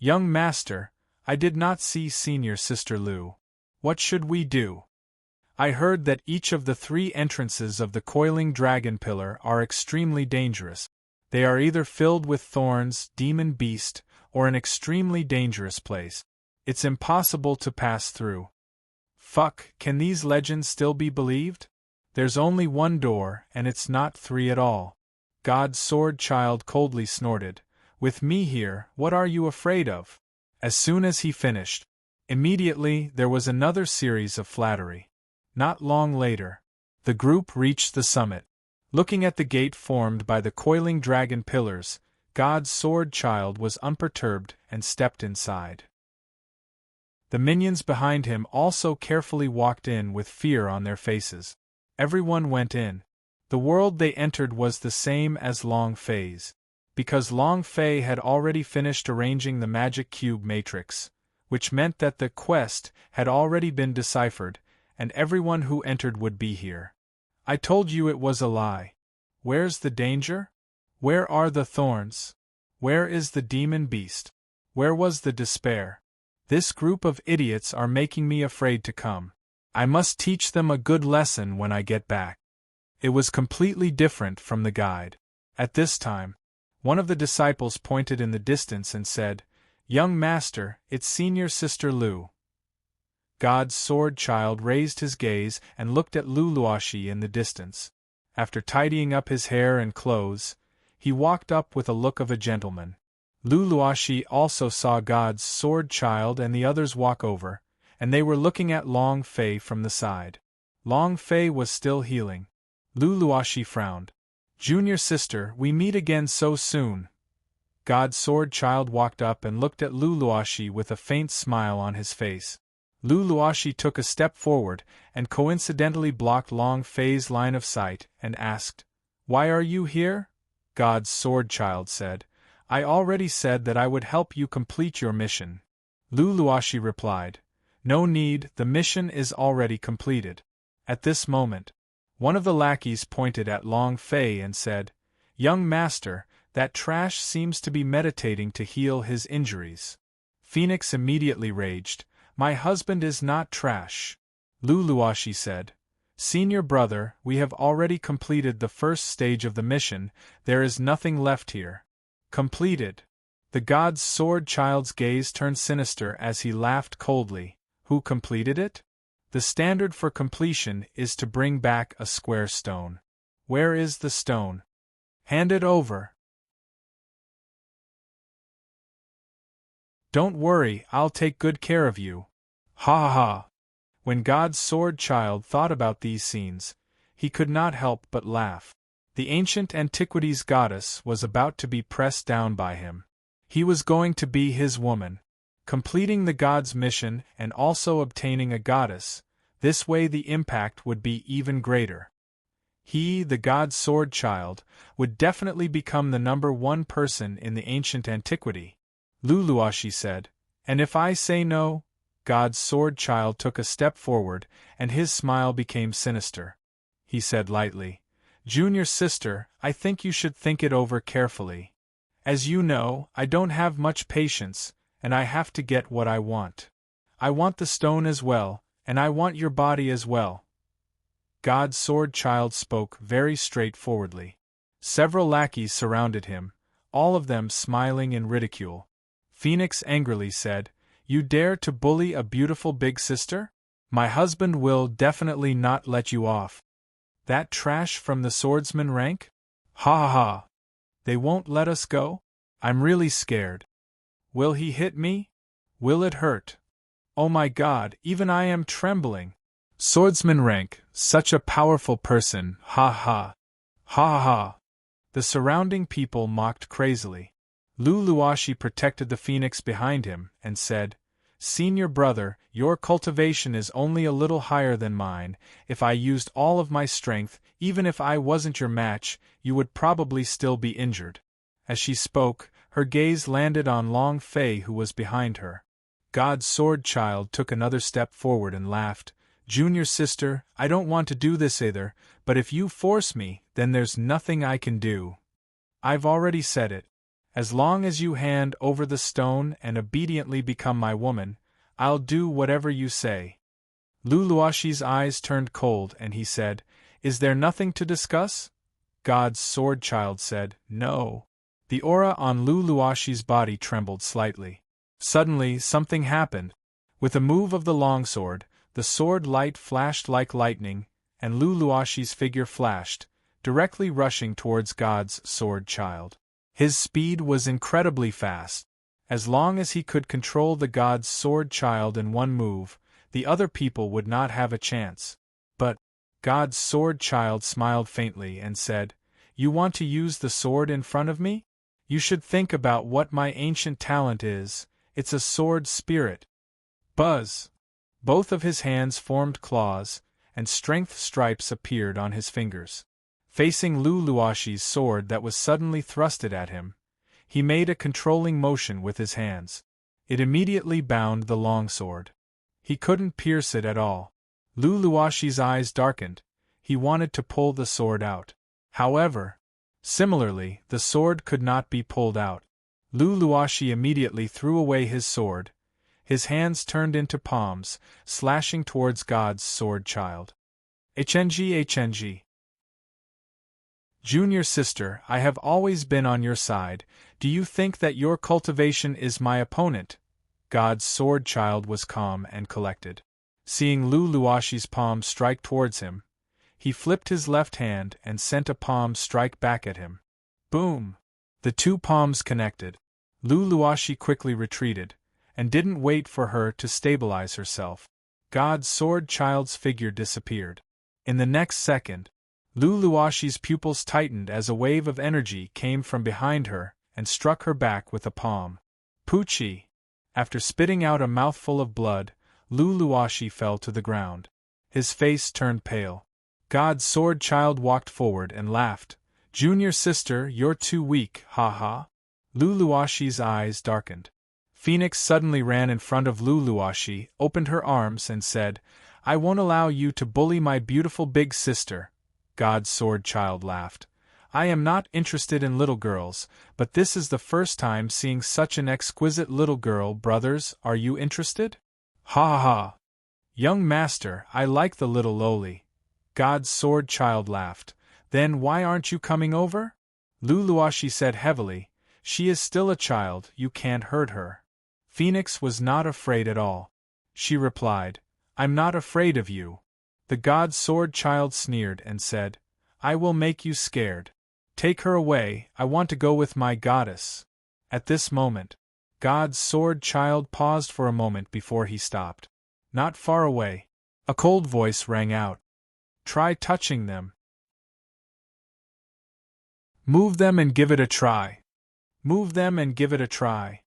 Young master, I did not see senior sister Lu. What should we do? I heard that each of the 3 entrances of the coiling dragon pillar are extremely dangerous. They are either filled with thorns, demon beast, or an extremely dangerous place. It's impossible to pass through. Fuck, can these legends still be believed? There's only 1 door, and it's not 3 at all. God's sword child coldly snorted. With me here, what are you afraid of? As soon as he finished, immediately there was another series of flattery. Not long later, the group reached the summit. Looking at the gate formed by the coiling dragon pillars, God's sword child was unperturbed and stepped inside. The minions behind him also carefully walked in with fear on their faces. Everyone went in. The world they entered was the same as Long Fei's. because Long Fei had already finished arranging the magic cube matrix, which meant that the quest had already been deciphered, and everyone who entered would be here. I told you it was a lie. Where's the danger? Where are the thorns? Where is the demon beast? Where was the despair? This group of idiots are making me afraid to come. I must teach them a good lesson when I get back. It was completely different from the guide. At this time, one of the disciples pointed in the distance and said, "Young master, it's senior sister Lu." God's sword child raised his gaze and looked at Lu Luoxi in the distance. After tidying up his hair and clothes, he walked up with a look of a gentleman. Lu Luoxi also saw God's sword child and the others walk over, and they were looking at Long Fei from the side. Long Fei was still healing. Lu Luoxi frowned. "Junior sister, we meet again so soon." God's sword child walked up and looked at Lu Luoxi with a faint smile on his face. Lu Luoxi took a step forward and coincidentally blocked Long Fei's line of sight and asked, "Why are you here?" God's sword child said, "I already said that I would help you complete your mission." Lu Luoxi replied, "No need, the mission is already completed." At this moment, one of the lackeys pointed at Long Fei and said, "Young master, that trash seems to be meditating to heal his injuries." Phoenix immediately raged, "My husband is not trash." Lu Luoxi said, "Senior brother, we have already completed the first stage of the mission, there is nothing left here." Completed. The god's sword child's gaze turned sinister as he laughed coldly. Who completed it? The standard for completion is to bring back a square stone. Where is the stone? Hand it over. Don't worry, I'll take good care of you. Ha ha ha. When God's sword child thought about these scenes, he could not help but laugh. The ancient antiquities goddess was about to be pressed down by him. He was going to be his woman. Completing the god's mission and also obtaining a goddess, this way the impact would be even greater. He, the god's sword child, would definitely become the #1 person in the ancient antiquity. Lu Luoxi said, "And if I say no?" God's sword child took a step forward, and his smile became sinister. He said lightly, "Junior sister, I think you should think it over carefully. As you know, I don't have much patience, and I have to get what I want. I want the stone as well, and I want your body as well." God's sword child spoke very straightforwardly. Several lackeys surrounded him, all of them smiling in ridicule. Phoenix angrily said, "You dare to bully a beautiful big sister? My husband will definitely not let you off." "That trash from the swordsman rank? Ha ha ha! They won't let us go? I'm really scared. Will he hit me? Will it hurt? Oh my God, even I am trembling. Swordsman rank, such a powerful person, ha ha! Ha ha ha!" The surrounding people mocked crazily. Lu Luoxi protected the phoenix behind him and said, "Senior brother, your cultivation is only a little higher than mine. If I used all of my strength, even if I wasn't your match, you would probably still be injured." As she spoke, her gaze landed on Long Fei, who was behind her. God's sword child took another step forward and laughed. "Junior sister, I don't want to do this either, but if you force me, then there's nothing I can do. I've already said it. As long as you hand over the stone and obediently become my woman, I'll do whatever you say." Lu Luoxi's eyes turned cold and he said, "Is there nothing to discuss?" God's sword child said, "No." The aura on Lu Luoxi's body trembled slightly. Suddenly, something happened. With a move of the longsword, the sword light flashed like lightning, and Lu Luoxi's figure flashed, directly rushing towards God's sword child. His speed was incredibly fast. As long as he could control the god's sword child in one move, the other people would not have a chance. But God's sword child smiled faintly and said, "You want to use the sword in front of me? You should think about what my ancient talent is. It's a sword spirit." Buzz! Both of his hands formed claws, and strength stripes appeared on his fingers. Facing Lu Luoxi's sword that was suddenly thrusted at him, He made a controlling motion with his hands. It immediately bound the longsword. He couldn't pierce it at all. Lu Luoshi's eyes darkened. He wanted to pull the sword out. However, similarly, the sword could not be pulled out. Lu Luoshi immediately threw away his sword. His hands turned into palms, slashing towards God's sword child. HNG. Junior sister, I have always been on your side. Do you think that your cultivation is my opponent? God's sword child was calm and collected. Seeing Lu Luoshi's palm strike towards him, he flipped his left hand and sent a palm strike back at him. Boom! The two palms connected. Lu Luoshi quickly retreated, and didn't wait for her to stabilize herself. God's sword child's figure disappeared. In the next second, Lu Luoshi's pupils tightened as a wave of energy came from behind her and struck her back with a palm. Poochie! After spitting out a mouthful of blood, Lu Luoshi fell to the ground. His face turned pale. God's sword child walked forward and laughed. Junior sister, you're too weak, ha ha. Lu Luoshi's eyes darkened. Phoenix suddenly ran in front of Lu Luoshi, opened her arms and said, I won't allow you to bully my beautiful big sister. God's sword child laughed. I am not interested in little girls, but this is the first time seeing such an exquisite little girl. Brothers, are you interested? Ha ha ha. Young master, I like the little lowly. God's sword child laughed. Then why aren't you coming over? Lu Luoshi said heavily, she is still a child, you can't hurt her. Phoenix was not afraid at all. She replied, I'm not afraid of you. The God's sword child sneered and said, I will make you scared. Take her away, I want to go with my goddess. At this moment, God's sword child paused for a moment before he stopped. Not far away, a cold voice rang out. Try touching them. Move them and give it a try. Move them and give it a try.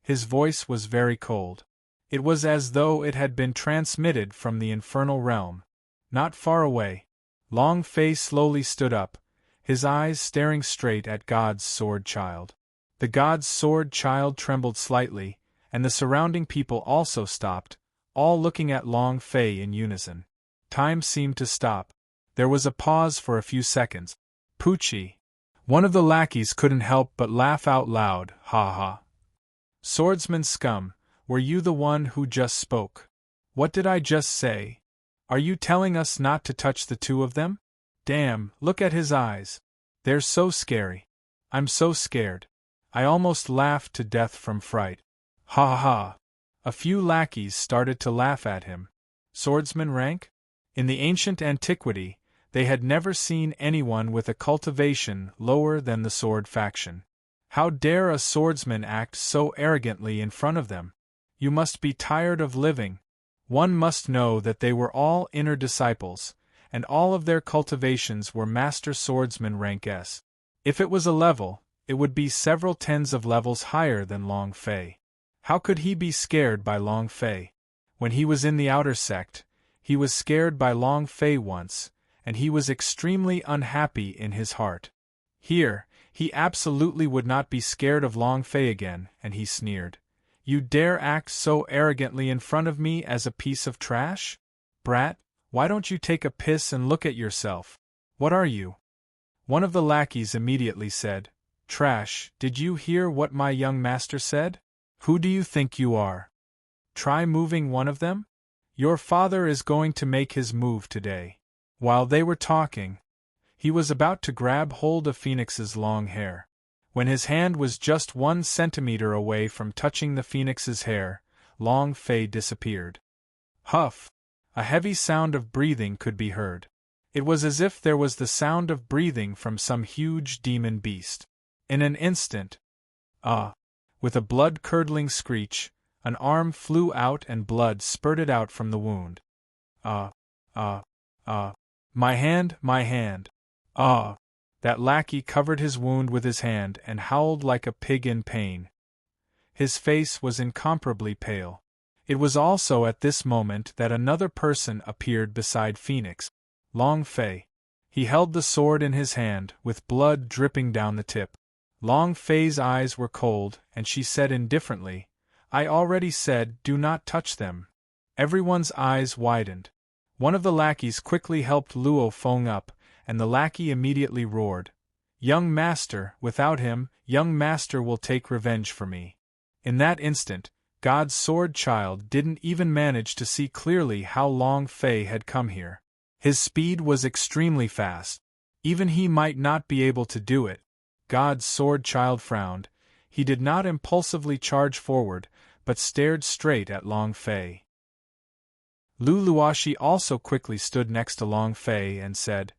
His voice was very cold. It was as though it had been transmitted from the infernal realm. Not far away, Long Fei slowly stood up, his eyes staring straight at God's sword child. The God's sword child trembled slightly, and the surrounding people also stopped, all looking at Long Fei in unison. Time seemed to stop. There was a pause for a few seconds. Poochie! One of the lackeys couldn't help but laugh out loud, ha ha. Swordsman scum, were you the one who just spoke? What did I just say? Are you telling us not to touch the two of them? Damn, look at his eyes. They're so scary. I'm so scared. I almost laughed to death from fright. Ha ha ha. A few lackeys started to laugh at him. Swordsman rank? In the ancient antiquity, they had never seen anyone with a cultivation lower than the sword faction. How dare a swordsman act so arrogantly in front of them? You must be tired of living. One must know that they were all inner disciples, and all of their cultivations were Master Swordsman rank S. If it was a level, it would be several tens of levels higher than Long Fei. How could he be scared by Long Fei? When he was in the outer sect, he was scared by Long Fei once, and he was extremely unhappy in his heart. Here, he absolutely would not be scared of Long Fei again, and he sneered. You dare act so arrogantly in front of me as a piece of trash? Brat, why don't you take a piss and look at yourself? What are you? One of the lackeys immediately said, Trash, did you hear what my young master said? Who do you think you are? Try moving one of them? Your father is going to make his move today. While they were talking, he was about to grab hold of Phoenix's long hair. When his hand was just 1 centimeter away from touching the Phoenix's hair, Long Fei disappeared. Huff! A heavy sound of breathing could be heard. It was as if there was the sound of breathing from some huge demon beast. In an instant, with a blood-curdling screech, an arm flew out and blood spurted out from the wound. My hand, my hand. That lackey covered his wound with his hand and howled like a pig in pain. His face was incomparably pale. It was also at this moment that another person appeared beside Phoenix, Long Fei. He held the sword in his hand, with blood dripping down the tip. Long Fei's eyes were cold, and she said indifferently, I already said, do not touch them. Everyone's eyes widened. One of the lackeys quickly helped Luo Feng up, and the lackey immediately roared, Young master, without him, young master will take revenge for me. In that instant, God's sword child didn't even manage to see clearly how Long Fei had come here. His speed was extremely fast. Even he might not be able to do it. God's sword child frowned. He did not impulsively charge forward, but stared straight at Long Fei. Lu Luoxi also quickly stood next to Long Fei and said,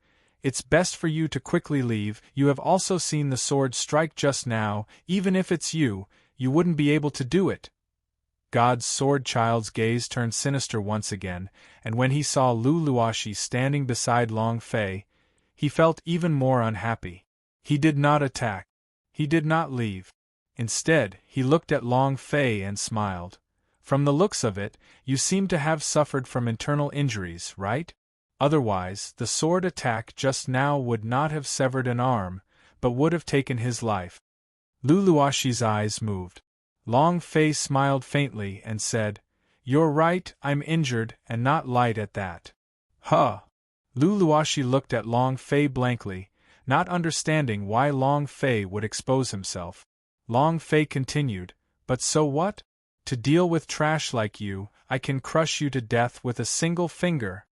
It's best for you to quickly leave. You have also seen the sword strike just now. Even if it's you, you wouldn't be able to do it. God's sword child's gaze turned sinister once again, and when he saw Lu Luoxi standing beside Long Fei, he felt even more unhappy. He did not attack. He did not leave. Instead, he looked at Long Fei and smiled. From the looks of it, you seem to have suffered from internal injuries, right? Otherwise, the sword attack just now would not have severed an arm, but would have taken his life. Lu Luoxi's eyes moved. Long Fei smiled faintly and said, You're right, I'm injured, and not light at that. Huh! Lu Luoxi looked at Long Fei blankly, not understanding why Long Fei would expose himself. Long Fei continued, But so what? To deal with trash like you, I can crush you to death with a single finger.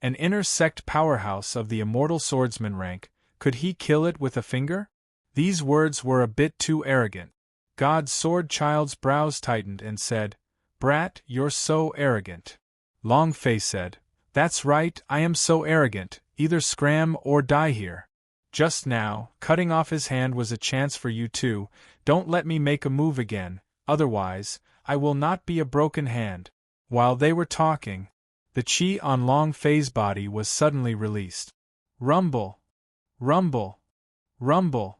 An inner sect powerhouse of the immortal swordsman rank, could he kill it with a finger? These words were a bit too arrogant. God's sword child's brows tightened and said, Brat, you're so arrogant. Long Fei said, That's right, I am so arrogant, either scram or die here. Just now, cutting off his hand was a chance for you too. Don't let me make a move again, otherwise, I will not be a broken hand. While they were talking, the chi on Long Fei's body was suddenly released. Rumble! Rumble! Rumble!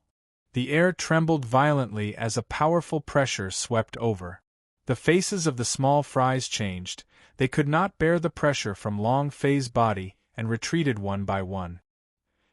The air trembled violently as a powerful pressure swept over. The faces of the small fries changed. They could not bear the pressure from Long Fei's body and retreated one by one.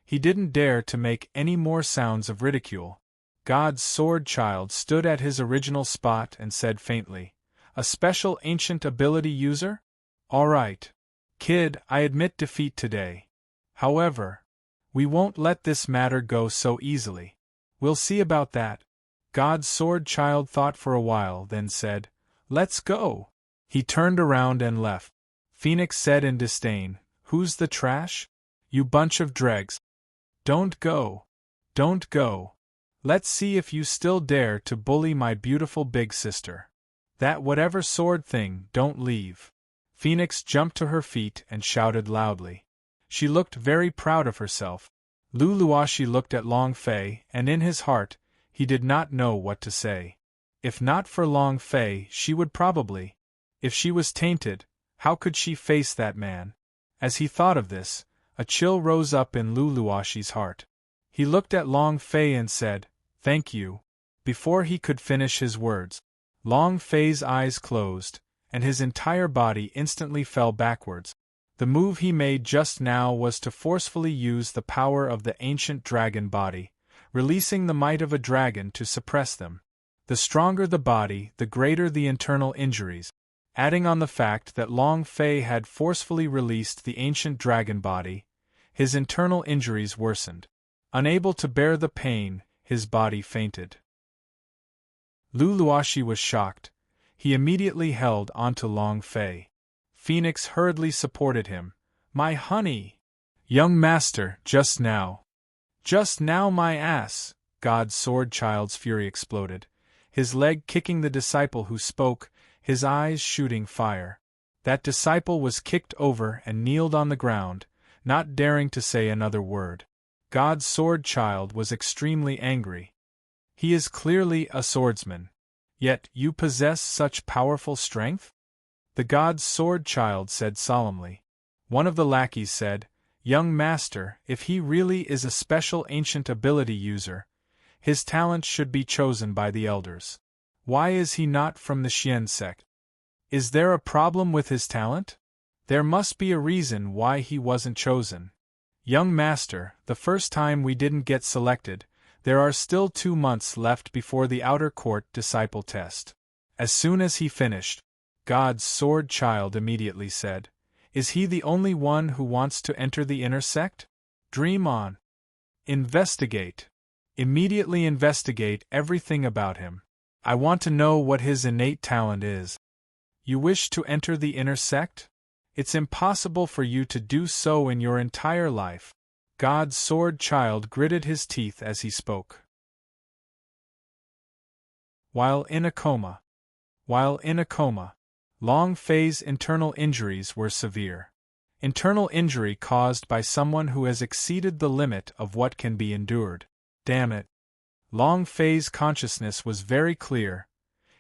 He didn't dare to make any more sounds of ridicule. God's sword child stood at his original spot and said faintly, A special ancient ability user? All right. Kid, I admit defeat today. However, we won't let this matter go so easily. We'll see about that. God's sword child thought for a while, then said, Let's go. He turned around and left. Phoenix said in disdain, Who's the trash? You bunch of dregs. Don't go. Don't go. Let's see if you still dare to bully my beautiful big sister. That whatever sword thing, don't leave. Phoenix jumped to her feet and shouted loudly. She looked very proud of herself. Lu Luoxi looked at Long Fei, and in his heart, he did not know what to say. If not for Long Fei, she would probably. If she was tainted, how could she face that man? As he thought of this, a chill rose up in Lu Luoxi's heart. He looked at Long Fei and said, Thank you. Before he could finish his words, Long Fei's eyes closed, and his entire body instantly fell backwards. The move he made just now was to forcefully use the power of the ancient dragon body, releasing the might of a dragon to suppress them. The stronger the body, the greater the internal injuries. Adding on the fact that Long Fei had forcefully released the ancient dragon body, his internal injuries worsened. Unable to bear the pain, his body fainted. Lu Luoxi was shocked. He immediately held onto Long Fei. Phoenix hurriedly supported him. My honey! Young master, just now. Just now my ass! God's sword child's fury exploded, his leg kicking the disciple who spoke, his eyes shooting fire. That disciple was kicked over and kneeled on the ground, not daring to say another word. God's sword child was extremely angry. He is clearly a swordsman. Yet you possess such powerful strength? The God's sword child said solemnly. One of the lackeys said, Young master, if he really is a special ancient ability user, his talent should be chosen by the elders. Why is he not from the Xian sect? Is there a problem with his talent? There must be a reason why he wasn't chosen. Young master, the first time we didn't get selected, There are still 2 months left before the outer court disciple test. As soon as he finished, God's sword child immediately said, "Is he the only one who wants to enter the inner sect? Dream on. Investigate. Immediately investigate everything about him. I want to know what his innate talent is. You wish to enter the inner sect? It's impossible for you to do so in your entire life." God's sword child gritted his teeth as he spoke. While in a coma. Long Fei's internal injuries were severe. Internal injury caused by someone who has exceeded the limit of what can be endured. Damn it. Long Fei's consciousness was very clear.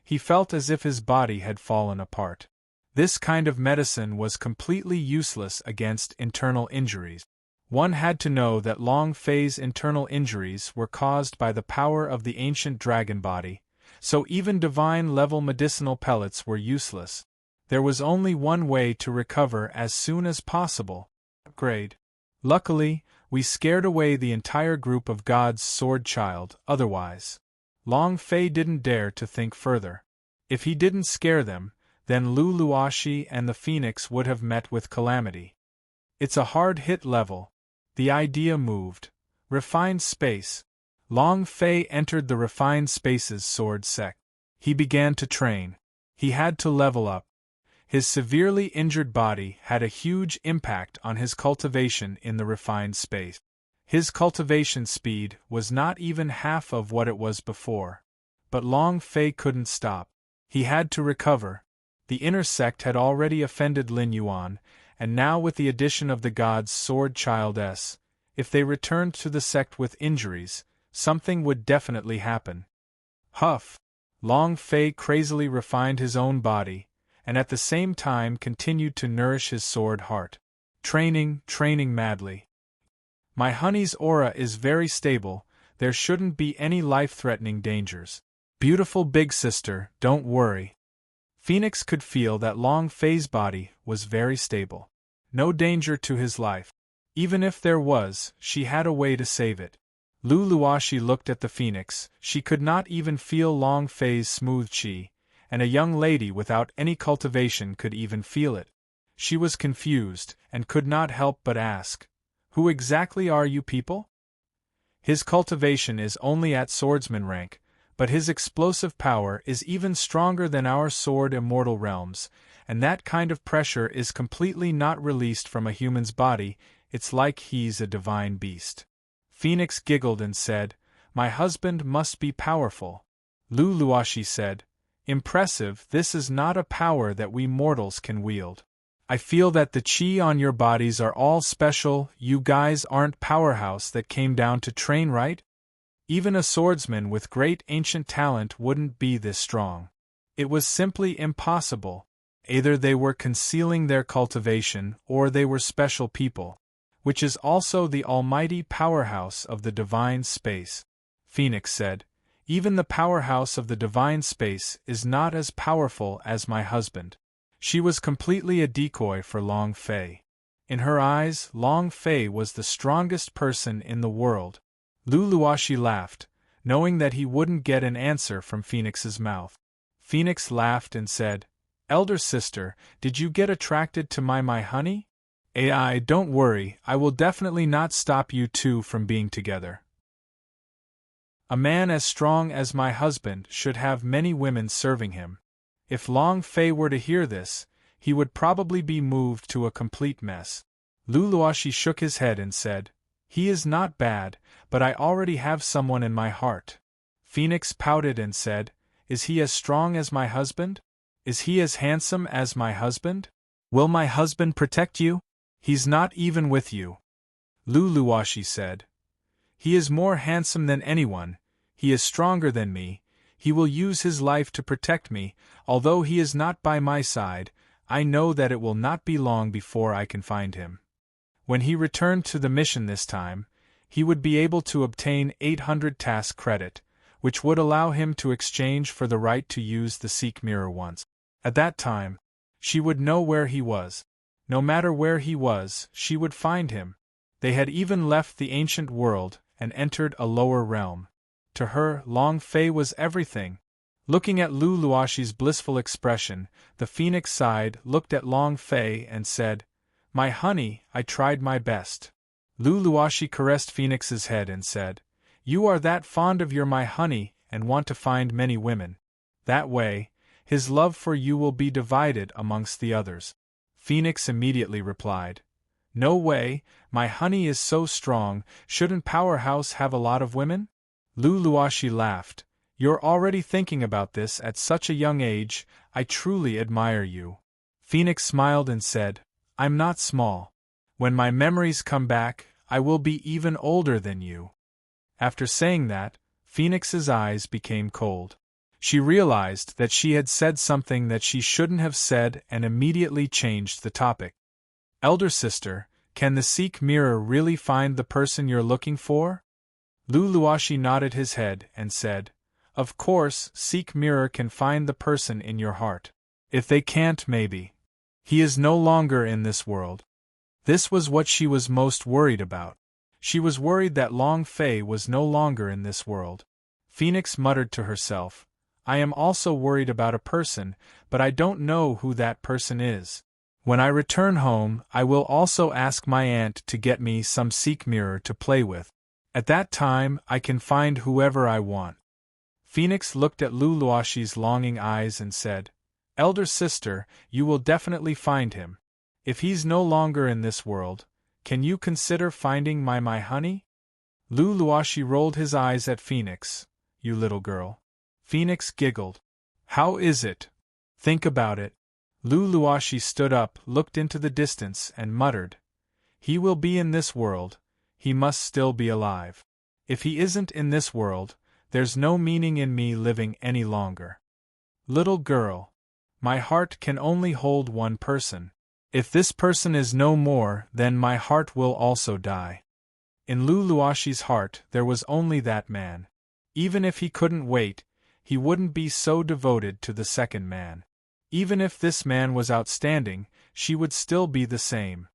He felt as if his body had fallen apart. This kind of medicine was completely useless against internal injuries. One had to know that Long Fei's internal injuries were caused by the power of the ancient dragon body, so even divine-level medicinal pellets were useless. There was only one way to recover as soon as possible: upgrade. Luckily, we scared away the entire group of God's sword child, otherwise, Long Fei didn't dare to think further. If he didn't scare them, then Lu Luoxi and the Phoenix would have met with calamity. It's a hard-hit level. The idea moved. Refined space. Long Fei entered the refined space's sword sect. He began to train. He had to level up. His severely injured body had a huge impact on his cultivation in the refined space. His cultivation speed was not even half of what it was before. But Long Fei couldn't stop. He had to recover. The inner sect had already offended Lin Yuan, and now with the addition of the God's sword child S, if they returned to the sect with injuries, something would definitely happen. Huff! Long Fei crazily refined his own body, and at the same time continued to nourish his sword heart. Training madly. My honey's aura is very stable, there shouldn't be any life-threatening dangers. Beautiful big sister, don't worry. Phoenix could feel that Long Fei's body was very stable. No danger to his life. Even if there was, she had a way to save it. Lu Luoxi looked at the Phoenix. She could not even feel Long Fei's smooth qi, and a young lady without any cultivation could even feel it. She was confused, and could not help but ask, "Who exactly are you people?" His cultivation is only at swordsman rank, but his explosive power is even stronger than our sword immortal realms, and that kind of pressure is completely not released from a human's body. It's like he's a divine beast. Phoenix giggled and said, "My husband must be powerful." Lu Luoxi said, "Impressive, this is not a power that we mortals can wield. I feel that the qi on your bodies are all special. You guys aren't powerhouse that came down to train, right? Even a swordsman with great ancient talent wouldn't be this strong. It was simply impossible. Either they were concealing their cultivation, or they were special people. Which is also the almighty powerhouse of the divine space." Phoenix said, "Even the powerhouse of the divine space is not as powerful as my husband." She was completely a decoy for Long Fei. In her eyes, Long Fei was the strongest person in the world. Lu Luoxi laughed, knowing that he wouldn't get an answer from Phoenix's mouth. Phoenix laughed and said, "Elder sister, did you get attracted to my honey? AI, don't worry, I will definitely not stop you two from being together. A man as strong as my husband should have many women serving him." If Long Fei were to hear this, he would probably be moved to a complete mess. Lu Luoxi shook his head and said, "He is not bad, but I already have someone in my heart." Phoenix pouted and said, "Is he as strong as my husband? Is he as handsome as my husband? Will my husband protect you? He's not even with you." Lu Luoxi said, "He is more handsome than anyone, he is stronger than me, he will use his life to protect me, although he is not by my side, I know that it will not be long before I can find him. When he returned to the mission this time, he would be able to obtain 800 task credit, which would allow him to exchange for the right to use the Seek Mirror once. At that time, she would know where he was. No matter where he was, she would find him. They had even left the ancient world and entered a lower realm. To her, Long Fei was everything. Looking at Lu Luoshi's blissful expression, the phoenix sighed, looked at Long Fei, and said, "My honey, I tried my best." Lu Luoshi caressed Phoenix's head and said, "You are that fond of your my honey and want to find many women. That way, his love for you will be divided amongst the others." Phoenix immediately replied, "No way, my honey is so strong, shouldn't Powerhouse have a lot of women?" Lu Luoshi laughed. "You're already thinking about this at such a young age, I truly admire you." Phoenix smiled and said, "I'm not small. When my memories come back, I will be even older than you." After saying that, Phoenix's eyes became cold. She realized that she had said something that she shouldn't have said and immediately changed the topic. "Elder sister, can the Seek Mirror really find the person you're looking for?" Lu Luoshi nodded his head and said, "Of course, Seek Mirror can find the person in your heart. If they can't, maybe he is no longer in this world." This was what she was most worried about. She was worried that Long Fei was no longer in this world. Phoenix muttered to herself, "I am also worried about a person, but I don't know who that person is. When I return home, I will also ask my aunt to get me some Seek Mirror to play with. At that time, I can find whoever I want." Phoenix looked at Lu Luoshi's longing eyes and said, "Elder sister, you will definitely find him. If he's no longer in this world, can you consider finding my honey?" Lu Luoshi rolled his eyes at Phoenix. "You little girl." Phoenix giggled. "How is it? Think about it." Lu Luoshi stood up, looked into the distance, and muttered, "He will be in this world, he must still be alive. If he isn't in this world, there's no meaning in me living any longer. Little girl, my heart can only hold one person. If this person is no more, then my heart will also die." In Lu Luoshi's heart there was only that man. Even if he couldn't wait, he wouldn't be so devoted to the second man. Even if this man was outstanding, she would still be the same.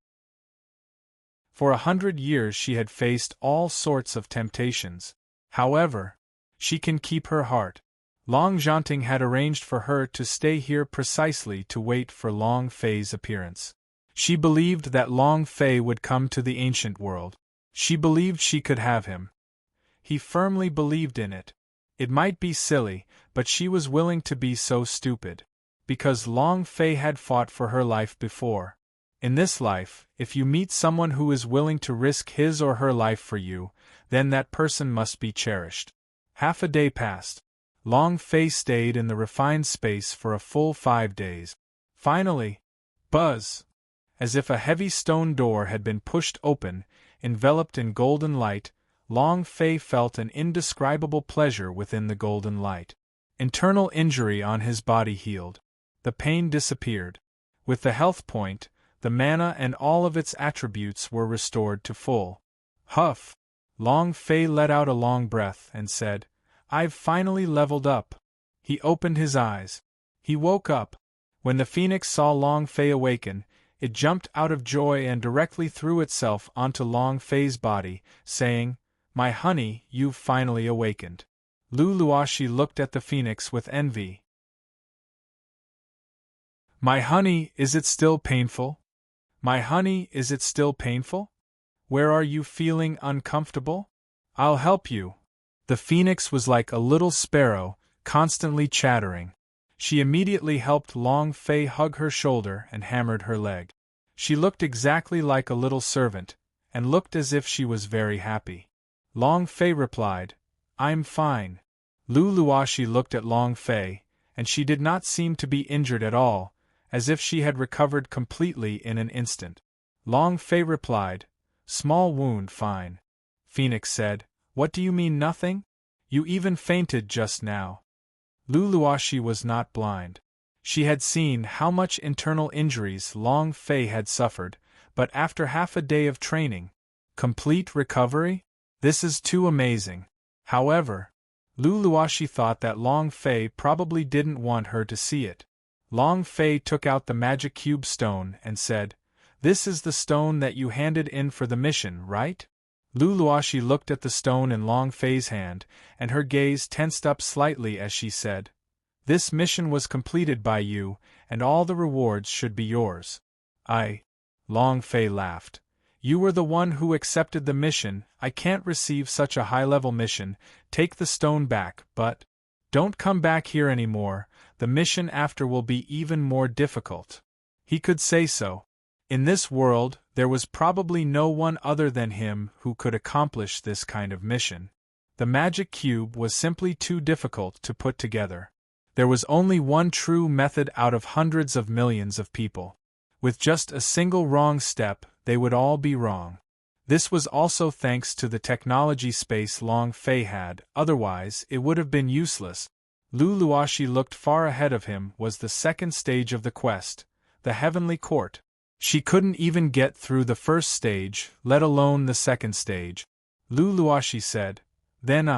For 100 years she had faced all sorts of temptations. However, she can keep her heart. Long Zhanting had arranged for her to stay here precisely to wait for Long Fei's appearance. She believed that Long Fei would come to the ancient world. She believed she could have him. He firmly believed in it. It might be silly, but she was willing to be so stupid. Because Long Fei had fought for her life before. In this life, if you meet someone who is willing to risk his or her life for you, then that person must be cherished. Half a day passed. Long Fei stayed in the refined space for a full 5 days. Finally, buzz! As if a heavy stone door had been pushed open, enveloped in golden light, Long Fei felt an indescribable pleasure within the golden light. Internal injury on his body healed. The pain disappeared. With the health point, the mana and all of its attributes were restored to full. Huff! Long Fei let out a long breath and said, "I've finally leveled up." He opened his eyes. He woke up. When the phoenix saw Long Fei awaken, it jumped out of joy and directly threw itself onto Long Fei's body, saying, "My honey, you've finally awakened." Lu Luoshi looked at the phoenix with envy. "My honey, is it still painful? My honey, is it still painful? Where are you feeling uncomfortable? I'll help you." The phoenix was like a little sparrow, constantly chattering. She immediately helped Long Fei hug her shoulder and hammered her leg. She looked exactly like a little servant, and looked as if she was very happy. Long Fei replied, "I'm fine." Lu Luoshi looked at Long Fei, and she did not seem to be injured at all, as if she had recovered completely in an instant. Long Fei replied, "Small wound, fine." Phoenix said, "What do you mean nothing? You even fainted just now." Lu Luoshi was not blind. She had seen how much internal injuries Long Fei had suffered, but after half a day of training, complete recovery? This is too amazing. However, Lu Luoshi thought that Long Fei probably didn't want her to see it. Long Fei took out the magic cube stone and said, "This is the stone that you handed in for the mission, right?" Lu Luoxi looked at the stone in Long Fei's hand, and her gaze tensed up slightly as she said, "This mission was completed by you, and all the rewards should be yours." Long Fei laughed. "You were the one who accepted the mission. I can't receive such a high-level mission. Take the stone back, but don't come back here anymore. The mission after will be even more difficult." He could say so. In this world, there was probably no one other than him who could accomplish this kind of mission. The magic cube was simply too difficult to put together. There was only one true method out of hundreds of millions of people. With just a single wrong step, they would all be wrong. This was also thanks to the technology space Long Fei had, otherwise it would have been useless. Lu Luoxi looked far ahead of him was the second stage of the quest, the Heavenly Court. She couldn't even get through the first stage, let alone the second stage. Lu Luoxi said, "Then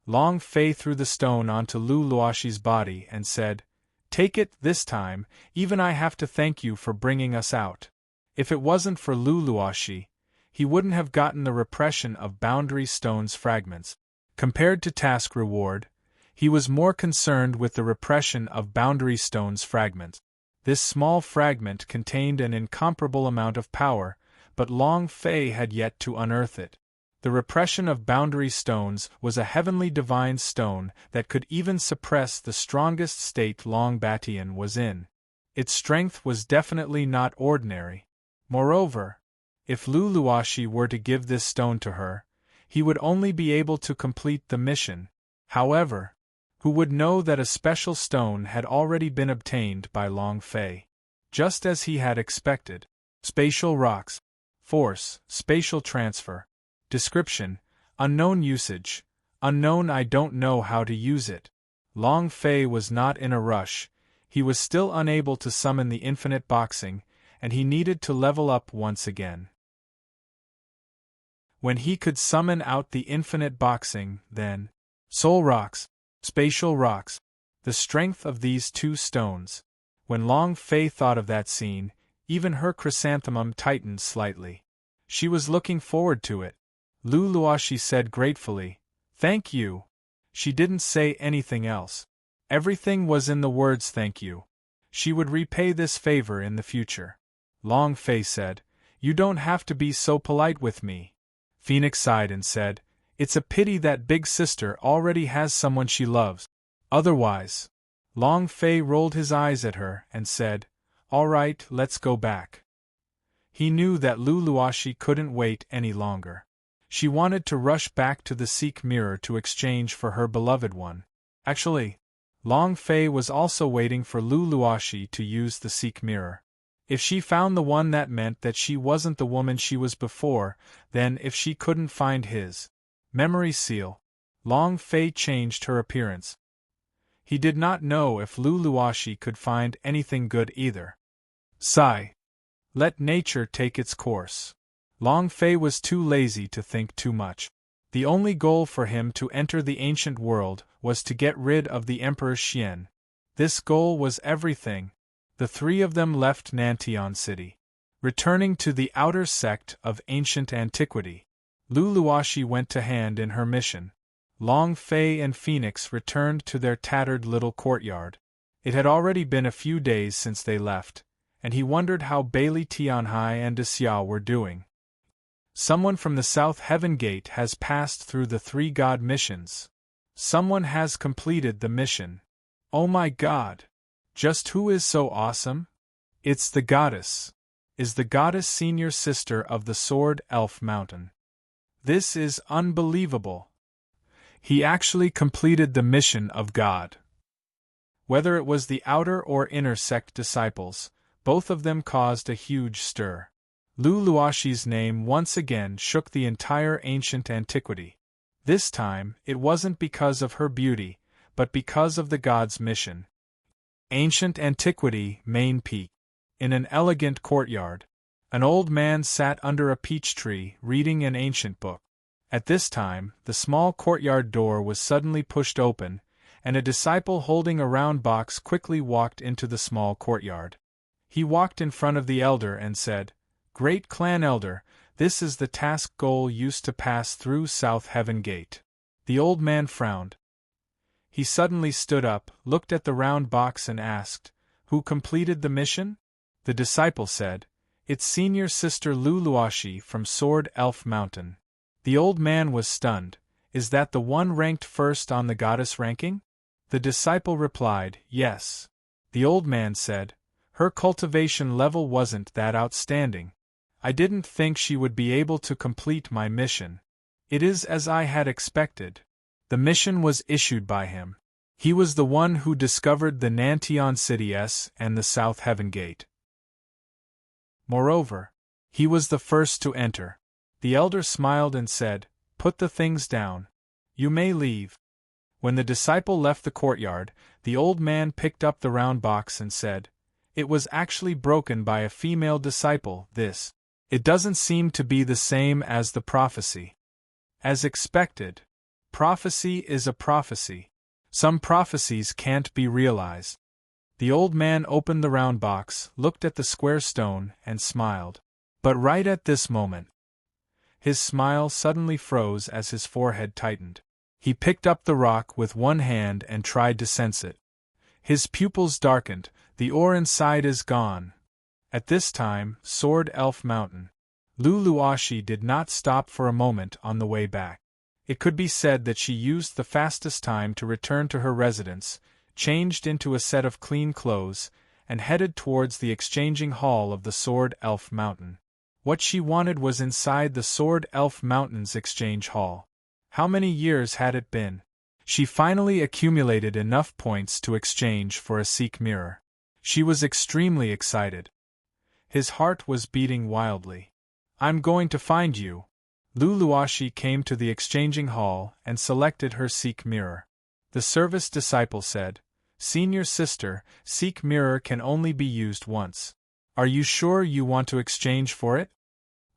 Long Fei threw the stone onto Lu Luoxi's body and said, "Take it, this time, even I have to thank you for bringing us out." If it wasn't for Lu Luoxi, he wouldn't have gotten the repression of Boundary Stone's fragments. Compared to task reward, he was more concerned with the repression of Boundary Stone's fragments. This small fragment contained an incomparable amount of power, but Long Fei had yet to unearth it. The repression of Boundary Stones was a heavenly divine stone that could even suppress the strongest state Long Batian was in. Its strength was definitely not ordinary. Moreover, if Lu Luoxi were to give this stone to her, he would only be able to complete the mission. However, who would know that a special stone had already been obtained by Long Fei? Just as he had expected. Spatial rocks. Force, spatial transfer. Description, unknown usage. Unknown, I don't know how to use it. Long Fei was not in a rush. He was still unable to summon the infinite boxing, and he needed to level up once again. When he could summon out the infinite boxing, then soul rocks, spatial rocks, the strength of these two stones. When Long Fei thought of that scene, even her chrysanthemum tightened slightly. She was looking forward to it. Lu Luoxi said gratefully, "Thank you." She didn't say anything else. Everything was in the words "thank you." She would repay this favor in the future. Long Fei said, "You don't have to be so polite with me." Phoenix sighed and said, "It's a pity that big sister already has someone she loves. Otherwise." Long Fei rolled his eyes at her and said, "All right, let's go back." He knew that Lu Luoxi couldn't wait any longer. She wanted to rush back to the Seek Mirror to exchange for her beloved one. Actually, Long Fei was also waiting for Lu Luoxi to use the Seek Mirror. If she found the one, that meant that she wasn't the woman she was before. Then if she couldn't find his memory seal, Long Fei changed her appearance. He did not know if Lu Luoxi could find anything good either. Sigh. Let nature take its course. Long Fei was too lazy to think too much. The only goal for him to enter the ancient world was to get rid of the Emperor Xian. This goal was everything. The three of them left Nantian City, returning to the outer sect of ancient antiquity. Lu Luoxi went to hand in her mission. Long Fei and Phoenix returned to their tattered little courtyard. It had already been a few days since they left, and he wondered how Bailey Tianhai and De Xiao were doing. Someone from the South Heaven Gate has passed through the 3 God missions. Someone has completed the mission. Oh my God! Just who is so awesome? It's the goddess. Is the goddess senior sister of the Sword Elf Mountain. This is unbelievable. He actually completed the mission of God. Whether it was the outer or inner sect disciples, both of them caused a huge stir. Lu Luoxi's name once again shook the entire ancient antiquity. This time, it wasn't because of her beauty, but because of the god's mission. Ancient Antiquity, Main Peak. In an elegant courtyard, an old man sat under a peach tree, reading an ancient book. At this time, the small courtyard door was suddenly pushed open, and a disciple holding a round box quickly walked into the small courtyard. He walked in front of the elder and said, "Great clan elder, This is the task goal used to pass through South Heaven Gate. The old man frowned. He suddenly stood up, looked at the round box and asked, "Who completed the mission?" The disciple said, "It's senior sister Luluashi from Sword Elf Mountain." The old man was stunned. "Is that the one ranked first on the goddess ranking?" The disciple replied, "Yes." The old man said, "Her cultivation level wasn't that outstanding. I didn't think she would be able to complete my mission. It is as I had expected." The mission was issued by him. He was the one who discovered the Nantion City S and the South Heaven Gate. Moreover, he was the first to enter. The elder smiled and said, "Put the things down. You may leave." When the disciple left the courtyard, the old man picked up the round box and said, "It was actually broken by a female disciple, this. It doesn't seem to be the same as the prophecy." As expected. Prophecy is a prophecy. Some prophecies can't be realized. The old man opened the round box, looked at the square stone, and smiled. But right at this moment, his smile suddenly froze as his forehead tightened. He picked up the rock with one hand and tried to sense it. His pupils darkened. The ore inside is gone. At this time, Sword Elf Mountain. Luluashi did not stop for a moment on the way back. It could be said that she used the fastest time to return to her residence, changed into a set of clean clothes, and headed towards the exchanging hall of the Sword Elf Mountain. What she wanted was inside the Sword Elf Mountain's exchange hall. How many years had it been? She finally accumulated enough points to exchange for a Seek mirror. She was extremely excited. His heart was beating wildly. "I'm going to find you." Luluashi came to the exchanging hall and selected her Seek mirror. The service disciple said, "Senior sister, Seek mirror can only be used once. Are you sure you want to exchange for it?"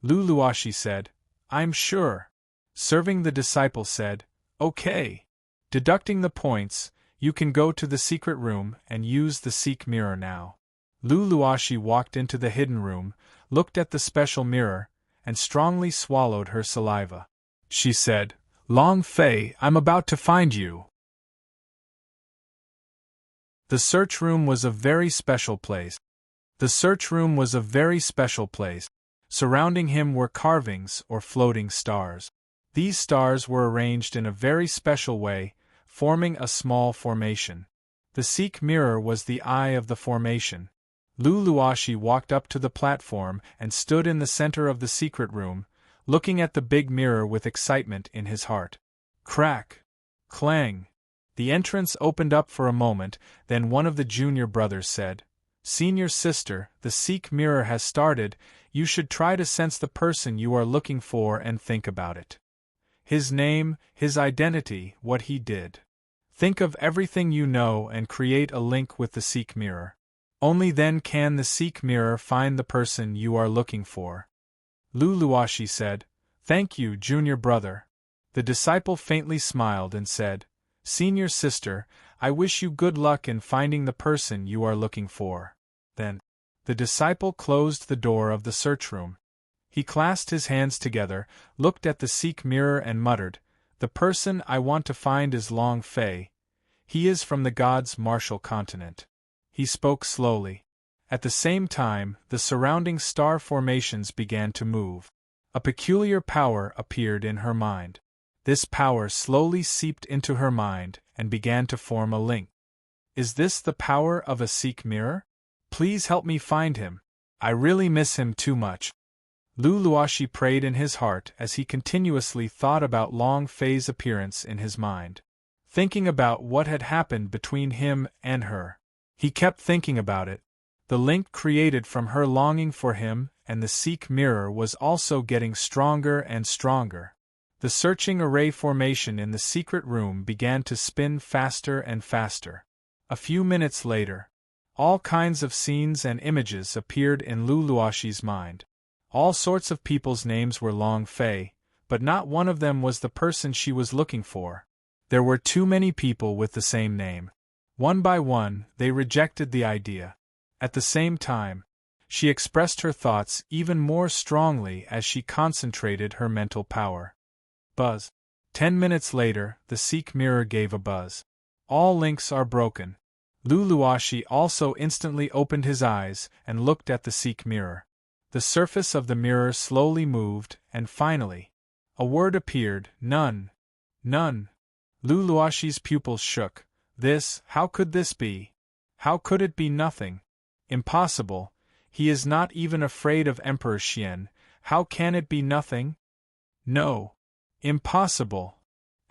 Luluashi said, "I'm sure." Serving the disciple said, "Okay. Deducting the points, you can go to the secret room and use the Seek mirror now." Luluashi walked into the hidden room, looked at the special mirror, and strongly swallowed her saliva. She said, "Long Fei, I'm about to find you." The search room was a very special place. Surrounding him were carvings or floating stars. These stars were arranged in a very special way, forming a small formation. The Seek mirror was the eye of the formation. Luluashi walked up to the platform and stood in the center of the secret room, looking at the big mirror with excitement in his heart. Crack! Clang! The entrance opened up for a moment, then one of the junior brothers said, "Senior sister, the Seek mirror has started. You should try to sense the person you are looking for and think about it. His name, his identity, what he did. Think of everything you know and create a link with the Seek mirror. Only then can the Seek mirror find the person you are looking for." Luluashi said, "Thank you, junior brother." The disciple faintly smiled and said, "Senior sister, I wish you good luck in finding the person you are looking for." Then, the disciple closed the door of the search room. He clasped his hands together, looked at the Seek mirror and muttered, "The person I want to find is Long Fei. He is from the gods' martial continent." He spoke slowly. At the same time, the surrounding star formations began to move. A peculiar power appeared in her mind. This power slowly seeped into her mind and began to form a link. Is this the power of a Seek mirror? Please help me find him. I really miss him too much. Luluashi prayed in his heart as he continuously thought about Long Fei's appearance in his mind. Thinking about what had happened between him and her. He kept thinking about it. The link created from her longing for him and the Seek mirror was also getting stronger and stronger. The searching array formation in the secret room began to spin faster and faster. A few minutes later, all kinds of scenes and images appeared in Luluashi's mind. All sorts of people's names were Long Fei, but not one of them was the person she was looking for. There were too many people with the same name. One by one, they rejected the idea. At the same time, She expressed her thoughts even more strongly as she concentrated her mental power. Buzz. 10 minutes later, the Seek mirror gave a buzz. All links are broken. Luluashi also instantly opened his eyes and looked at the Seek mirror. The surface of the mirror slowly moved, and finally, a word appeared, none. None. Luluashi's pupils shook. How could this be? How could it be nothing? Impossible. He is not even afraid of Emperor Xian. How can it be nothing? No. Impossible.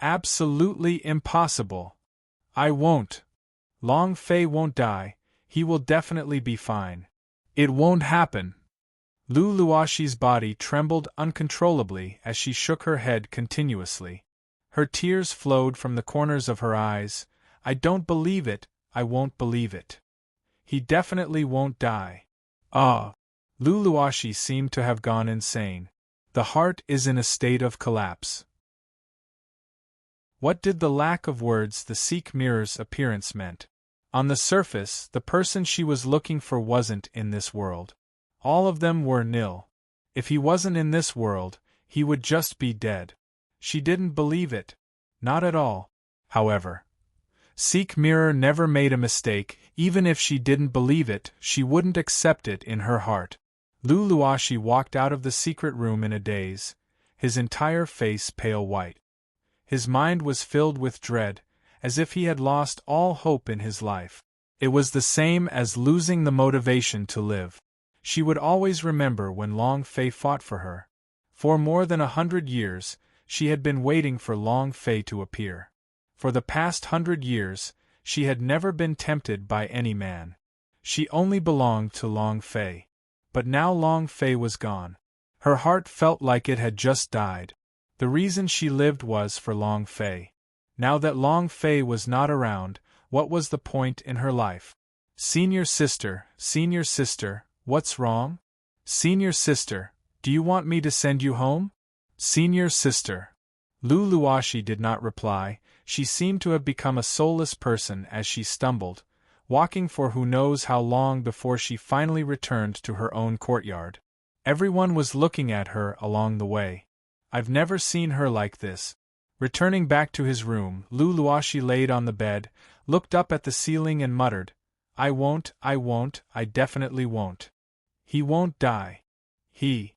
Absolutely impossible. I won't. Long Fei won't die. He will definitely be fine. It won't happen. Luluashi's body trembled uncontrollably as she shook her head continuously. Her tears flowed from the corners of her eyes. I don't believe it, I won't believe it. He definitely won't die. Ah! Luluashi seemed to have gone insane. The heart is in a state of collapse. What did the lack of words the Seek mirror's appearance meant? On the surface, the person she was looking for wasn't in this world. All of them were nil. If he wasn't in this world, he would just be dead. She didn't believe it. Not at all. However, Seek mirror never made a mistake. Even if she didn't believe it, she wouldn't accept it in her heart. Luluashi walked out of the secret room in a daze, his entire face pale white. His mind was filled with dread, as if he had lost all hope in his life. It was the same as losing the motivation to live. She would always remember when Long Fei fought for her. For more than 100 years, she had been waiting for Long Fei to appear. For the past 100 years, she had never been tempted by any man. She only belonged to Long Fei. But now Long Fei was gone. Her heart felt like it had just died. The reason she lived was for Long Fei. Now that Long Fei was not around, what was the point in her life? Senior sister, what's wrong? Senior sister, do you want me to send you home? Senior sister. Luluashi did not reply. She seemed to have become a soulless person as she stumbled, walking for who knows how long before she finally returned to her own courtyard. Everyone was looking at her along the way. I've never seen her like this. Returning back to his room, Luluashi laid on the bed, looked up at the ceiling and muttered, I definitely won't. He won't die. He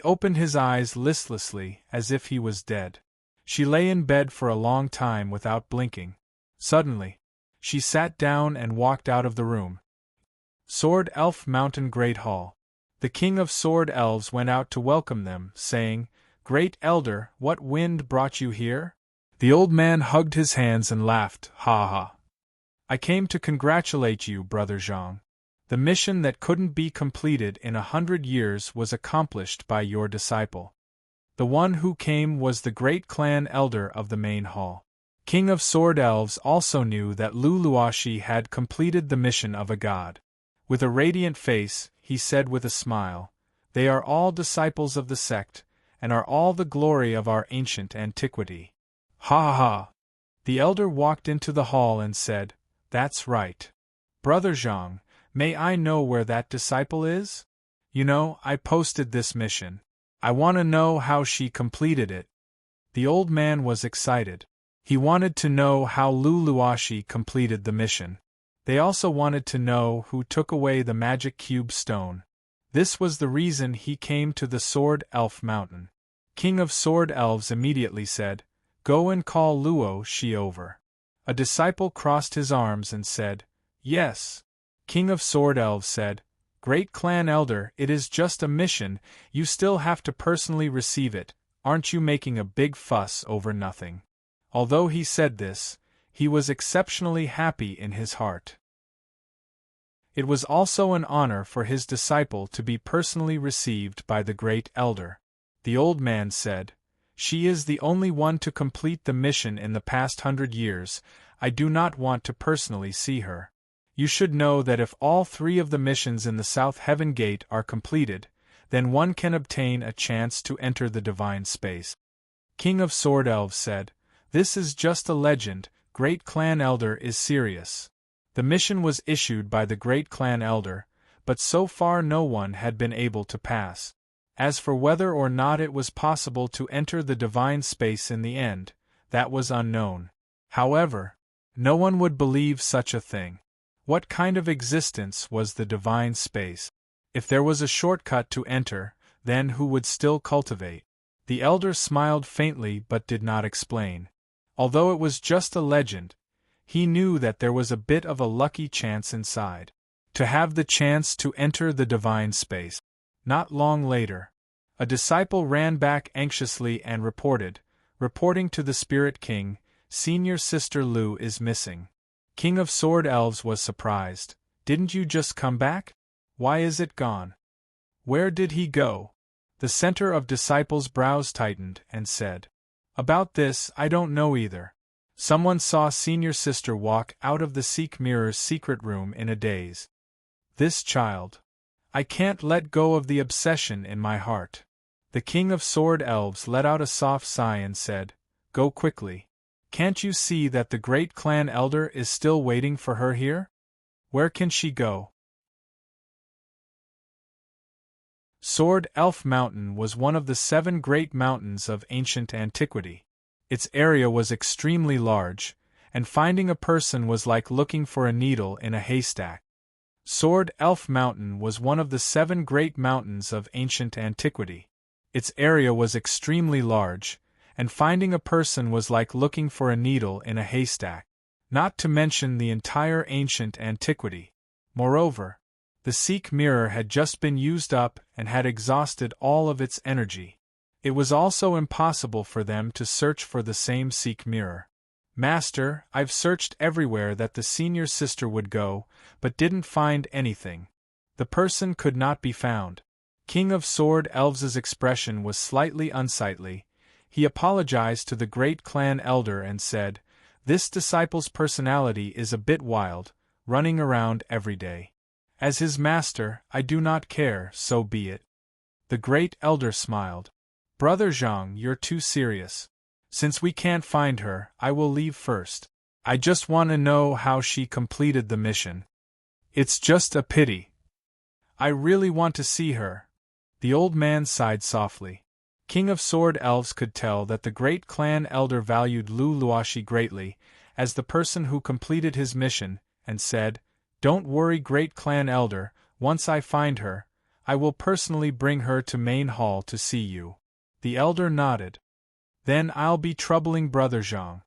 opened his eyes listlessly, as if he was dead. She lay in bed for a long time without blinking. Suddenly, she sat down and walked out of the room. Sword Elf Mountain Great Hall. The King of Sword Elves went out to welcome them, saying, Great Elder, what wind brought you here? The old man hugged his hands and laughed, ha ha. I came to congratulate you, Brother Zhang. The mission that couldn't be completed in 100 years was accomplished by your disciple. The one who came was the great clan elder of the main hall. King of Sword Elves also knew that Luluashi had completed the mission of a god. With a radiant face, he said with a smile, They are all disciples of the sect, and are all the glory of our ancient antiquity. Ha ha ha! The elder walked into the hall and said, That's right. Brother Zhang, may I know where that disciple is? You know, I posted this mission. I want to know how she completed it. The old man was excited. He wanted to know how Luluashi completed the mission. They also wanted to know who took away the magic cube stone. This was the reason he came to the Sword Elf Mountain. King of Sword Elves immediately said, Go and call Luo Shi over. A disciple crossed his arms and said, Yes. King of Sword Elves said, Great clan elder, it is just a mission, you still have to personally receive it, aren't you making a big fuss over nothing? Although he said this, he was exceptionally happy in his heart. It was also an honor for his disciple to be personally received by the great elder. The old man said, She is the only one to complete the mission in the past 100 years, I do not want to personally see her. You should know that if all 3 of the missions in the South Heaven Gate are completed, then one can obtain a chance to enter the divine space. King of Sword Elves said, This is just a legend, Great Clan Elder is serious. The mission was issued by the Great Clan Elder, but so far no one had been able to pass. As for whether or not it was possible to enter the divine space in the end, that was unknown. However, no one would believe such a thing. What kind of existence was the divine space? If there was a shortcut to enter, then who would still cultivate? The elder smiled faintly but did not explain. Although it was just a legend, he knew that there was a bit of a lucky chance inside. To have the chance to enter the divine space. Not long later, a disciple ran back anxiously and reporting to the Spirit King, "Senior Sister Lu is missing." King of Sword Elves was surprised. "Didn't you just come back? Why is it gone? Where did he go?" The center of disciples' brows tightened and said, "About this, I don't know either. Someone saw Senior Sister walk out of the Seek Mirror's secret room in a daze. This child. I can't let go of the obsession in my heart." The King of Sword Elves let out a soft sigh and said, "Go quickly. Can't you see that the great clan elder is still waiting for her here? Where can she go?" Sword Elf Mountain was one of the 7 great mountains of ancient antiquity. Its area was extremely large, and finding a person was like looking for a needle in a haystack. Sword Elf Mountain was one of the 7 great mountains of ancient antiquity. Its area was extremely large, and finding a person was like looking for a needle in a haystack. Not to mention the entire ancient antiquity. Moreover, the Seek Mirror had just been used up and had exhausted all of its energy. It was also impossible for them to search for the same Seek Mirror. "Master, I've searched everywhere that the Senior Sister would go, but didn't find anything. The person could not be found." King of Sword Elves' expression was slightly unsightly. He apologized to the great clan elder and said, "This disciple's personality is a bit wild, running around every day. As his master, I do not care, so be it." The great elder smiled. "Brother Zhang, you're too serious. Since we can't find her, I will leave first. I just want to know how she completed the mission. It's just a pity. I really want to see her." The old man sighed softly. King of Sword Elves could tell that the great clan elder valued Lu Luoxi greatly, as the person who completed his mission, and said, "Don't worry, great clan elder, once I find her, I will personally bring her to Main Hall to see you." The elder nodded. "Then I'll be troubling Brother Zhang."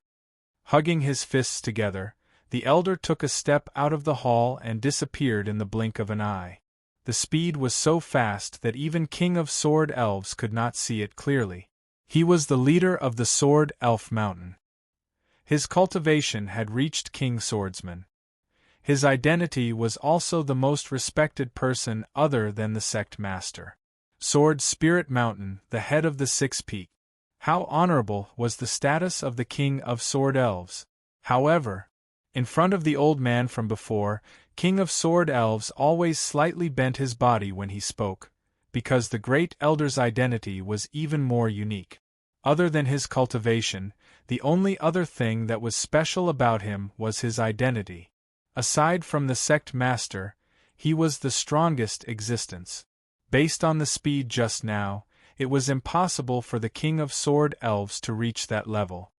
Hugging his fists together, the elder took a step out of the hall and disappeared in the blink of an eye. The speed was so fast that even King of Sword Elves could not see it clearly. He was the leader of the Sword Elf Mountain. His cultivation had reached King Swordsman. His identity was also the most respected person other than the sect master. Sword Spirit Mountain, the head of the 6 Peak. How honorable was the status of the King of Sword Elves. However, in front of the old man from before, King of Sword Elves always slightly bent his body when he spoke, because the great elder's identity was even more unique. Other than his cultivation, the only other thing that was special about him was his identity. Aside from the sect master, he was the strongest existence. Based on the speed just now, it was impossible for the King of Sword Elves to reach that level.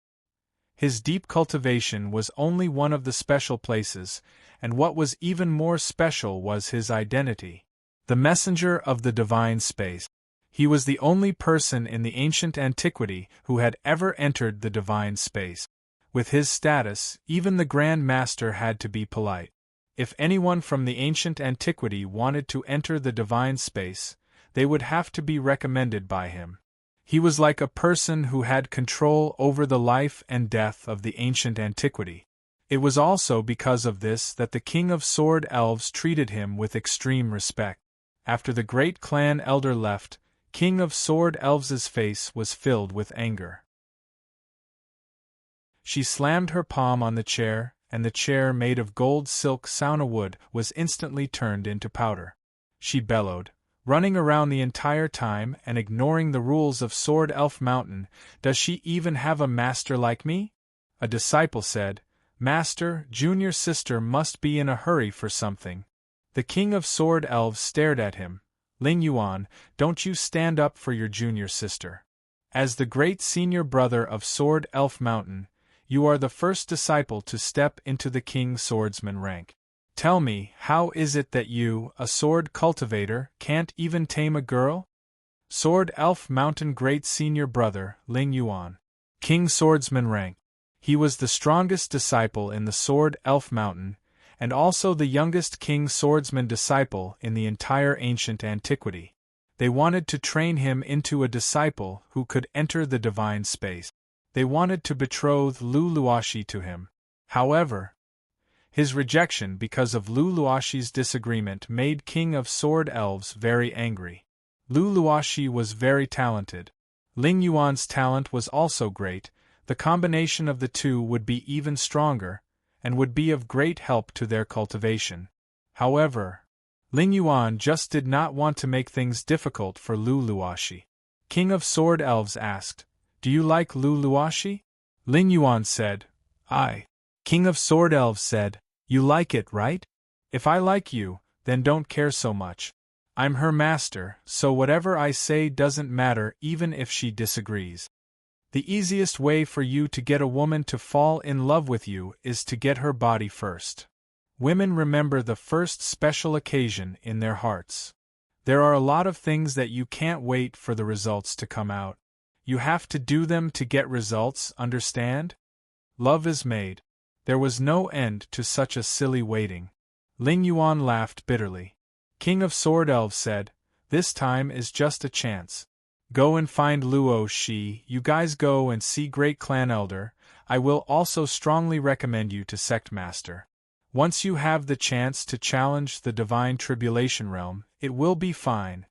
His deep cultivation was only one of the special places, and what was even more special was his identity. The messenger of the divine space. He was the only person in the ancient antiquity who had ever entered the divine space. With his status, even the Grand Master had to be polite. If anyone from the ancient antiquity wanted to enter the divine space, they would have to be recommended by him. He was like a person who had control over the life and death of the ancient antiquity. It was also because of this that the King of Sword Elves treated him with extreme respect. After the great clan elder left, King of Sword Elves' face was filled with anger. She slammed her palm on the chair, and the chair made of gold silk sauna wood was instantly turned into powder. She bellowed, running around the entire time and ignoring the rules of Sword Elf Mountain. "Does she even have a master like me?" A disciple said, "Master, junior sister must be in a hurry for something." The king of sword elves stared at him. Ling Yuan, don't you stand up for your junior sister. As the great senior brother of Sword Elf Mountain, you are the first disciple to step into the king swordsman rank. Tell me, how is it that you, a sword cultivator, can't even tame a girl? Sword Elf Mountain great senior brother, Ling Yuan. King swordsman rank. He was the strongest disciple in the Sword Elf Mountain, and also the youngest king swordsman disciple in the entire ancient antiquity. They wanted to train him into a disciple who could enter the divine space. They wanted to betroth Lu Luoxi to him. However, his rejection because of Lu Luoxi's disagreement made King of Sword Elves very angry. Lu Luoxi was very talented. Ling Yuan's talent was also great. The combination of the two would be even stronger, and would be of great help to their cultivation. However, Ling Yuan just did not want to make things difficult for Lu Luoxi. King of Sword Elves asked, "Do you like Lu Luoxi?" Ling Yuan said, "I." King of Sword Elves said, "You like it, right? If I like you, then don't care so much. I'm her master, so whatever I say doesn't matter even if she disagrees. The easiest way for you to get a woman to fall in love with you is to get her body first. Women remember the first special occasion in their hearts. There are a lot of things that you can't wait for the results to come out. You have to do them to get results, understand? Love is made. There was no end to such a silly waiting." Ling Yuan laughed bitterly. King of Sword Elves said, "This time is just a chance. Go and find Luo Shi, you guys go and see Great Clan Elder. I will also strongly recommend you to Sect Master. Once you have the chance to challenge the Divine Tribulation Realm, it will be fine."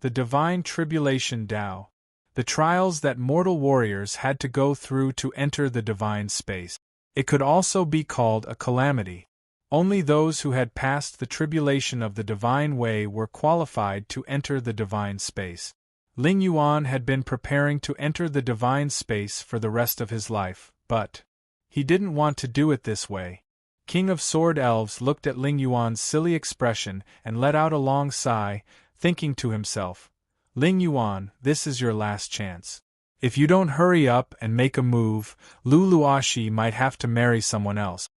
The Divine Tribulation Tao. The trials that mortal warriors had to go through to enter the divine space. It could also be called a calamity. Only those who had passed the tribulation of the divine way were qualified to enter the divine space. Ling Yuan had been preparing to enter the divine space for the rest of his life, but he didn't want to do it this way. King of Sword Elves looked at Ling Yuan's silly expression and let out a long sigh, thinking to himself, "Ling Yuan, this is your last chance. If you don't hurry up and make a move, Lu Luoxi might have to marry someone else."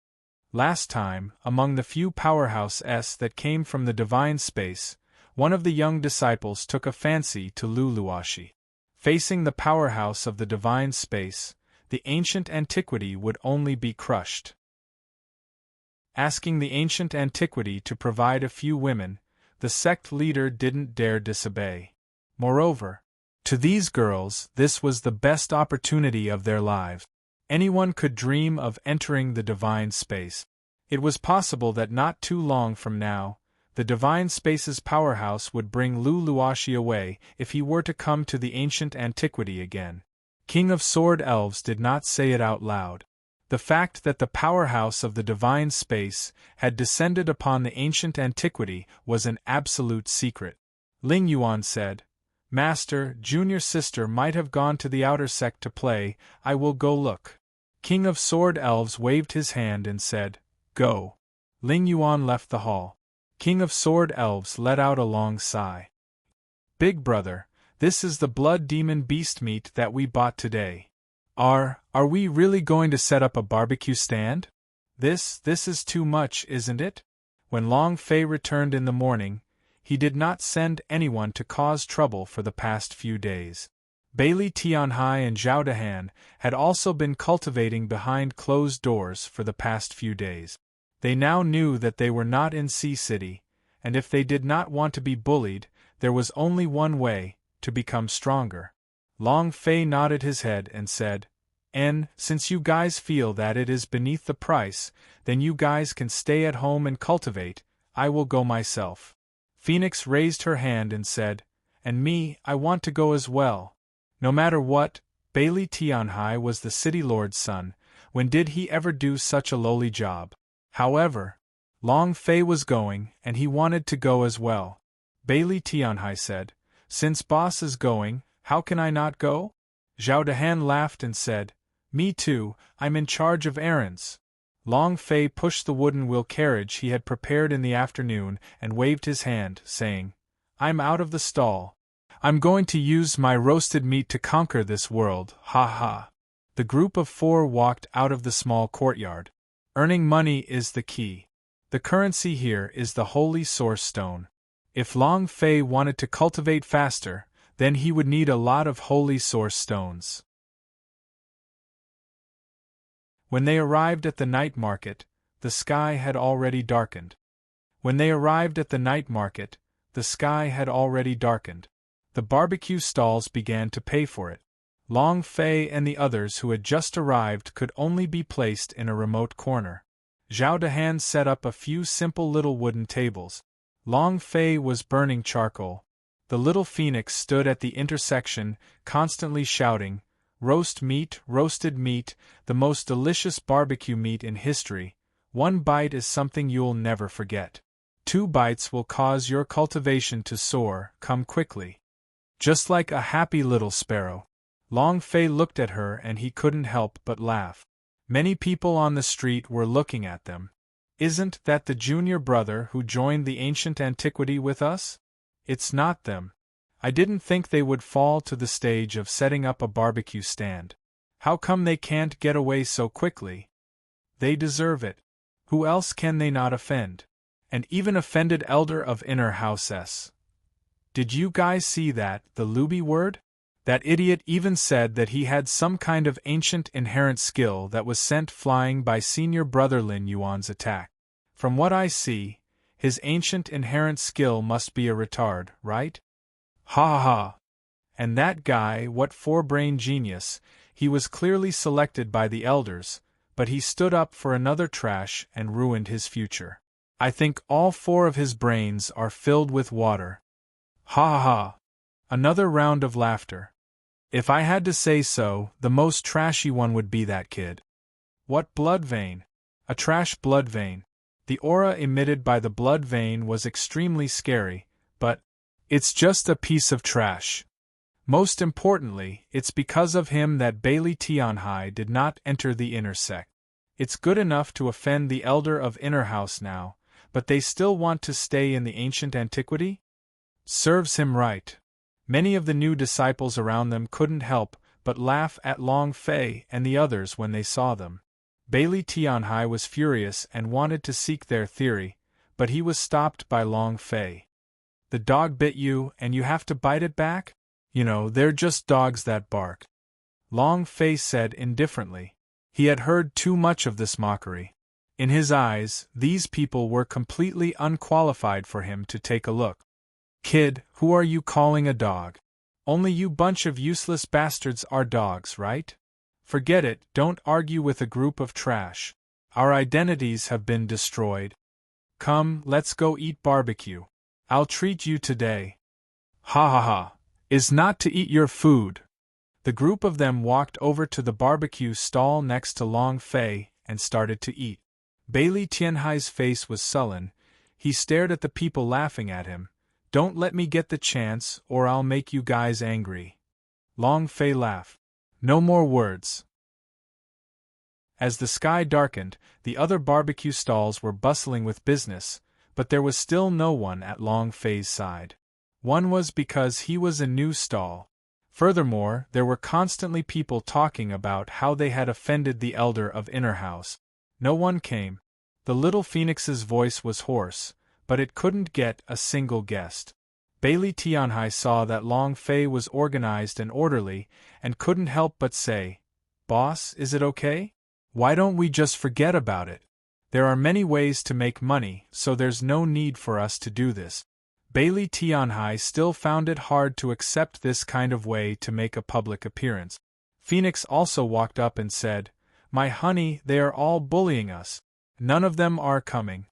Last time, among the few powerhouses that came from the divine space, one of the young disciples took a fancy to Lu Luoxi. Facing the powerhouse of the divine space, the ancient antiquity would only be crushed. Asking the ancient antiquity to provide a few women, the sect leader didn't dare disobey. Moreover, to these girls, this was the best opportunity of their lives. Anyone could dream of entering the divine space. It was possible that not too long from now, the divine space's powerhouse would bring Lu Luoxi away if he were to come to the ancient antiquity again. King of Sword Elves did not say it out loud. The fact that the powerhouse of the divine space had descended upon the ancient antiquity was an absolute secret. Ling Yuan said, "Master, junior sister might have gone to the outer sect to play, I will go look." King of Sword Elves waved his hand and said, "Go." Ling Yuan left the hall. King of Sword Elves let out a long sigh. "Big brother, this is the blood demon beast meat that we bought today. Are we really going to set up a barbecue stand? This is too much, isn't it?" When Long Fei returned in the morning, he did not send anyone to cause trouble for the past few days. Bailey Tianhai and Zhao Dehan had also been cultivating behind closed doors for the past few days. They now knew that they were not in Sea City, and if they did not want to be bullied, there was only one way, to become stronger. Long Fei nodded his head and said, Since you guys feel that it is beneath the price, then you guys can stay at home and cultivate, I will go myself." Phoenix raised her hand and said, "And me, I want to go as well." No matter what, Bailey Tianhai was the city lord's son. When did he ever do such a lowly job? However, Long Fei was going, and he wanted to go as well. Bailey Tianhai said, "Since boss is going, how can I not go?" Zhao Dehan laughed and said, "Me too, I'm in charge of errands." Long Fei pushed the wooden wheel carriage he had prepared in the afternoon and waved his hand, saying, "I'm out of the stall. I'm going to use my roasted meat to conquer this world, ha ha." The group of four walked out of the small courtyard. Earning money is the key. The currency here is the holy source stone. If Long Fei wanted to cultivate faster, then he would need a lot of holy source stones. When they arrived at the night market, the sky had already darkened. The barbecue stalls began to pay for it. Long Fei and the others who had just arrived could only be placed in a remote corner. Zhao Dehan set up a few simple little wooden tables. Long Fei was burning charcoal. The little phoenix stood at the intersection, constantly shouting, "Roasted meat, the most delicious barbecue meat in history. 1 bite is something you'll never forget. 2 bites will cause your cultivation to soar, come quickly." Just like a happy little sparrow. Long Fei looked at her and he couldn't help but laugh. Many people on the street were looking at them. "Isn't that the junior brother who joined the ancient antiquity with us? It's not them. I didn't think they would fall to the stage of setting up a barbecue stand. How come they can't get away so quickly? They deserve it. Who else can they not offend? And even offended elder of inner houses. Did you guys see that, the Luby word? That idiot even said that he had some kind of ancient inherent skill that was sent flying by senior brother Lin Yuan's attack. From what I see, his ancient inherent skill must be a retard, right? Ha ha! And that guy, what 4-brain genius, he was clearly selected by the elders, but he stood up for another trash and ruined his future. I think all 4 of his brains are filled with water. Ha ha! Another round of laughter. If I had to say so, the most trashy one would be that kid. What blood vein? A trash blood vein. The aura emitted by the blood vein was extremely scary, but it's just a piece of trash. Most importantly, it's because of him that Bailey Tianhai did not enter the inner sect. It's good enough to offend the elder of inner house now, but they still want to stay in the ancient antiquity? Serves him right. Many of the new disciples around them couldn't help but laugh at Long Fei and the others when they saw them. Bailey Tianhai was furious and wanted to seek their theory, but he was stopped by Long Fei. The dog bit you and you have to bite it back? You know, they're just dogs that bark. Long Fei said indifferently. He had heard too much of this mockery. In his eyes, these people were completely unqualified for him to take a look. Kid, who are you calling a dog? Only you bunch of useless bastards are dogs, right? Forget it, don't argue with a group of trash. Our identities have been destroyed. Come, let's go eat barbecue. I'll treat you today. Ha ha ha. Is not to eat your food. The group of them walked over to the barbecue stall next to Long Fei and started to eat. Bailey Tianhai's face was sullen. He stared at the people laughing at him. Don't let me get the chance or I'll make you guys angry. Long Fei laughed. No more words. As the sky darkened, the other barbecue stalls were bustling with business, but there was still no one at Long Fei's side. One was because he was a new stall. Furthermore, there were constantly people talking about how they had offended the elder of inner house. No one came. The little phoenix's voice was hoarse, but it couldn't get a single guest. Bailey Tianhai saw that Long Fei was organized and orderly, and couldn't help but say, "Boss, is it okay? Why don't we just forget about it? There are many ways to make money, so there's no need for us to do this." Bailey Tianhai still found it hard to accept this kind of way to make a public appearance. Phoenix also walked up and said, "My honey, they are all bullying us. None of them are coming."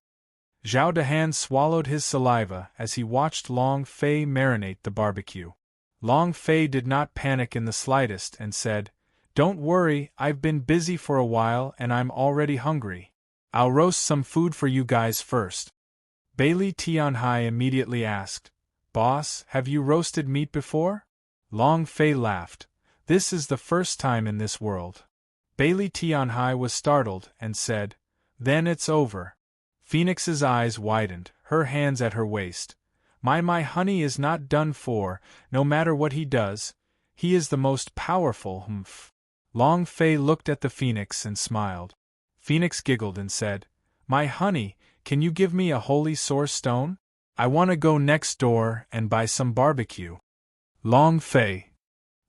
Zhao Dehan swallowed his saliva as he watched Long Fei marinate the barbecue. Long Fei did not panic in the slightest and said, "Don't worry, I've been busy for a while and I'm already hungry. I'll roast some food for you guys first." Bailey Tianhai immediately asked, "Boss, have you roasted meat before?" Long Fei laughed. "This is the first time in this world." Bailey Tianhai was startled and said, Then it's over. Phoenix's eyes widened, her hands at her waist. My honey is not done for, no matter what he does. He is the most powerful, humph. Long Fei looked at the Phoenix and smiled. Phoenix giggled and said, My honey, can you give me a holy source stone? I want to go next door and buy some barbecue. Long Fei.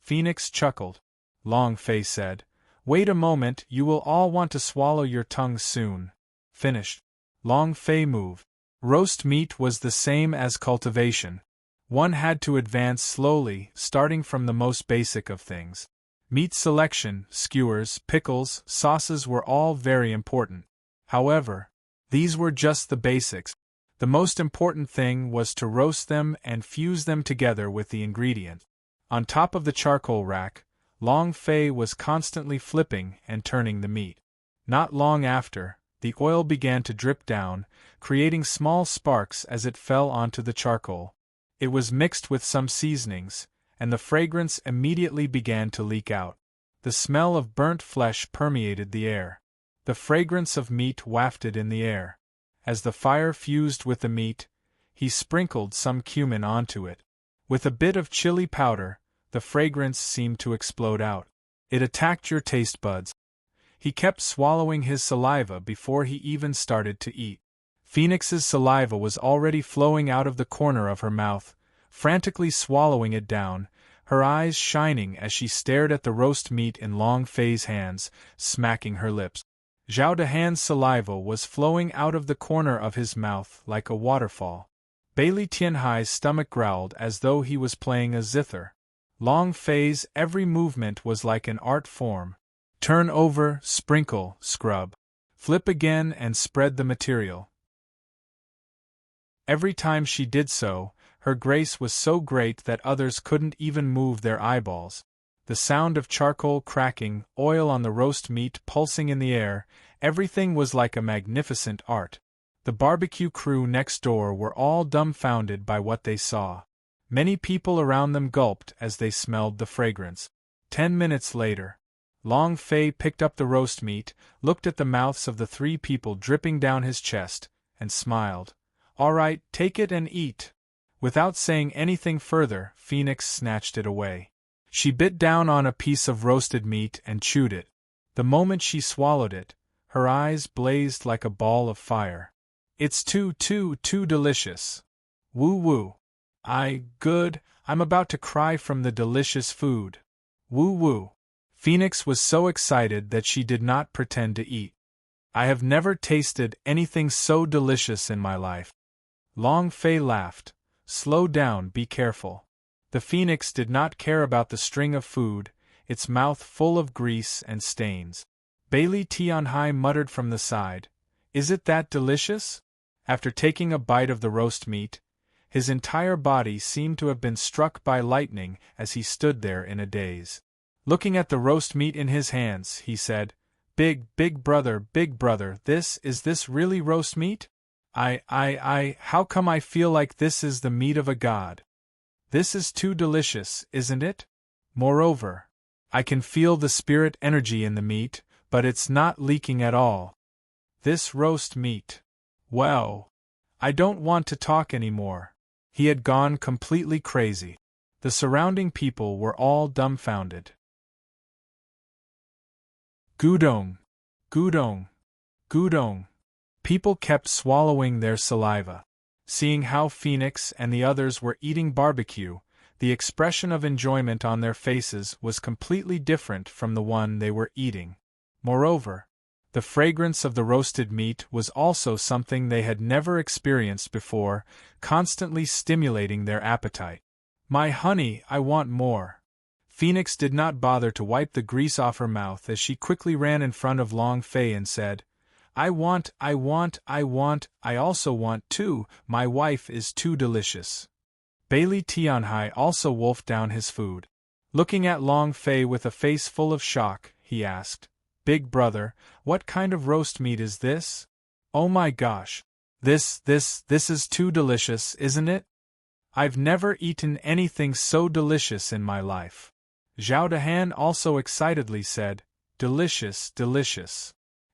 Phoenix chuckled. Long Fei said, Wait a moment, you will all want to swallow your tongues soon. Finished. Long Fei moved. Roast meat was the same as cultivation. One had to advance slowly, starting from the most basic of things. Meat selection, skewers, pickles, sauces were all very important. However, these were just the basics. The most important thing was to roast them and fuse them together with the ingredient. On top of the charcoal rack, Long Fei was constantly flipping and turning the meat. Not long after, the oil began to drip down, creating small sparks as it fell onto the charcoal. It was mixed with some seasonings, and the fragrance immediately began to leak out. The smell of burnt flesh permeated the air. The fragrance of meat wafted in the air. As the fire fused with the meat, he sprinkled some cumin onto it. With a bit of chili powder, the fragrance seemed to explode out. It attacked your taste buds. He kept swallowing his saliva before he even started to eat. Phoenix's saliva was already flowing out of the corner of her mouth, frantically swallowing it down, her eyes shining as she stared at the roast meat in Long Fei's hands, smacking her lips. Zhao Dehan's saliva was flowing out of the corner of his mouth like a waterfall. Bailey Tianhai's stomach growled as though he was playing a zither. Long Fei's every movement was like an art form. Turn over, sprinkle, scrub. Flip again and spread the material. Every time she did so, her grace was so great that others couldn't even move their eyeballs. The sound of charcoal cracking, oil on the roast meat pulsing in the air, everything was like a magnificent art. The barbecue crew next door were all dumbfounded by what they saw. Many people around them gulped as they smelled the fragrance. 10 minutes later, Long Fei picked up the roast meat, looked at the mouths of the 3 people dripping down his chest, and smiled. All right, take it and eat. Without saying anything further, Phoenix snatched it away. She bit down on a piece of roasted meat and chewed it. The moment she swallowed it, her eyes blazed like a ball of fire. It's too delicious. Woo woo. I'm about to cry from the delicious food. Woo woo. Phoenix was so excited that she did not pretend to eat. I have never tasted anything so delicious in my life. Long Fei laughed. Slow down, be careful. The Phoenix did not care about the string of food, its mouth full of grease and stains. Bailey Tianhai muttered from the side, Is it that delicious? After taking a bite of the roast meat, his entire body seemed to have been struck by lightning as he stood there in a daze. Looking at the roast meat in his hands, he said, Big brother, is this really roast meat? How come I feel like this is the meat of a god? This is too delicious, isn't it? Moreover, I can feel the spirit energy in the meat, but it's not leaking at all. This roast meat. Well, I don't want to talk anymore. He had gone completely crazy. The surrounding people were all dumbfounded. Gudong. People kept swallowing their saliva. Seeing how Phoenix and the others were eating barbecue, the expression of enjoyment on their faces was completely different from the one they were eating. Moreover, the fragrance of the roasted meat was also something they had never experienced before, constantly stimulating their appetite. My honey, I want more. Phoenix did not bother to wipe the grease off her mouth as she quickly ran in front of Long Fei and said, I also want too, my wife is too delicious. Bailey Tianhai also wolfed down his food. Looking at Long Fei with a face full of shock, he asked, Big brother, what kind of roast meat is this? Oh my gosh. This is too delicious, isn't it? I've never eaten anything so delicious in my life. Zhao Dehan also excitedly said, Delicious.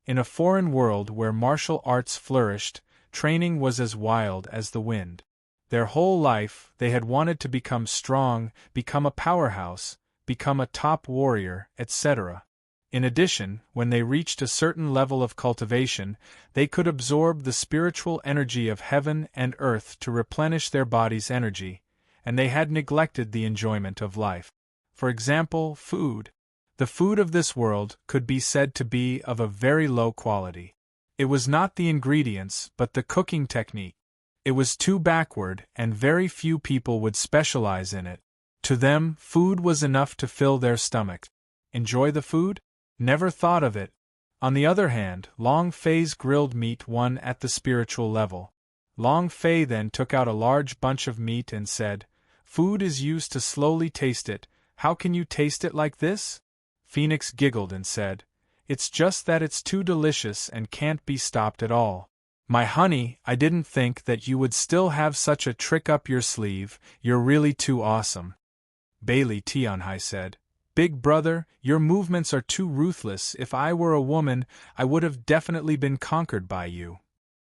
In a foreign world where martial arts flourished, training was as wild as the wind. Their whole life, they had wanted to become strong, become a powerhouse, become a top warrior, etc. In addition, when they reached a certain level of cultivation, they could absorb the spiritual energy of heaven and earth to replenish their body's energy, and they had neglected the enjoyment of life. For example, food. The food of this world could be said to be of a very low quality. It was not the ingredients, but the cooking technique. It was too backward, and very few people would specialize in it. To them, food was enough to fill their stomachs. Enjoy the food? Never thought of it. On the other hand, Long Fei's grilled meat won at the spiritual level. Long Fei then took out a large bunch of meat and said, "Food is used to slowly taste it. How can you taste it like this?" Phoenix giggled and said, "It's just that it's too delicious and can't be stopped at all. My honey, I didn't think that you would still have such a trick up your sleeve. You're really too awesome." Bailey Tianhai said, "Big brother, your movements are too ruthless. If I were a woman, I would have definitely been conquered by you."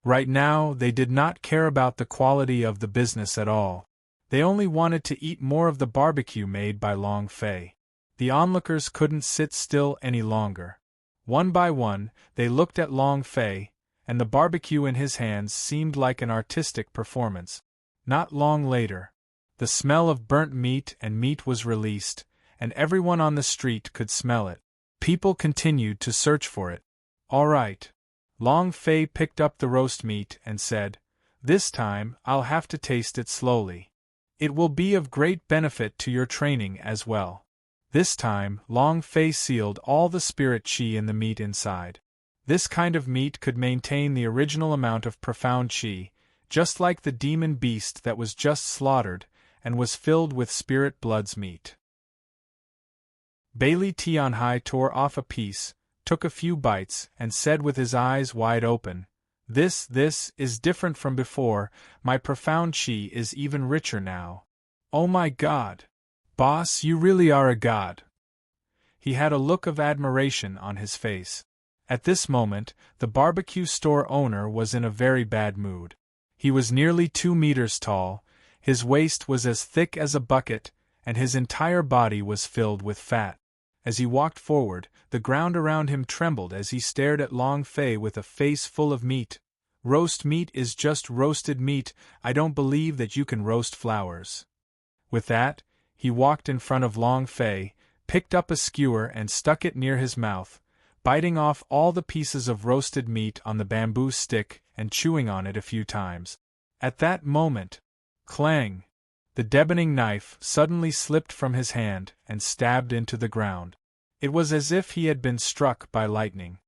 Right now, they did not care about the quality of the business at all. They only wanted to eat more of the barbecue made by Long Fei. The onlookers couldn't sit still any longer. One by one, they looked at Long Fei, and the barbecue in his hands seemed like an artistic performance. Not long later, the smell of burnt meat and meat was released, and everyone on the street could smell it. People continued to search for it. "All right." Long Fei picked up the roast meat and said, "This time, I'll have to taste it slowly. It will be of great benefit to your training as well." This time, Long Fei sealed all the spirit qi in the meat inside. This kind of meat could maintain the original amount of profound qi, just like the demon beast that was just slaughtered, and was filled with spirit blood's meat. Bailey Tianhai tore off a piece, took a few bites, and said with his eyes wide open, This is different from before. My profound qi is even richer now. Oh my god! Boss, you really are a god." He had a look of admiration on his face. At this moment, the barbecue store owner was in a very bad mood. He was nearly 2 meters tall, his waist was as thick as a bucket, and his entire body was filled with fat. As he walked forward, the ground around him trembled as he stared at Long Fei with a face full of meat. "Roast meat is just roasted meat. I don't believe that you can roast flowers." With that, he walked in front of Long Fei, picked up a skewer and stuck it near his mouth, biting off all the pieces of roasted meat on the bamboo stick and chewing on it a few times. At that moment, clang! The deboning knife suddenly slipped from his hand and stabbed into the ground. It was as if he had been struck by lightning.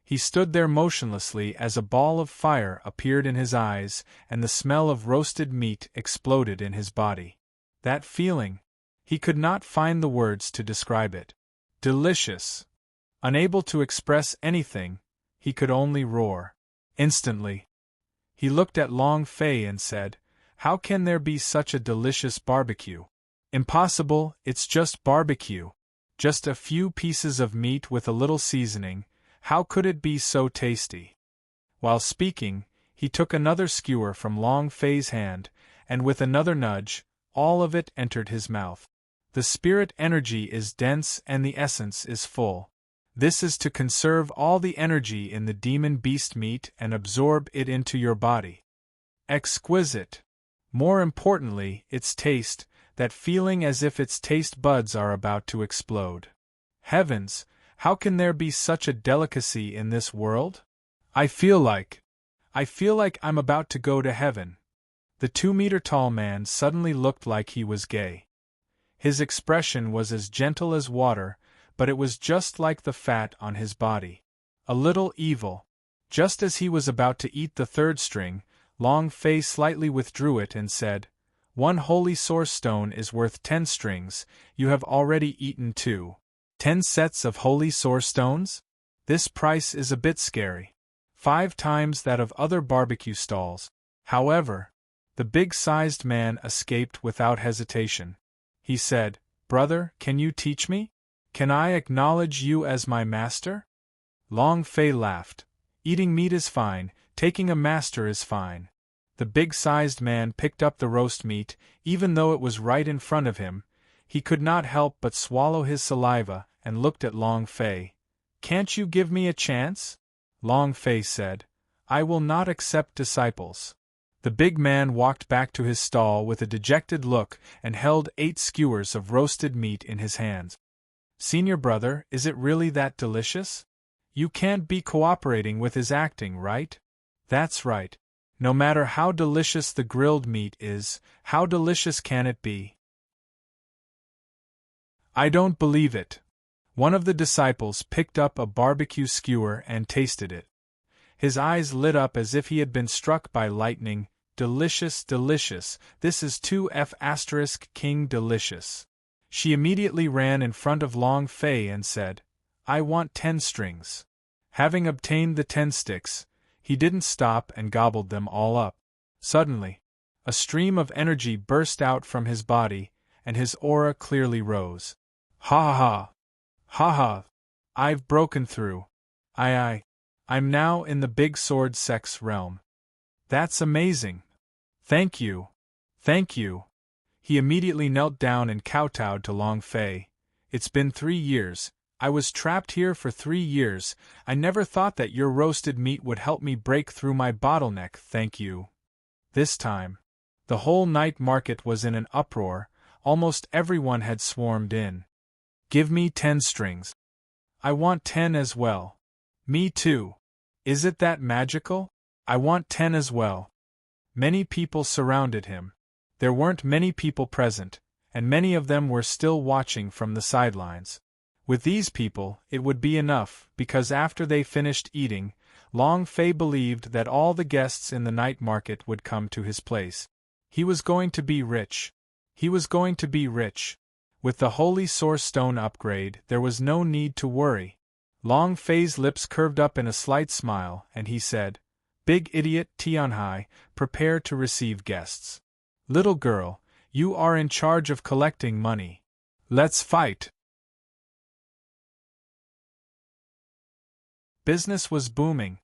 He stood there motionlessly as a ball of fire appeared in his eyes and the smell of roasted meat exploded in his body. That feeling! He could not find the words to describe it. Delicious! Unable to express anything, he could only roar. Instantly, he looked at Long Fei and said, "How can there be such a delicious barbecue?" "Impossible, it's just barbecue. Just a few pieces of meat with a little seasoning. How could it be so tasty?" While speaking, he took another skewer from Long Fei's hand, and with another nudge, all of it entered his mouth. The spirit energy is dense and the essence is full. This is to conserve all the energy in the demon beast meat and absorb it into your body. Exquisite! More importantly, its taste, that feeling as if its taste buds are about to explode. Heavens, how can there be such a delicacy in this world? I feel like I'm about to go to heaven. The 2-meter-tall man suddenly looked like he was gay. His expression was as gentle as water, but it was just like the fat on his body. A little evil. Just as he was about to eat the third string, Long Fei slightly withdrew it and said, "1 holy source stone is worth 10 strings, you have already eaten 2. 10 sets of holy source stones? This price is a bit scary. 5 times that of other barbecue stalls." However, the big-sized man escaped without hesitation. He said, "Brother, can you teach me? Can I acknowledge you as my master?" Long Fei laughed. Eating meat is fine, taking a master is fine. The big-sized man picked up the roast meat, even though it was right in front of him. He could not help but swallow his saliva and looked at Long Fei. Can't you give me a chance? Long Fei said. I will not accept disciples. The big man walked back to his stall with a dejected look and held 8 skewers of roasted meat in his hands. Senior brother, is it really that delicious? You can't be cooperating with his acting, right? That's right. No matter how delicious the grilled meat is, how delicious can it be? I don't believe it. One of the disciples picked up a barbecue skewer and tasted it. His eyes lit up as if he had been struck by lightning. Delicious, delicious, this is 2F** King delicious. She immediately ran in front of Long Fei and said, I want 10 strings. Having obtained the 10 sticks, he didn't stop and gobbled them all up. Suddenly, a stream of energy burst out from his body, and his aura clearly rose. Ha ha! Ha ha! I've broken through. I'm now in the big sword sex realm. That's amazing. Thank you. Thank you. He immediately knelt down and kowtowed to Long Fei. It's been 3 years. I was trapped here for 3 years. I never thought that your roasted meat would help me break through my bottleneck, thank you. This time, the whole night market was in an uproar. Almost everyone had swarmed in. Give me 10 strings. I want 10 as well. Me too. Is it that magical? I want 10 as well. Many people surrounded him. There weren't many people present, and many of them were still watching from the sidelines. With these people, it would be enough, because after they finished eating, Long Fei believed that all the guests in the night market would come to his place. He was going to be rich. He was going to be rich. With the Holy Source Stone upgrade, there was no need to worry. Long Fei's lips curved up in a slight smile, and he said, Big idiot Tianhai, prepare to receive guests. Little girl, you are in charge of collecting money. Let's fight. Business was booming.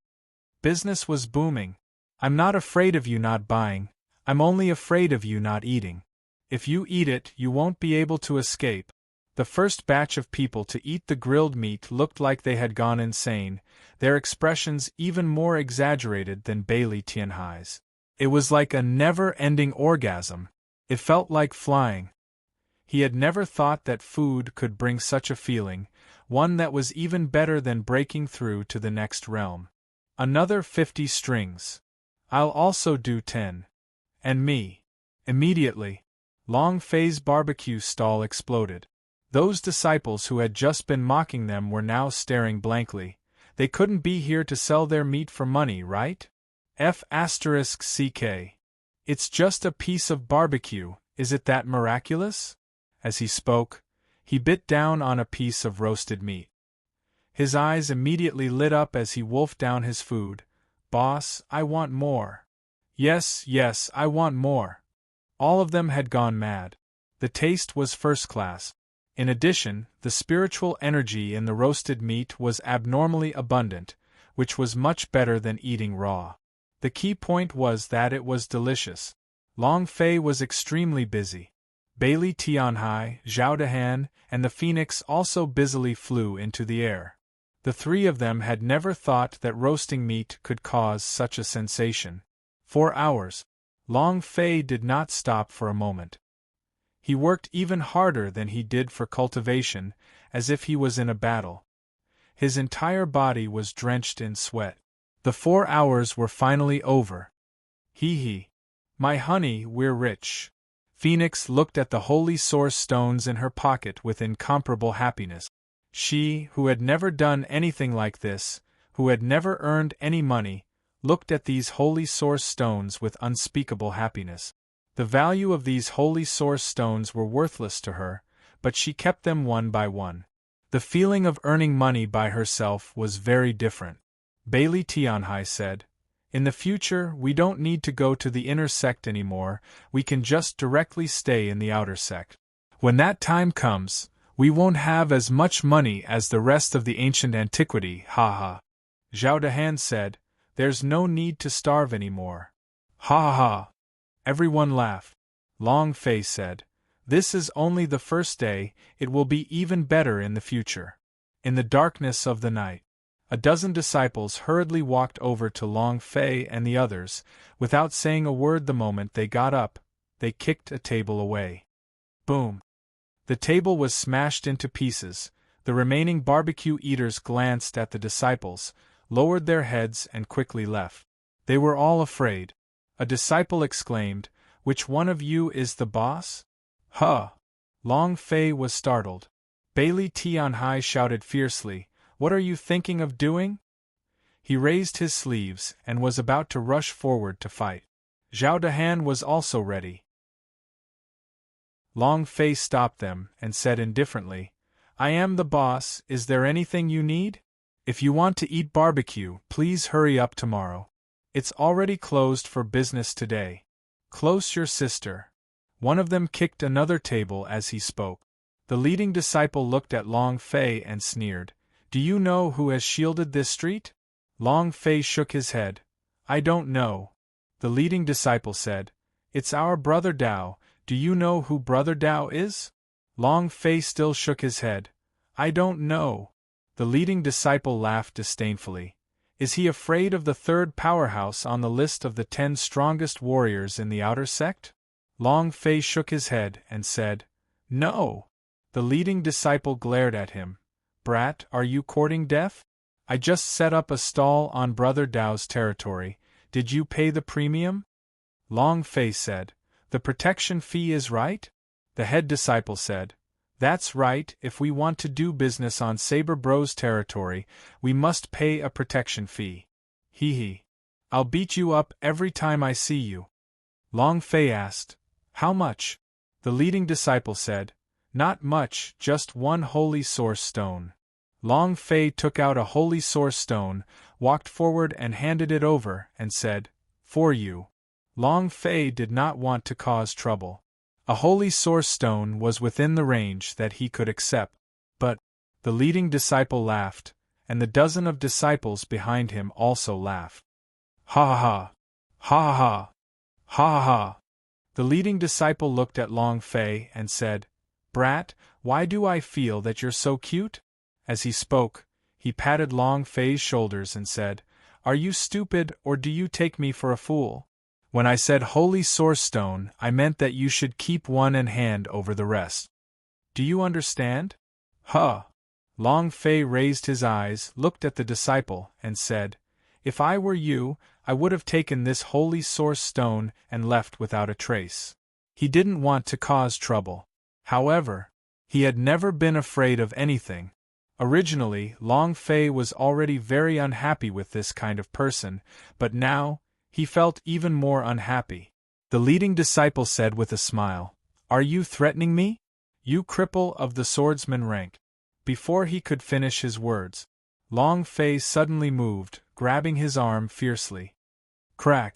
Business was booming. I'm not afraid of you not buying, I'm only afraid of you not eating. If you eat it, you won't be able to escape. The first batch of people to eat the grilled meat looked like they had gone insane, their expressions even more exaggerated than Bailey Tianhai's. It was like a never-ending orgasm. It felt like flying. He had never thought that food could bring such a feeling, one that was even better than breaking through to the next realm. Another 50 strings. I'll also do 10. And me. Immediately, Long Fei's barbecue stall exploded. Those disciples who had just been mocking them were now staring blankly. They couldn't be here to sell their meat for money, right? F***ck. It's just a piece of barbecue, is it that miraculous? As he spoke, he bit down on a piece of roasted meat. His eyes immediately lit up as he wolfed down his food. Boss, I want more. Yes, yes, I want more. All of them had gone mad. The taste was first class. In addition, the spiritual energy in the roasted meat was abnormally abundant, which was much better than eating raw. The key point was that it was delicious. Long Fei was extremely busy. Bailey Tianhai, Zhao Dehan, and the Phoenix also busily flew into the air. The 3 of them had never thought that roasting meat could cause such a sensation. For hours, Long Fei did not stop for a moment. He worked even harder than he did for cultivation, as if he was in a battle. His entire body was drenched in sweat. The 4 hours were finally over. Hee. My honey, we're rich. Phoenix looked at the holy source stones in her pocket with incomparable happiness. She, who had never done anything like this, who had never earned any money, looked at these holy source stones with unspeakable happiness. The value of these holy source stones were worthless to her, but she kept them one by one. The feeling of earning money by herself was very different. Bailey Tianhai said, In the future, we don't need to go to the inner sect anymore, we can just directly stay in the outer sect. When that time comes, We won't have as much money as the rest of the ancient antiquity, ha ha. Zhao Dehan said, there's no need to starve anymore. Ha ha ha. Everyone laughed. Long Fei said, this is only the first day, it will be even better in the future. In the darkness of the night, a dozen disciples hurriedly walked over to Long Fei and the others. Without saying a word the moment they got up, they kicked a table away. Boom! The table was smashed into pieces. The remaining barbecue eaters glanced at the disciples, lowered their heads and quickly left. They were all afraid. A disciple exclaimed, which one of you is the boss? Huh! Long Fei was startled. Bailey Tianhai shouted fiercely, what are you thinking of doing? He raised his sleeves and was about to rush forward to fight. Zhao Dehan was also ready. Long Fei stopped them and said indifferently, I am the boss, is there anything you need? If you want to eat barbecue, please hurry up tomorrow. It's already closed for business today. Close your sister. One of them kicked another table as he spoke. The leading disciple looked at Long Fei and sneered, do you know who has shielded this street? Long Fei shook his head. I don't know. The leading disciple said, it's our brother Dao, do you know who brother Dao is? Long Fei still shook his head. I don't know. The leading disciple laughed disdainfully. Is he afraid of the third powerhouse on the list of the 10 strongest warriors in the outer sect? Long Fei shook his head and said, no. The leading disciple glared at him. Brat, are you courting death? I just set up a stall on Brother Dao's territory. Did you pay the premium? Long Fei said, the protection fee is right? The head disciple said, that's right, if we want to do business on Saber Bro's territory, we must pay a protection fee. Hee hee. I'll beat you up every time I see you. Long Fei asked, how much? The leading disciple said, not much, just one holy source stone. Long Fei took out a holy source stone, walked forward and handed it over, and said, for you. Long Fei did not want to cause trouble. A holy source stone was within the range that he could accept, but the leading disciple laughed, and the dozen of disciples behind him also laughed. Ha ha ha! Ha ha ha! Ha ha ha! The leading disciple looked at Long Fei and said, Brat, why do I feel that you're so cute? As he spoke, he patted Long Fei's shoulders and said, are you stupid or do you take me for a fool? When I said holy source stone, I meant that you should keep one and hand over the rest. Do you understand? Huh! Long Fei raised his eyes, looked at the disciple, and said, if I were you, I would have taken this holy source stone and left without a trace. He didn't want to cause trouble. However, he had never been afraid of anything. Originally, Long Fei was already very unhappy with this kind of person, but now, he felt even more unhappy. The leading disciple said with a smile, are you threatening me? You cripple of the swordsman rank. Before he could finish his words, Long Fei suddenly moved, grabbing his arm fiercely. Crack!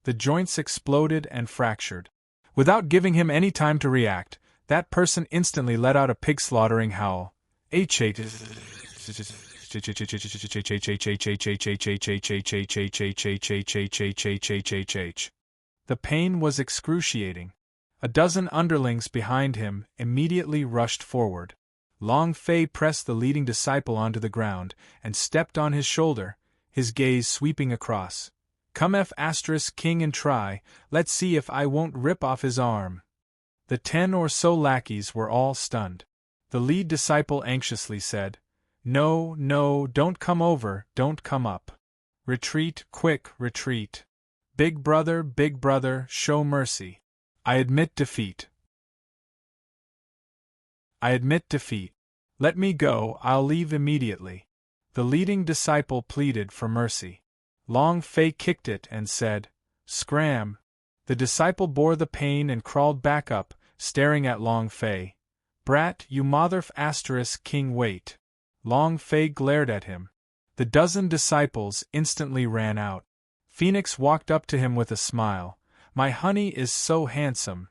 The joints exploded and fractured. Without giving him any time to react, that person instantly let out a pig-slaughtering howl. The pain was excruciating. A dozen underlings behind him immediately rushed forward. Long Fei pressed the leading disciple onto the ground and stepped on his shoulder, his gaze sweeping across. Come King and try, let's see if I won't rip off his arm. The 10 or so lackeys were all stunned. The lead disciple anxiously said, no, no, don't come over, don't come up. Retreat, quick, retreat. Big brother, show mercy. I admit defeat. I admit defeat. Let me go, I'll leave immediately. The leading disciple pleaded for mercy. Long Fei kicked it and said, scram. The disciple bore the pain and crawled back up, staring at Long Fei. Brat, you king wait. Long Fei glared at him. The dozen disciples instantly ran out. Phoenix walked up to him with a smile. My honey is so handsome.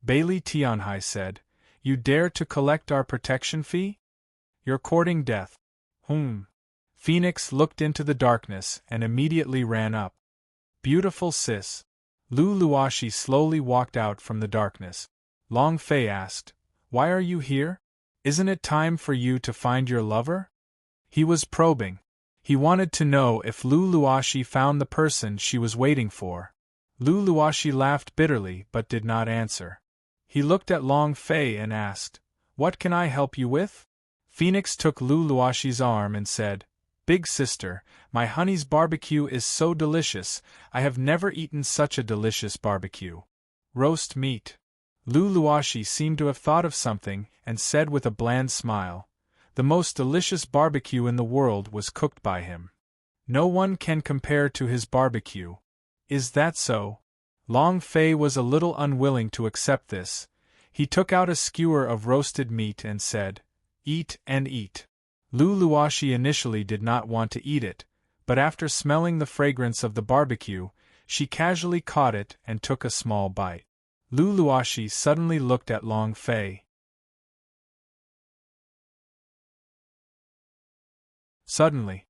Bailey Tianhai said, You dare to collect our protection fee? You're courting death. Phoenix looked into the darkness and immediately ran up. Beautiful sis. Lu Luoshi slowly walked out from the darkness. Long Fei asked, Why are you here? Isn't it time for you to find your lover? He was probing. He wanted to know if Lu Luoshi found the person she was waiting for. Lu Luoshi laughed bitterly but did not answer. He looked at Long Fei and asked, What can I help you with? Phoenix took Lu Luoshi's arm and said, Big sister, my honey's barbecue is so delicious, I have never eaten such a delicious barbecue. Roast meat. Lu Luoshi seemed to have thought of something and said with a bland smile, The most delicious barbecue in the world was cooked by him. No one can compare to his barbecue. Is that so? Long Fei was a little unwilling to accept this. He took out a skewer of roasted meat and said, Eat and eat. Lu Luoshi initially did not want to eat it, but after smelling the fragrance of the barbecue, she casually caught it and took a small bite. Lu Luoshi suddenly looked at Long Fei. Suddenly,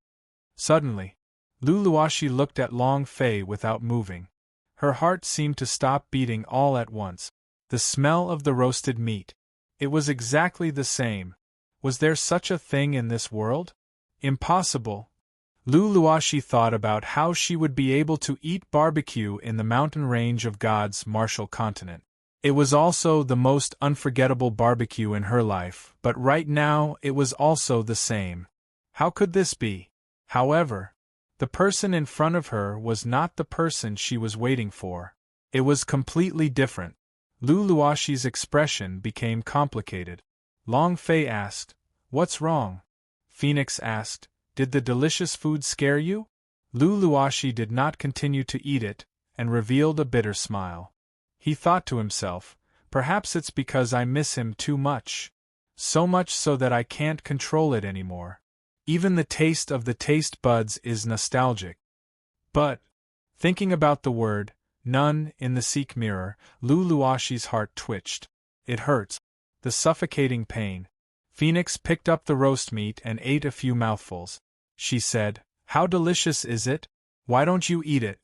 Lu Luoshi looked at Long Fei without moving. Her heart seemed to stop beating all at once. The smell of the roasted meat. It was exactly the same. Was there such a thing in this world? Impossible. Lu Luoshi thought about how she would be able to eat barbecue in the mountain range of God's Marshall Continent. It was also the most unforgettable barbecue in her life, but right now it was also the same. How could this be? However, the person in front of her was not the person she was waiting for. It was completely different. Lu Luoshi's expression became complicated. Long Fei asked, What's wrong? Phoenix asked, Did the delicious food scare you? Lu Luoshi did not continue to eat it, and revealed a bitter smile. He thought to himself, Perhaps it's because I miss him too much. So much so that I can't control it anymore. Even the taste of the taste buds is nostalgic. But, thinking about the word, none, in the Sikh mirror, Lu Luoshi's heart twitched. It hurts. The suffocating pain. Phoenix picked up the roast meat and ate a few mouthfuls. She said, How delicious is it? Why don't you eat it?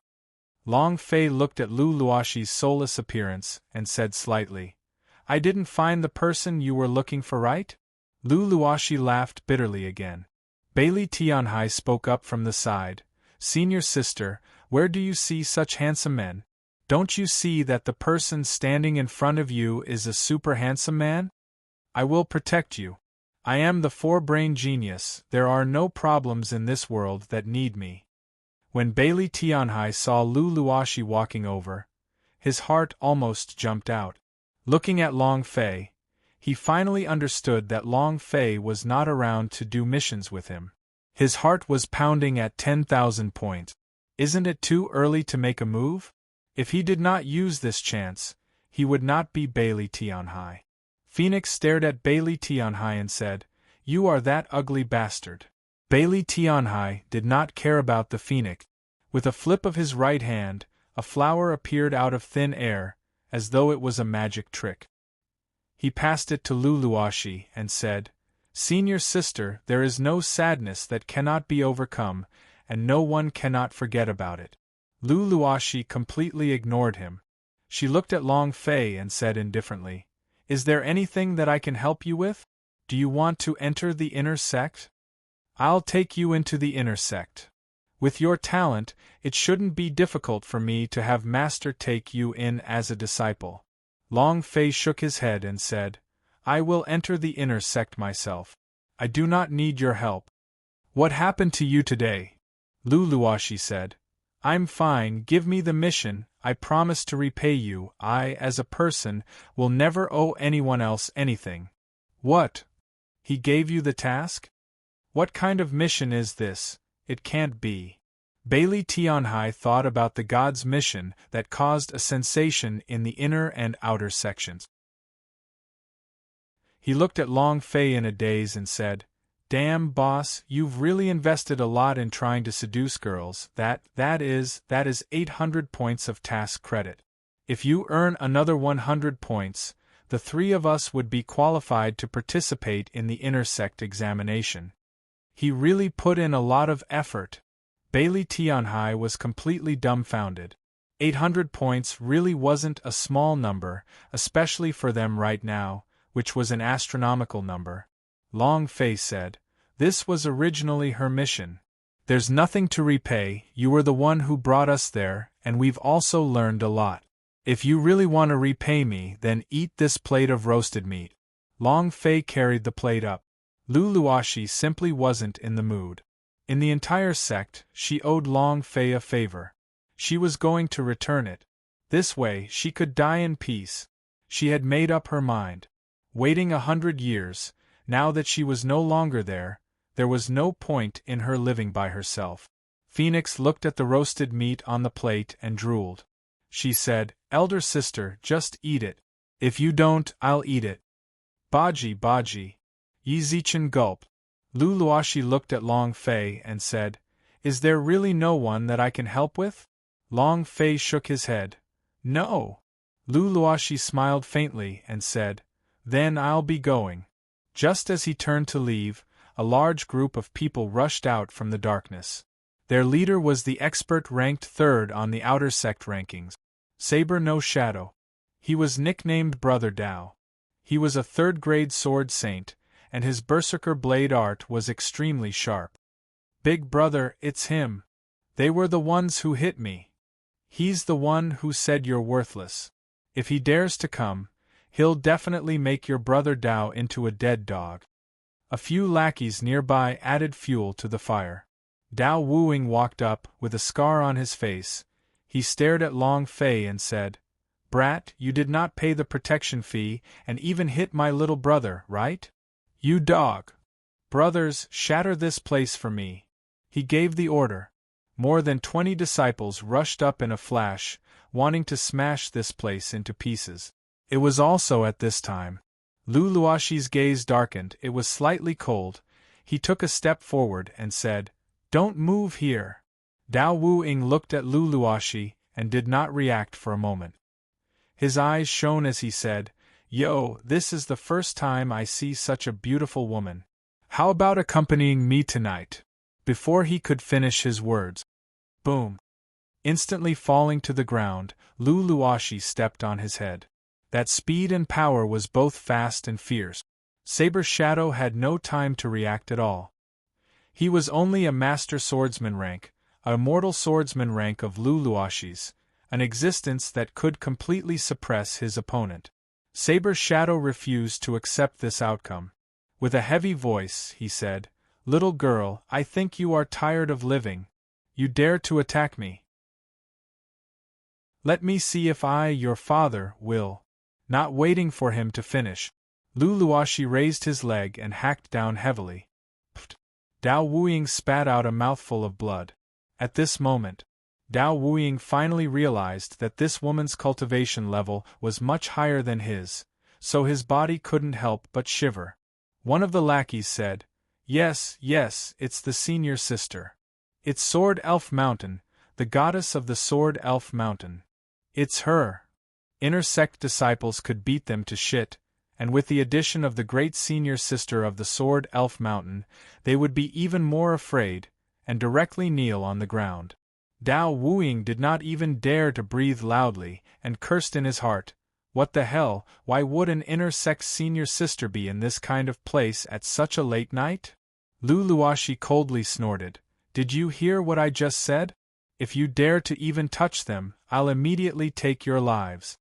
Long Fei looked at Lu Luoshi's soulless appearance and said slightly, I didn't find the person you were looking for, right? Lu Luoshi laughed bitterly again. Bailey Tianhai spoke up from the side, Senior sister, where do you see such handsome men? Don't you see that the person standing in front of you is a super handsome man? I will protect you. I am the four-brain genius, there are no problems in this world that need me. When Bailey Tianhai saw Lu Luoshi walking over, his heart almost jumped out. Looking at Long Fei, he finally understood that Long Fei was not around to do missions with him. His heart was pounding at 10,000 points. Isn't it too early to make a move? If he did not use this chance, he would not be Bailey Tianhai. Phoenix stared at Bailey Tianhai and said, You are that ugly bastard. Bailey Tianhai did not care about the phoenix. With a flip of his right hand, a flower appeared out of thin air, as though it was a magic trick. He passed it to Lu Luoshi and said, Senior sister, there is no sadness that cannot be overcome, and no one cannot forget about it. Lu Luoshi completely ignored him. She looked at Long Fei and said indifferently, Is there anything that I can help you with? Do you want to enter the inner sect? I'll take you into the inner sect. With your talent, it shouldn't be difficult for me to have Master take you in as a disciple. Long Fei shook his head and said, I will enter the inner sect myself. I do not need your help. What happened to you today? Lu Luoshi said, I'm fine, give me the mission, I promise to repay you. I, as a person, will never owe anyone else anything. What? He gave you the task? What kind of mission is this? It can't be. Bailey Tianhai thought about the god's mission that caused a sensation in the inner and outer sections. He looked at Long Fei in a daze and said, Damn, boss, you've really invested a lot in trying to seduce girls. That is 800 points of task credit. If you earn another 100 points, the three of us would be qualified to participate in the intersect examination. He really put in a lot of effort. Bailey Tianhai was completely dumbfounded. 800 points really wasn't a small number, especially for them right now, which was an astronomical number. Long Fei said, "This was originally her mission. There's nothing to repay, you were the one who brought us there, and we've also learned a lot. If you really want to repay me, then eat this plate of roasted meat." Long Fei carried the plate up. Lu Luoxi simply wasn't in the mood. In the entire sect, she owed Long Fei a favor. She was going to return it. This way, she could die in peace. She had made up her mind. Waiting 100 years, now that she was no longer there was no point in her living by herself. Phoenix looked at the roasted meat on the plate and drooled. She said, "Elder sister, just eat it. If you don't, I'll eat it." "Baji, Baji." Yi Zichen gulped. Lu Luoxi looked at Long Fei and said, "Is there really no one that I can help with?" Long Fei shook his head. "No." Lu Luoxi smiled faintly and said, "Then I'll be going." Just as he turned to leave, a large group of people rushed out from the darkness. Their leader was the expert ranked third on the outer sect rankings, Saber No Shadow. He was nicknamed Brother Dao. He was a third-grade sword saint, and his berserker blade art was extremely sharp. "Big brother, it's him. They were the ones who hit me. He's the one who said you're worthless. If he dares to come, he'll definitely make your brother Dao into a dead dog." A few lackeys nearby added fuel to the fire. Dao Wuing walked up, with a scar on his face. He stared at Long Fei and said, "Brat, you did not pay the protection fee and even hit my little brother, right? You dog! Brothers, shatter this place for me." He gave the order. More than 20 disciples rushed up in a flash, wanting to smash this place into pieces. It was also at this time. Lu Luoxi's gaze darkened, it was slightly cold. He took a step forward and said, "Don't move here." Dao Wuing looked at Lu Luoxi and did not react for a moment. His eyes shone as he said, "Yo, this is the first time I see such a beautiful woman. How about accompanying me tonight?" Before he could finish his words, boom! Instantly falling to the ground, Lu Luoxi stepped on his head. That speed and power was both fast and fierce. Saber Shadow had no time to react at all. He was only a master swordsman rank, a mortal swordsman rank of Lu Luoxi's, an existence that could completely suppress his opponent. Saber Shadow refused to accept this outcome. With a heavy voice, he said, "Little girl, I think you are tired of living. You dare to attack me. Let me see if I, your father, will." Not waiting for him to finish, Lu Luoxi raised his leg and hacked down heavily. Pfft! Dao Wuing spat out a mouthful of blood. At this moment, Dao Wuing finally realized that this woman's cultivation level was much higher than his, so his body couldn't help but shiver. One of the lackeys said, Yes, it's the senior sister. It's Sword Elf Mountain, the goddess of the Sword Elf Mountain. It's her." Inner sect disciples could beat them to shit, and with the addition of the great senior sister of the Sword Elf Mountain, they would be even more afraid, and directly kneel on the ground. Dao Wuing did not even dare to breathe loudly, and cursed in his heart, "What the hell, why would an inner sect senior sister be in this kind of place at such a late night?" Lu Luoxi coldly snorted, "Did you hear what I just said? If you dare to even touch them, I'll immediately take your lives."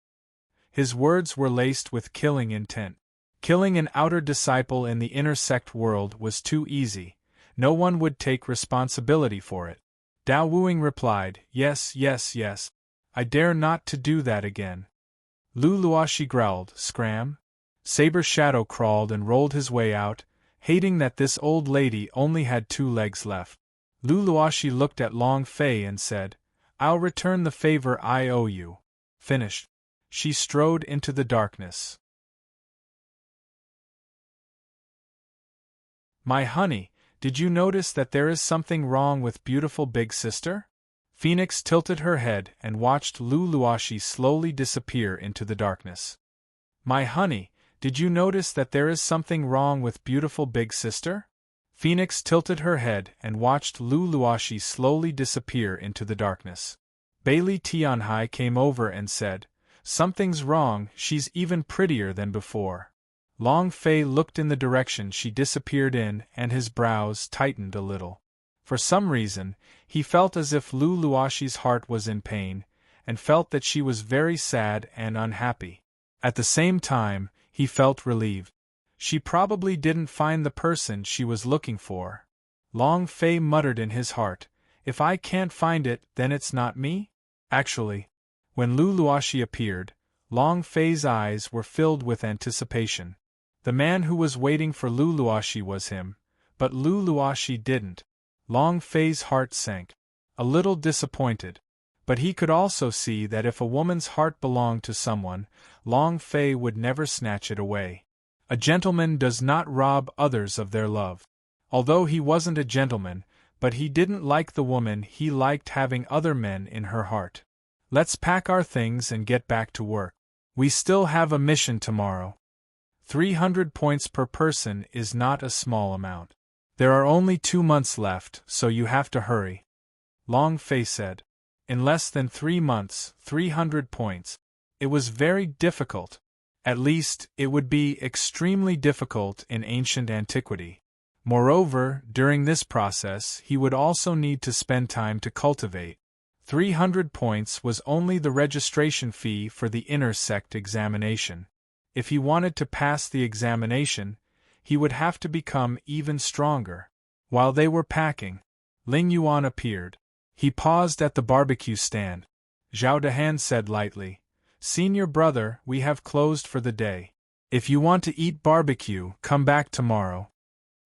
His words were laced with killing intent. Killing an outer disciple in the inner sect world was too easy. No one would take responsibility for it. Dao Wuing replied, Yes. I dare not to do that again." Lu Luoxi growled, "Scram?" Saber Shadow crawled and rolled his way out, hating that this old lady only had 2 legs left. Lu Luoxi looked at Long Fei and said, "I'll return the favor I owe you." Finished. She strode into the darkness. "My honey, did you notice that there is something wrong with beautiful big sister?" Phoenix tilted her head and watched Lu Luoxi slowly disappear into the darkness. My honey, did you notice that there is something wrong with beautiful big sister? Phoenix tilted her head and watched Lu Luoshi slowly disappear into the darkness. Bailey Tianhai came over and said, "Something's wrong, she's even prettier than before." Long Fei looked in the direction she disappeared in and his brows tightened a little. For some reason, he felt as if Lu Luoshi's heart was in pain, and felt that she was very sad and unhappy. At the same time, he felt relieved. She probably didn't find the person she was looking for. Long Fei muttered in his heart, "If I can't find it, then it's not me?" Actually, when Lu Luoshi appeared, Long Fei's eyes were filled with anticipation. The man who was waiting for Lu Luoshi was him, but Lu Luoshi didn't. Long Fei's heart sank. A little disappointed. But he could also see that if a woman's heart belonged to someone, Long Fei would never snatch it away. A gentleman does not rob others of their love. Although he wasn't a gentleman, but he didn't like the woman, he liked having other men in her heart. Let's pack our things and get back to work. We still have a mission tomorrow. 300 points per person is not a small amount. There are only 2 months left, so you have to hurry. Long Fei said. In less than 3 months, 300 points. It was very difficult. At least, it would be extremely difficult in ancient antiquity. Moreover, during this process, he would also need to spend time to cultivate. 300 points was only the registration fee for the inner sect examination. If he wanted to pass the examination, he would have to become even stronger. While they were packing, Ling Yuan appeared. He paused at the barbecue stand. Zhao Dehan said lightly, "Senior brother, we have closed for the day. If you want to eat barbecue, come back tomorrow."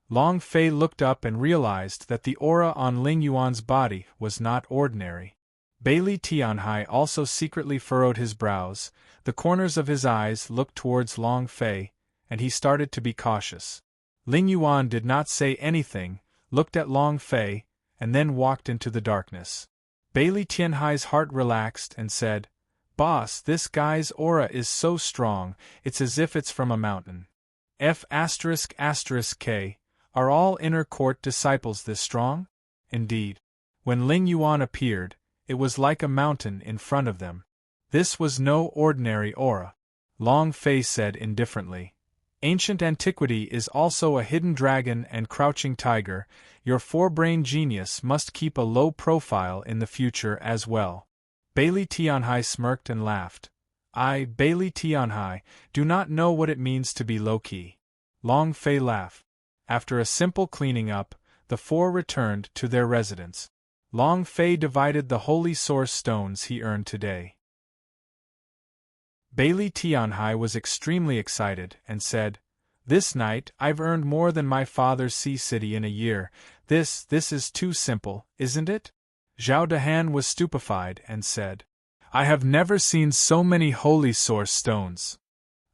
Long Fei looked up and realized that the aura on Ling Yuan's body was not ordinary. Bailey Tianhai also secretly furrowed his brows, the corners of his eyes looked towards Long Fei, and he started to be cautious. Ling Yuan did not say anything, looked at Long Fei, and then walked into the darkness. Bailey Tianhai's heart relaxed and said, "Boss, this guy's aura is so strong, it's as if it's from a mountain." F***K, are all inner court disciples this strong? Indeed. When Ling Yuan appeared, it was like a mountain in front of them. This was no ordinary aura. Long Fei said indifferently. Ancient antiquity is also a hidden dragon and crouching tiger. Your four-brain genius must keep a low profile in the future as well. Bailey Tianhai smirked and laughed. I, Bailey Tianhai, do not know what it means to be low-key. Long Fei laughed. After a simple cleaning up, the four returned to their residence. Long Fei divided the holy source stones he earned today. Bailey Tianhai was extremely excited and said, "This night, I've earned more than my father's sea city in a year. This is too simple, isn't it?" Zhao Dehan was stupefied and said, "I have never seen so many holy source stones.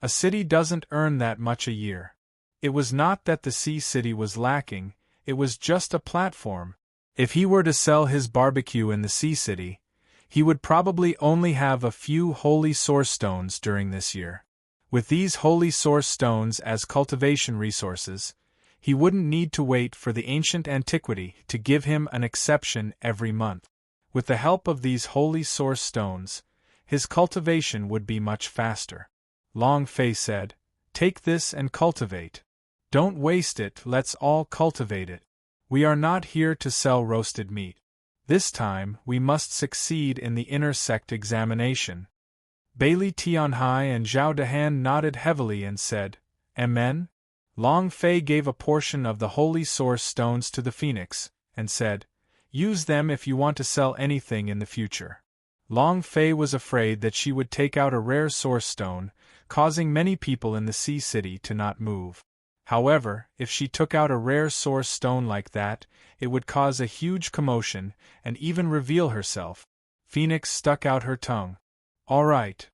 A city doesn't earn that much a year." It was not that the sea city was lacking, it was just a platform. If he were to sell his barbecue in the sea city, he would probably only have a few holy source stones during this year. With these holy source stones as cultivation resources, he wouldn't need to wait for the ancient antiquity to give him an exception every month. With the help of these holy source stones, his cultivation would be much faster. Long Fei said, "Take this and cultivate. Don't waste it, let's all cultivate it. We are not here to sell roasted meat. This time, we must succeed in the inner sect examination." Bailey Tianhai and Zhao Dehan nodded heavily and said, "Amen." Long Fei gave a portion of the holy source stones to the phoenix, and said, "Use them if you want to sell anything in the future." Long Fei was afraid that she would take out a rare source stone, causing many people in the sea city to not move. However, if she took out a rare source stone like that, it would cause a huge commotion, and even reveal herself. Phoenix stuck out her tongue. "All right.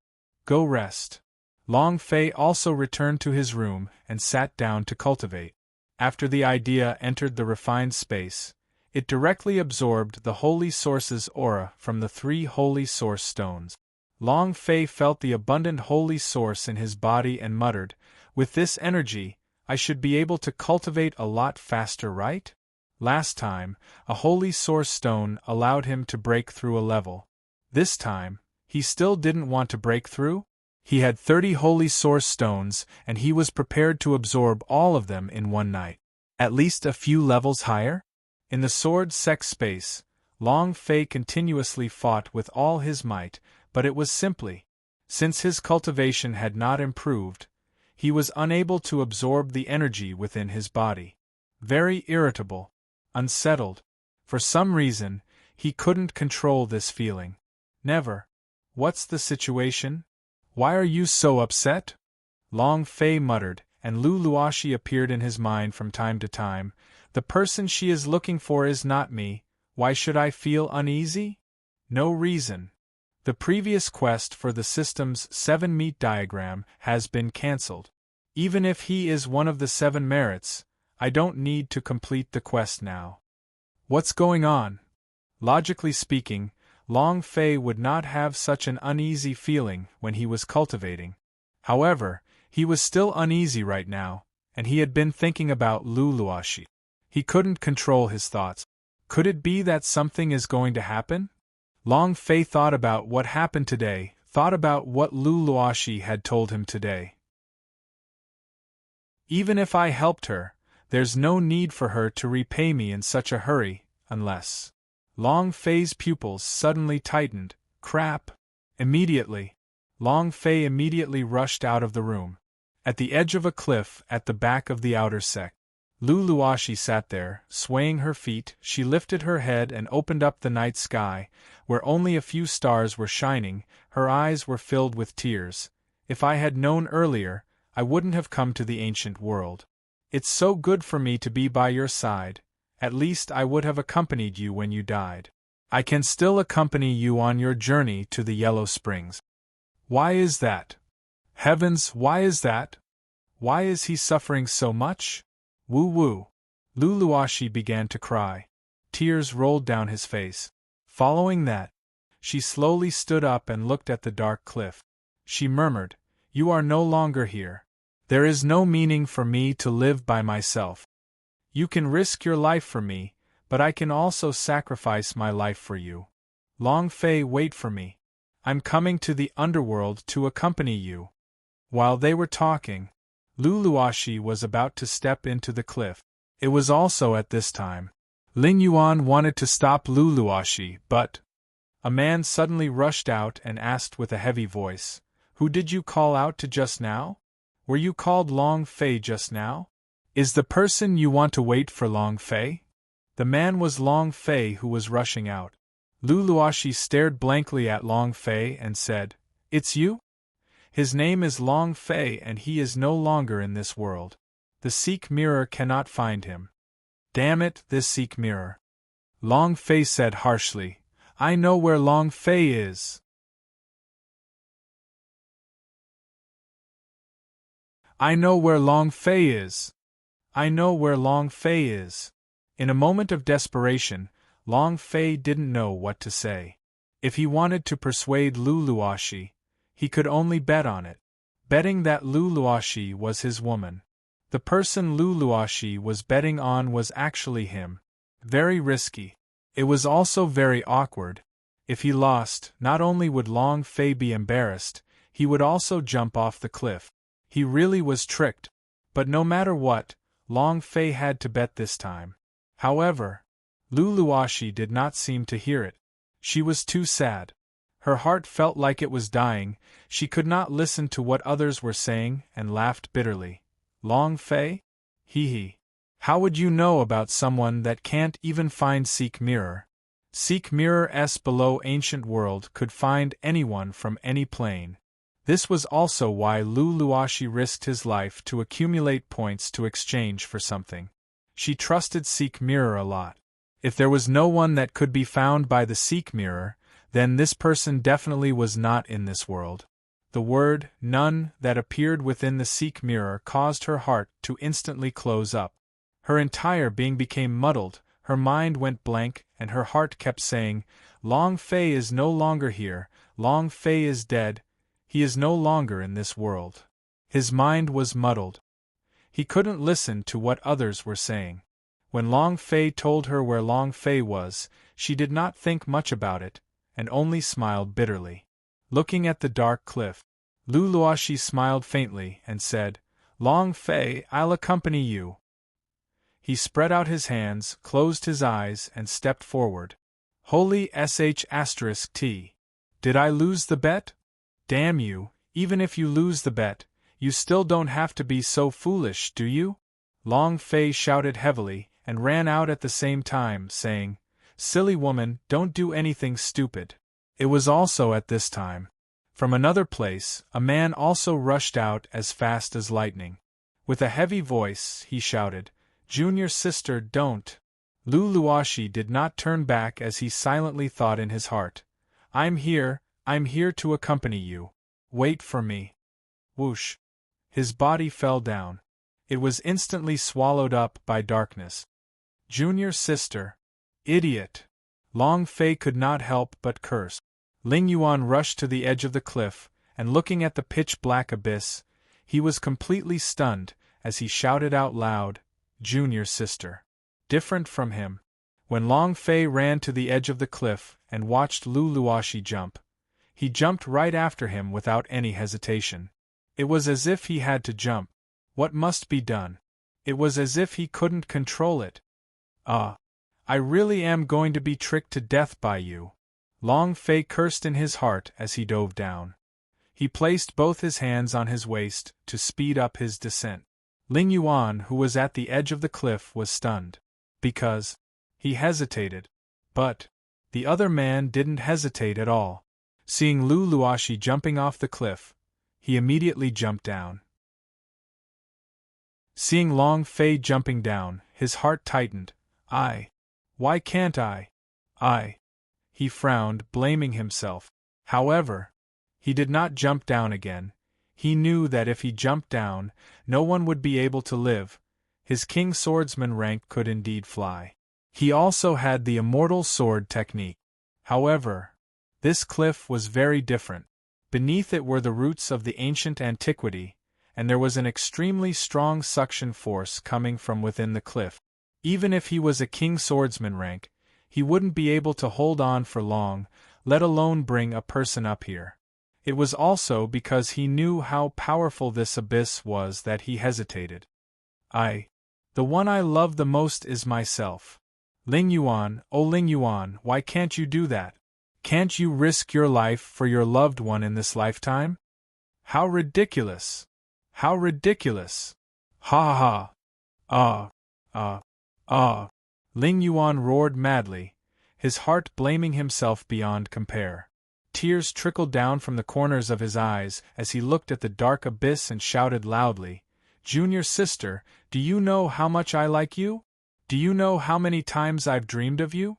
Go rest." Long Fei also returned to his room and sat down to cultivate. After the idea entered the refined space, it directly absorbed the holy source's aura from the 3 holy source stones. Long Fei felt the abundant holy source in his body and muttered, "With this energy, I should be able to cultivate a lot faster, right?" Last time, a holy source stone allowed him to break through a level. This time, he still didn't want to break through? He had 30 holy source stones, and he was prepared to absorb all of them in one night. At least a few levels higher? In the sword sex space, Long Fei continuously fought with all his might, but it was simply, since his cultivation had not improved, he was unable to absorb the energy within his body. Very irritable, unsettled. For some reason, he couldn't control this feeling. Never. What's the situation? Why are you so upset? Long Fei muttered, and Lu Luoxi appeared in his mind from time to time. The person she is looking for is not me. Why should I feel uneasy? No reason. The previous quest for the system's 7-meat diagram has been cancelled. Even if he is one of the 7 merits, I don't need to complete the quest now. What's going on? Logically speaking, Long Fei would not have such an uneasy feeling when he was cultivating. However, he was still uneasy right now, and he had been thinking about Lu Luoxi. He couldn't control his thoughts. Could it be that something is going to happen? Long Fei thought about what happened today, thought about what Lu Luoxi had told him today. Even if I helped her, there's no need for her to repay me in such a hurry, unless... Long Fei's pupils suddenly tightened. Crap! Immediately. Long Fei immediately rushed out of the room. At the edge of a cliff at the back of the outer sect, Lu Luoxi sat there, swaying her feet. She lifted her head and opened up the night sky, where only a few stars were shining. Her eyes were filled with tears. If I had known earlier, I wouldn't have come to the ancient world. It's so good for me to be by your side. At least I would have accompanied you when you died. I can still accompany you on your journey to the Yellow Springs. Why is that? Heavens, why is that? Why is he suffering so much? Woo-woo. Lu Luoxi began to cry. Tears rolled down his face. Following that, she slowly stood up and looked at the dark cliff. She murmured, "You are no longer here. There is no meaning for me to live by myself. You can risk your life for me, but I can also sacrifice my life for you. Long Fei, wait for me. I'm coming to the underworld to accompany you." While they were talking, Lu Luoxi was about to step into the cliff. It was also at this time. Ling Yuan wanted to stop Lu Luoxi, but a man suddenly rushed out and asked with a heavy voice, "Who did you call out to just now? Were you called Long Fei just now? Is the person you want to wait for Long Fei?" The man was Long Fei who was rushing out. Lu Luoxi stared blankly at Long Fei and said, "It's you? His name is Long Fei and he is no longer in this world. The Seek Mirror cannot find him." "Damn it, this Seek Mirror!" Long Fei said harshly. "I know where Long Fei is. I know where Long Fei is. I know where Long Fei is." In a moment of desperation, Long Fei didn't know what to say. If he wanted to persuade Lu Luoxi, he could only bet on it. Betting that Lu Luoxi was his woman. The person Lu Luoxi was betting on was actually him. Very risky. It was also very awkward. If he lost, not only would Long Fei be embarrassed, he would also jump off the cliff. He really was tricked. But no matter what, Long Fei had to bet this time. However, Lu Luoxi did not seem to hear it. She was too sad. Her heart felt like it was dying. She could not listen to what others were saying and laughed bitterly. "Long Fei? Hee. How would you know about someone that can't even find Seek Mirror? Seek Mirror's below ancient world could find anyone from any plane." This was also why Lu Luoxi risked his life to accumulate points to exchange for something. She trusted Seek Mirror a lot. If there was no one that could be found by the Seek Mirror, then this person definitely was not in this world. The word, none, that appeared within the Seek Mirror caused her heart to instantly close up. Her entire being became muddled, her mind went blank, and her heart kept saying, "Long Fei is no longer here, Long Fei is dead, he is no longer in this world. His mind was muddled. He couldn't listen to what others were saying. When Long Fei told her where Long Fei was, she did not think much about it, and only smiled bitterly. Looking at the dark cliff, Lu Luoxi smiled faintly and said, "Long Fei, I'll accompany you." He spread out his hands, closed his eyes, and stepped forward. Holy **T. Did I lose the bet? Damn you, even if you lose the bet, you still don't have to be so foolish, do you? Long Fei shouted heavily, and ran out at the same time, saying, "Silly woman, don't do anything stupid." It was also at this time. From another place, a man also rushed out as fast as lightning. With a heavy voice, he shouted, "Junior sister, don't." Lu Luoxi did not turn back as he silently thought in his heart, I'm here to accompany you. Wait for me." Whoosh! His body fell down. It was instantly swallowed up by darkness. Junior sister. Idiot! Long Fei could not help but curse. Ling Yuan rushed to the edge of the cliff, and looking at the pitch-black abyss, he was completely stunned as he shouted out loud, "Junior sister." Different from him. When Long Fei ran to the edge of the cliff and watched Lu Luoxi jump, he jumped right after him without any hesitation. It was as if he had to jump. What must be done? It was as if he couldn't control it. I really am going to be tricked to death by you." Long Fei cursed in his heart as he dove down. He placed both his hands on his waist to speed up his descent. Ling Yuan, who was at the edge of the cliff, was stunned. Because he hesitated. But the other man didn't hesitate at all. Seeing Lu Luoxi jumping off the cliff, he immediately jumped down. Seeing Long Fei jumping down, his heart tightened. Why can't I? He frowned, blaming himself. However, he did not jump down again. He knew that if he jumped down, no one would be able to live. His king swordsman rank could indeed fly. He also had the immortal sword technique. However, this cliff was very different. Beneath it were the roots of the ancient antiquity, and there was an extremely strong suction force coming from within the cliff. Even if he was a king swordsman rank, he wouldn't be able to hold on for long, let alone bring a person up here. It was also because he knew how powerful this abyss was that he hesitated. The one I love the most is myself. Ling Yuan, oh Ling Yuan, why can't you do that? Can't you risk your life for your loved one in this lifetime? How ridiculous! How ridiculous! Ha ha! Ling Yuan roared madly, his heart blaming himself beyond compare. Tears trickled down from the corners of his eyes as he looked at the dark abyss and shouted loudly, "Junior sister, do you know how much I like you? Do you know how many times I've dreamed of you?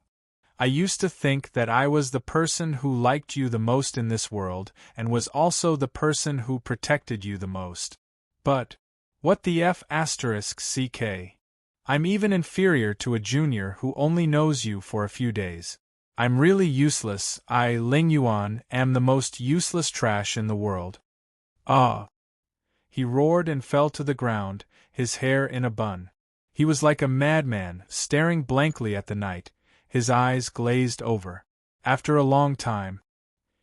I used to think that I was the person who liked you the most in this world and was also the person who protected you the most. But what the f***ck? I'm even inferior to a junior who only knows you for a few days. I'm really useless. I, Ling Yuan, am the most useless trash in the world." He roared and fell to the ground, his hair in a bun. He was like a madman, staring blankly at the night, his eyes glazed over. After a long time,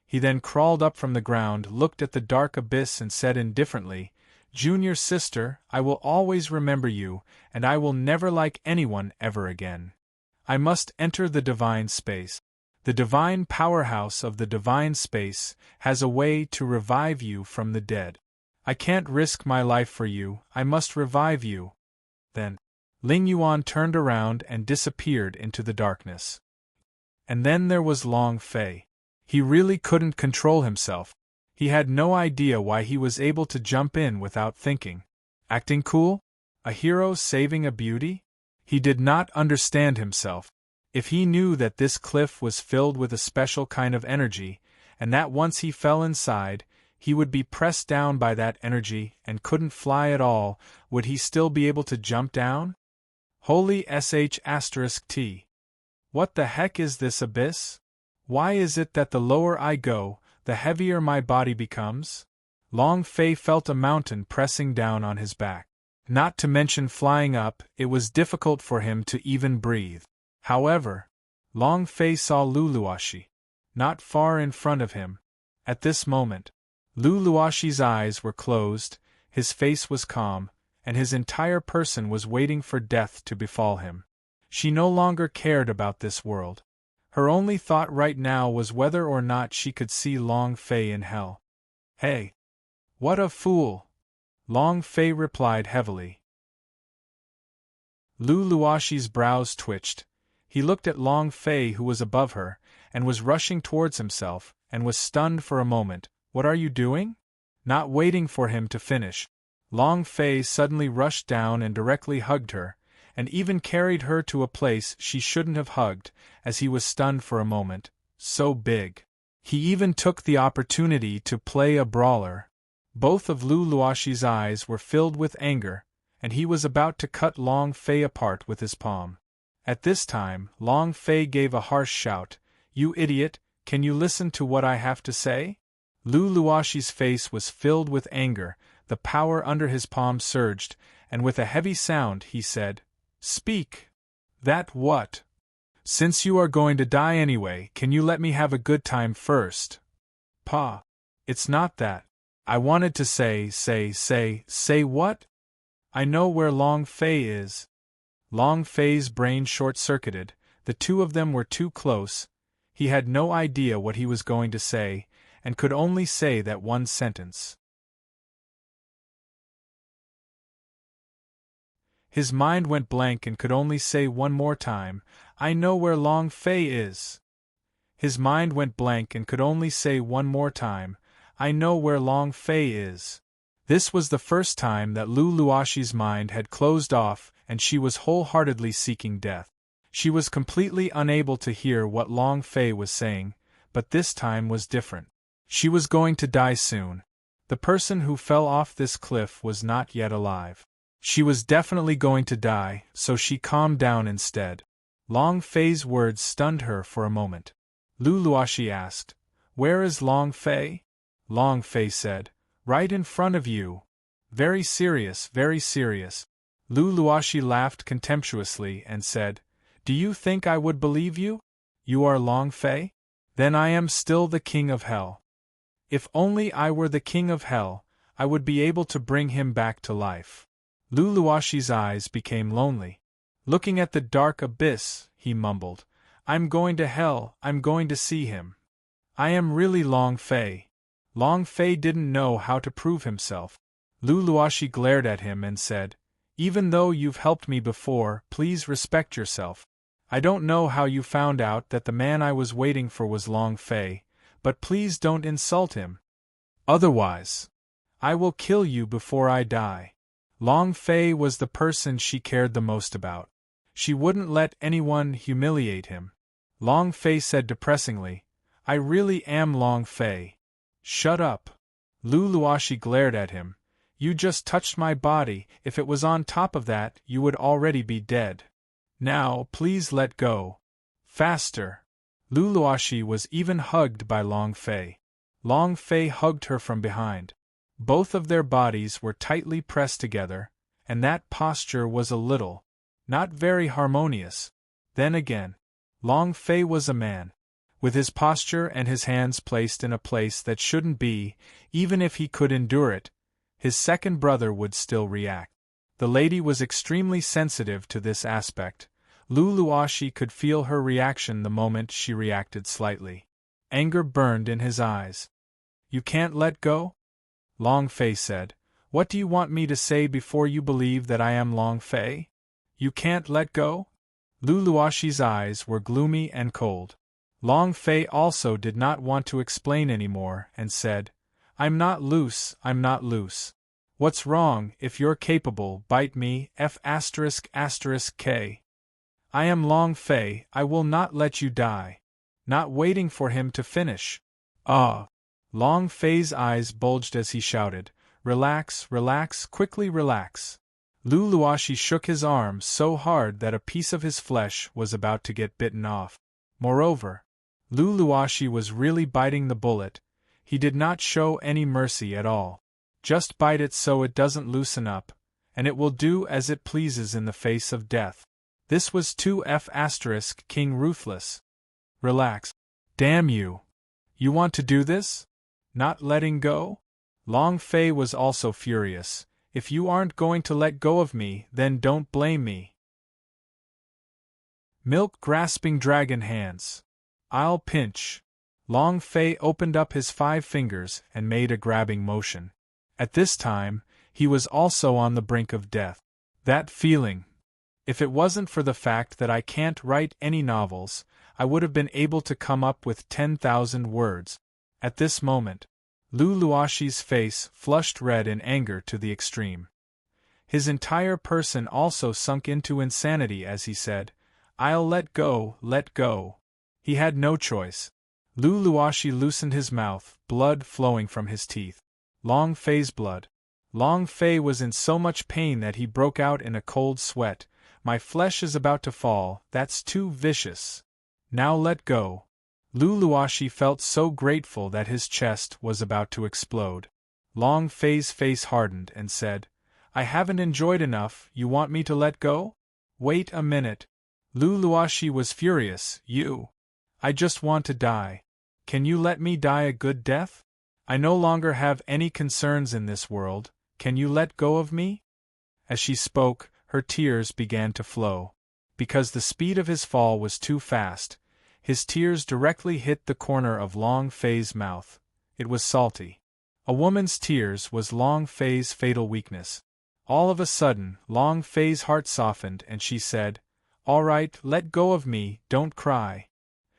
he then crawled up from the ground, looked at the dark abyss and said indifferently, "Junior sister, I will always remember you, and I will never like anyone ever again. I must enter the divine space. The divine powerhouse of the divine space has a way to revive you from the dead. I can't risk my life for you, I must revive you." Then, Ling Yuan turned around and disappeared into the darkness. And then there was Long Fei. He really couldn't control himself. He had no idea why he was able to jump in without thinking. Acting cool? A hero saving a beauty? He did not understand himself. If he knew that this cliff was filled with a special kind of energy, and that once he fell inside, he would be pressed down by that energy and couldn't fly at all, would he still be able to jump down? Holy **T. What the heck is this abyss? Why is it that the lower I go, the heavier my body becomes? Long Fei felt a mountain pressing down on his back. Not to mention flying up, it was difficult for him to even breathe. However, Long Fei saw Luluashi, not far in front of him. At this moment, Luluashi's eyes were closed, his face was calm, and his entire person was waiting for death to befall him. She no longer cared about this world. Her only thought right now was whether or not she could see Long Fei in hell. Hey! What a fool! Long Fei replied heavily. Luluashi's brows twitched. He looked at Long Fei, who was above her, and was rushing towards himself, and was stunned for a moment. What are you doing? Not waiting for him to finish, Long Fei suddenly rushed down and directly hugged her, and even carried her to a place she shouldn't have hugged, as he was stunned for a moment. So big. He even took the opportunity to play a brawler. Both of Luluashi's eyes were filled with anger, and he was about to cut Long Fei apart with his palm. At this time, Long Fei gave a harsh shout. You idiot, can you listen to what I have to say? Luluashi's face was filled with anger, the power under his palm surged, and with a heavy sound he said, Speak! That what? Since you are going to die anyway, can you let me have a good time first? Pa! It's not that. I wanted to say what? I know where Long Fei is. Long Fei's brain short-circuited, the two of them were too close, he had no idea what he was going to say, and could only say that one sentence. His mind went blank and could only say one more time, I know where Long Fei is. His mind went blank and could only say one more time, I know where Long Fei is. This was the first time that Luluashi's mind had closed off and she was wholeheartedly seeking death. She was completely unable to hear what Long Fei was saying, but this time was different. She was going to die soon. The person who fell off this cliff was not yet alive. She was definitely going to die, so she calmed down instead. Long Fei's words stunned her for a moment. Luluashi asked, Where is Long Fei? Long Fei said, Right in front of you. Very serious, very serious. Luluashi laughed contemptuously and said, Do you think I would believe you? You are Long Fei? Then I am still the king of hell. If only I were the king of hell, I would be able to bring him back to life. Luluashi's eyes became lonely. Looking at the dark abyss, he mumbled, I'm going to hell, I'm going to see him. I am really Long Fei. Long Fei didn't know how to prove himself. Luluashi glared at him and said, Even though you've helped me before, please respect yourself. I don't know how you found out that the man I was waiting for was Long Fei, but please don't insult him. Otherwise, I will kill you before I die. Long Fei was the person she cared the most about. She wouldn't let anyone humiliate him. Long Fei said depressingly, I really am Long Fei. Shut up. Luluashi glared at him. You just touched my body, if it was on top of that, you would already be dead. Now, please let go. Faster. Luluashi was even hugged by Long Fei. Long Fei hugged her from behind. Both of their bodies were tightly pressed together, and that posture was a little, not very harmonious. Then again, Long Fei was a man. With his posture and his hands placed in a place that shouldn't be, even if he could endure it, his second brother would still react. The lady was extremely sensitive to this aspect. Luluashi could feel her reaction the moment she reacted slightly. Anger burned in his eyes. You can't let go? Long Fei said, What do you want me to say before you believe that I am Long Fei? You can't let go? Luluashi's eyes were gloomy and cold. Long Fei also did not want to explain anymore and said, I'm not loose, I'm not loose. What's wrong? If you're capable, bite me, F***K. I am Long Fei, I will not let you die. Not waiting for him to finish. Long Fei's eyes bulged as he shouted, Relax, relax, quickly relax. Luluashi shook his arm so hard that a piece of his flesh was about to get bitten off. Moreover, Luluashi was really biting the bullet. He did not show any mercy at all. Just bite it so it doesn't loosen up, and it will do as it pleases in the face of death. This was 2F** King Ruthless. Relax. Damn you. You want to do this? Not letting go? Long Fei was also furious. If you aren't going to let go of me, then don't blame me. Milk grasping dragon hands. I'll pinch. Long Fei opened up his 5 fingers and made a grabbing motion. At this time, he was also on the brink of death. That feeling. If it wasn't for the fact that I can't write any novels, I would have been able to come up with 10,000 words. At this moment, Lu Luoshi's face flushed red in anger to the extreme. His entire person also sunk into insanity as he said, I'll let go, let go. He had no choice. Lu Luoshi loosened his mouth, blood flowing from his teeth. Long Fei's blood. Long Fei was in so much pain that he broke out in a cold sweat. My flesh is about to fall, that's too vicious. Now let go. Lu Luoshi felt so grateful that his chest was about to explode. Long Fei's face hardened and said, I haven't enjoyed enough, you want me to let go? Wait a minute. Lu Luoshi was furious, I just want to die. Can you let me die a good death? I no longer have any concerns in this world, can you let go of me? As she spoke, her tears began to flow. Because the speed of his fall was too fast, his tears directly hit the corner of Long Fei's mouth. It was salty. A woman's tears was Long Fei's fatal weakness. All of a sudden, Long Fei's heart softened and she said, All right, let go of me, don't cry.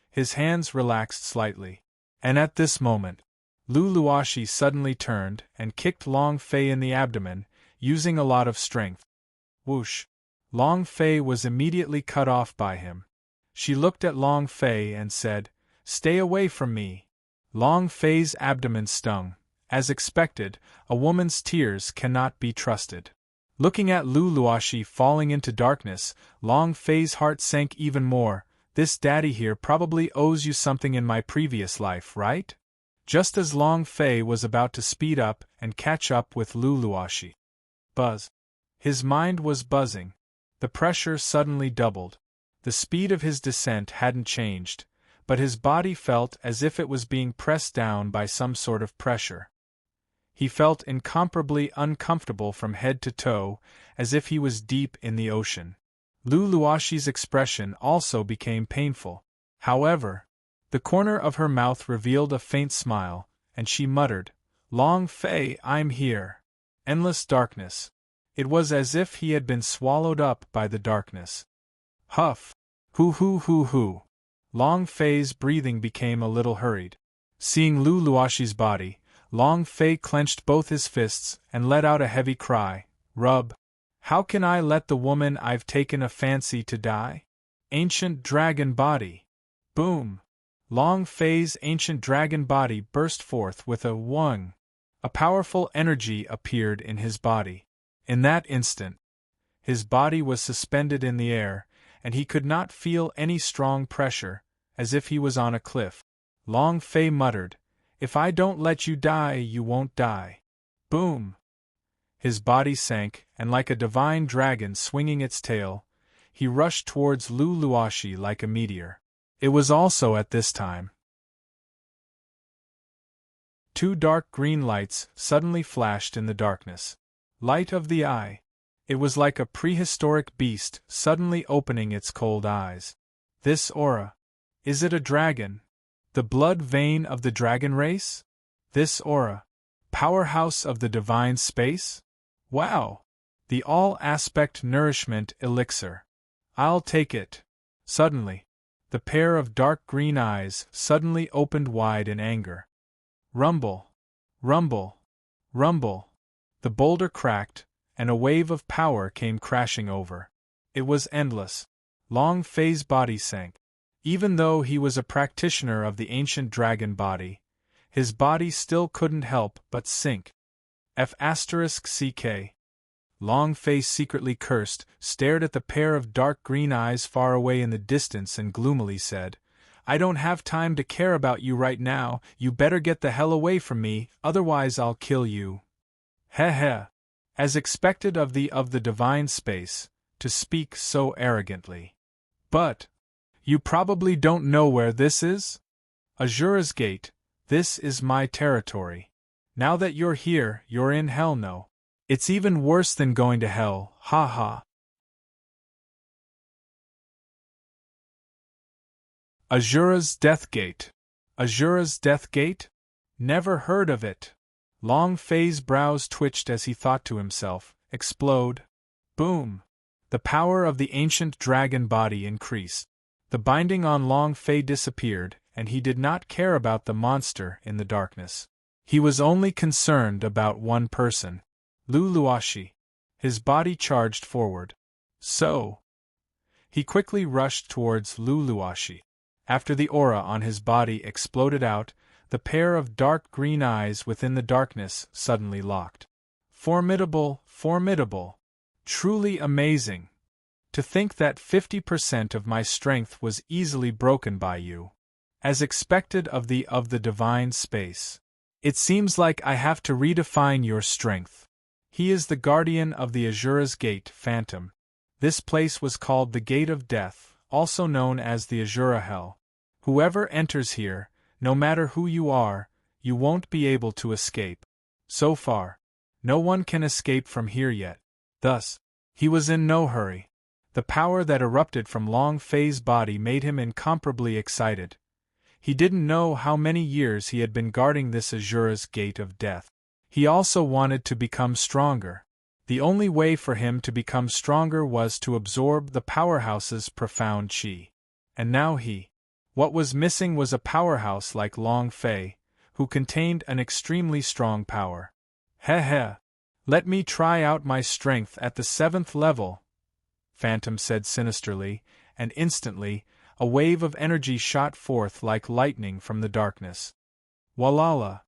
His hands relaxed slightly. And at this moment, Lu Luoshi suddenly turned and kicked Long Fei in the abdomen, using a lot of strength. Whoosh! Long Fei was immediately cut off by him. She looked at Long Fei and said, Stay away from me. Long Fei's abdomen stung. As expected, a woman's tears cannot be trusted. Looking at Lu Luoshi falling into darkness, Long Fei's heart sank even more. This daddy here probably owes you something in my previous life, right? Just as Long Fei was about to speed up and catch up with Lu Luoshi. Buzz. His mind was buzzing. The pressure suddenly doubled. The speed of his descent hadn't changed, but his body felt as if it was being pressed down by some sort of pressure. He felt incomparably uncomfortable from head to toe, as if he was deep in the ocean. Lu Luoshi's expression also became painful. However, the corner of her mouth revealed a faint smile, and she muttered, Long Fei, I'm here. Endless darkness. It was as if he had been swallowed up by the darkness. Huff! Hoo hoo hoo hoo! Long Fei's breathing became a little hurried. Seeing Lu Luoshi's body, Long Fei clenched both his fists and let out a heavy cry. Rub! How can I let the woman I've taken a fancy to die? Ancient dragon body! Boom! Long Fei's ancient dragon body burst forth with a whung. A powerful energy appeared in his body. In that instant, his body was suspended in the air, and he could not feel any strong pressure, as if he was on a cliff. Long Fei muttered, If I don't let you die, you won't die. Boom! His body sank, and like a divine dragon swinging its tail, he rushed towards Lu Luoshi like a meteor. It was also at this time. 2 dark green lights suddenly flashed in the darkness. Light of the eye. It was like a prehistoric beast suddenly opening its cold eyes. This aura. Is it a dragon? The blood vein of the dragon race? This aura. Powerhouse of the divine space? Wow! The all-aspect nourishment elixir. I'll take it. Suddenly, the pair of dark green eyes suddenly opened wide in anger. Rumble! Rumble! Rumble! The boulder cracked, and a wave of power came crashing over. It was endless. Long Fei's body sank. Even though he was a practitioner of the ancient dragon body, his body still couldn't help but sink. F***ck. Long Fei secretly cursed, stared at the pair of dark green eyes far away in the distance and gloomily said, I don't have time to care about you right now, you better get the hell away from me, otherwise I'll kill you. Heh heh. As expected of the divine space, to speak so arrogantly. But you probably don't know where this is? Azura's Gate, this is my territory. Now that you're here, you're in hell. No. It's even worse than going to hell, ha ha. Azura's Death Gate. Azura's Death Gate? Never heard of it. Long Fei's brows twitched as he thought to himself, explode. Boom. The power of the ancient dragon body increased. The binding on Long Fei disappeared, and he did not care about the monster in the darkness. He was only concerned about one person. Lu Luoxi. His body charged forward. So. He quickly rushed towards Lu Luoxi. After the aura on his body exploded out, the pair of dark green eyes within the darkness suddenly locked. Formidable, formidable. Truly amazing. To think that 50% of my strength was easily broken by you. As expected of the divine space. It seems like I have to redefine your strength. He is the guardian of the Azura's Gate, Phantom. This place was called the Gate of Death, also known as the Azura Hell. Whoever enters here, no matter who you are, you won't be able to escape. So far, no one can escape from here yet. Thus, he was in no hurry. The power that erupted from Long Fei's body made him incomparably excited. He didn't know how many years he had been guarding this Azura's Gate of Death. He also wanted to become stronger. The only way for him to become stronger was to absorb the powerhouse's profound qi. And now what was missing was a powerhouse like Long Fei, who contained an extremely strong power. Heh heh. Let me try out my strength at the 7th level, Phantom said sinisterly, and instantly, a wave of energy shot forth like lightning from the darkness. Walala!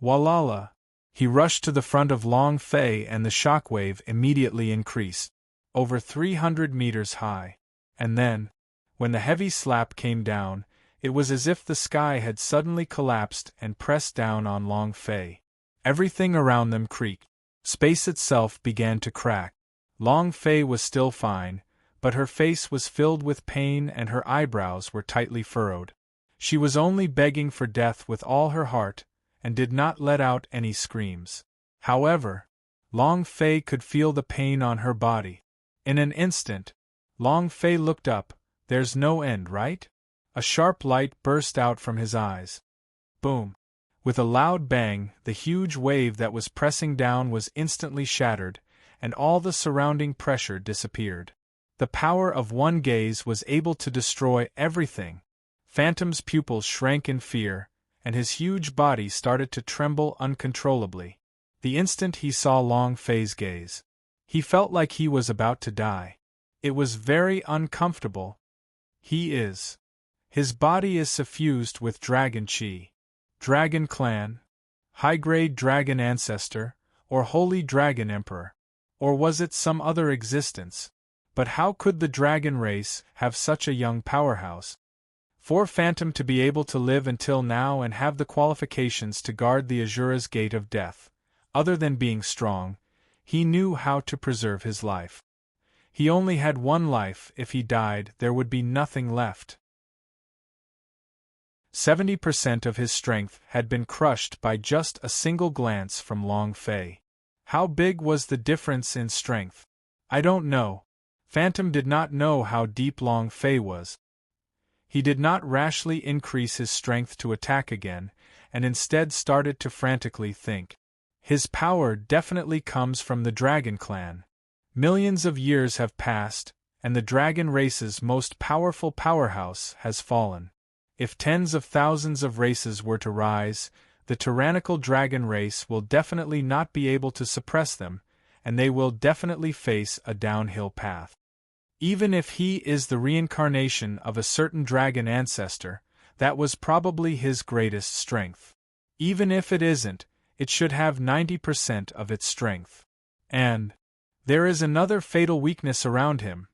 Walala! He rushed to the front of Long Fei and the shockwave immediately increased, over 300 meters high. And then, when the heavy slap came down, it was as if the sky had suddenly collapsed and pressed down on Long Fei. Everything around them creaked. Space itself began to crack. Long Fei was still fine, but her face was filled with pain and her eyebrows were tightly furrowed. She was only begging for death with all her heart, and did not let out any screams. However, Long Fei could feel the pain on her body. In an instant, Long Fei looked up. There's no end, right? A sharp light burst out from his eyes. Boom! With a loud bang, the huge wave that was pressing down was instantly shattered, and all the surrounding pressure disappeared. The power of one gaze was able to destroy everything. Phantom's pupils shrank in fear, and his huge body started to tremble uncontrollably. The instant he saw Long Fei's gaze, he felt like he was about to die. It was very uncomfortable. His body is suffused with dragon qi. Dragon clan? High-grade dragon ancestor? Or holy dragon emperor? Or was it some other existence? But how could the dragon race have such a young powerhouse? For Phantom to be able to live until now and have the qualifications to guard the Azura's Gate of Death, other than being strong, he knew how to preserve his life. He only had one life. If he died, there would be nothing left. 70% of his strength had been crushed by just a single glance from Long Fei. How big was the difference in strength? I don't know. Phantom did not know how deep Long Fei was. He did not rashly increase his strength to attack again, and instead started to frantically think. His power definitely comes from the Dragon Clan. Millions of years have passed, and the dragon race's most powerful powerhouse has fallen. If tens of thousands of races were to rise, the tyrannical dragon race will definitely not be able to suppress them, and they will definitely face a downhill path. Even if he is the reincarnation of a certain dragon ancestor, that was probably his greatest strength. Even if it isn't, it should have 90% of its strength. And there is another fatal weakness around him.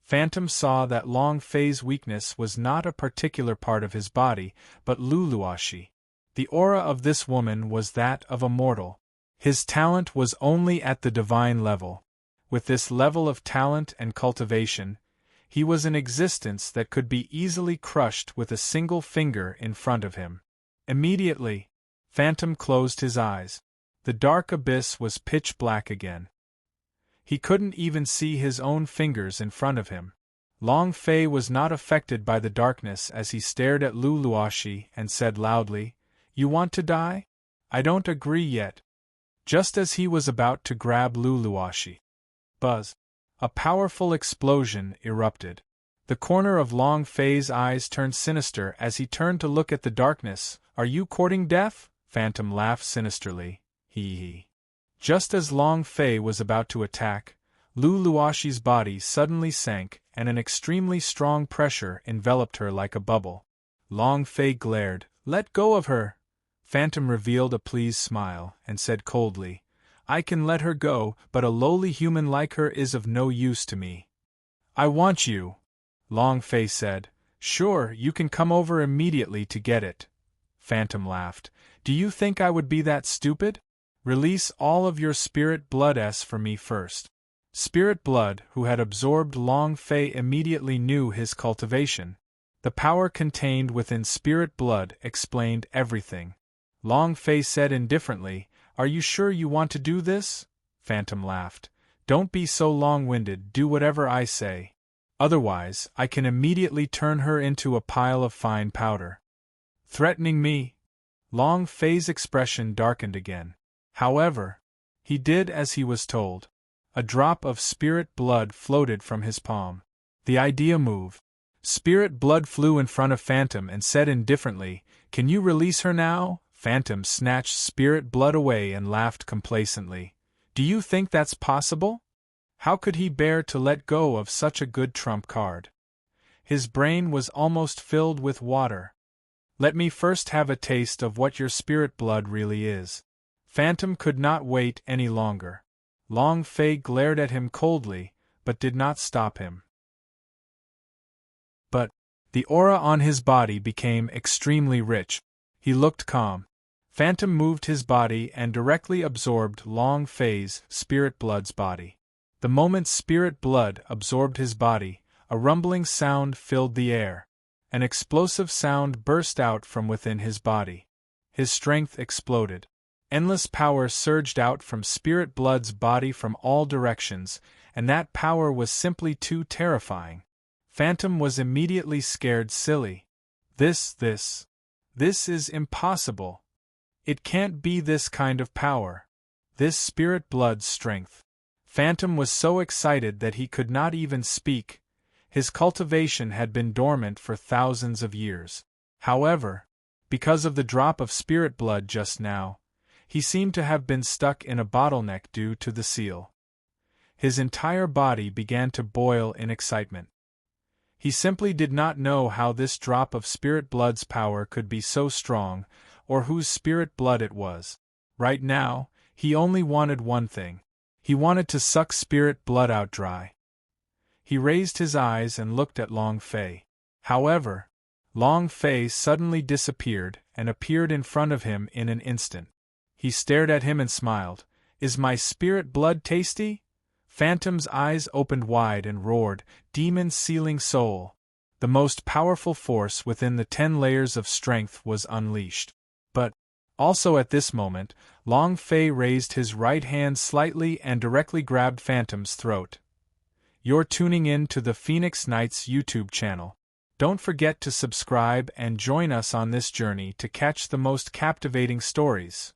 Phantom saw that Long Fei's weakness was not a particular part of his body, but Luluashi. The aura of this woman was that of a mortal. His talent was only at the divine level. With this level of talent and cultivation, he was an existence that could be easily crushed with a single finger in front of him. Immediately, Phantom closed his eyes. The dark abyss was pitch black again. He couldn't even see his own fingers in front of him. Long Fei was not affected by the darkness as he stared at Luluashi and said loudly, "You want to die? I don't agree yet." Just as he was about to grab Luluashi, buzz! A powerful explosion erupted. The corner of Long Fei's eyes turned sinister as he turned to look at the darkness. "Are you courting death?" Phantom laughed sinisterly. Hee. Just as Long Fei was about to attack, Luluashi's body suddenly sank and an extremely strong pressure enveloped her like a bubble. Long Fei glared. "Let go of her!" Phantom revealed a pleased smile and said coldly, "I can let her go, but a lowly human like her is of no use to me." "I want you," Long Fei said. "Sure, you can come over immediately to get it." Phantom laughed. "Do you think I would be that stupid? Release all of your spirit blood for me first." Spirit blood, who had absorbed Long Fei, immediately knew his cultivation. The power contained within spirit blood explained everything. Long Fei said indifferently, "Are you sure you want to do this?" Phantom laughed. "Don't be so long-winded, do whatever I say. Otherwise, I can immediately turn her into a pile of fine powder." "Threatening me?" Long Fei's expression darkened again. However, he did as he was told. A drop of spirit blood floated from his palm. The idea moved. Spirit blood flew in front of Phantom and said indifferently, "Can you release her now?" Phantom snatched spirit blood away and laughed complacently. "Do you think that's possible? How could he bear to let go of such a good trump card?" His brain was almost filled with water. "Let me first have a taste of what your spirit blood really is." Phantom could not wait any longer. Long Fei glared at him coldly, but did not stop him. But the aura on his body became extremely rich. He looked calm. Phantom moved his body and directly absorbed Long Fei's spirit blood's body. The moment spirit blood absorbed his body, a rumbling sound filled the air. An explosive sound burst out from within his body. His strength exploded. Endless power surged out from spirit blood's body from all directions, and that power was simply too terrifying. Phantom was immediately scared silly. This is impossible. It can't be this kind of power. This spirit blood's strength. Phantom was so excited that he could not even speak. His cultivation had been dormant for thousands of years. However, because of the drop of spirit blood just now, he seemed to have been stuck in a bottleneck due to the seal. His entire body began to boil in excitement. He simply did not know how this drop of spirit blood's power could be so strong, or whose spirit blood it was. Right now, he only wanted one thing. He wanted to suck spirit blood out dry. He raised his eyes and looked at Long Fei. However, Long Fei suddenly disappeared and appeared in front of him in an instant. He stared at him and smiled. "Is my spirit blood tasty?" Phantom's eyes opened wide and roared, "Demon sealing soul!" The most powerful force within the 10 layers of strength was unleashed. But, also at this moment, Long Fei raised his right hand slightly and directly grabbed Phantom's throat. You're tuning in to the Phoenix Knights YouTube channel. Don't forget to subscribe and join us on this journey to catch the most captivating stories.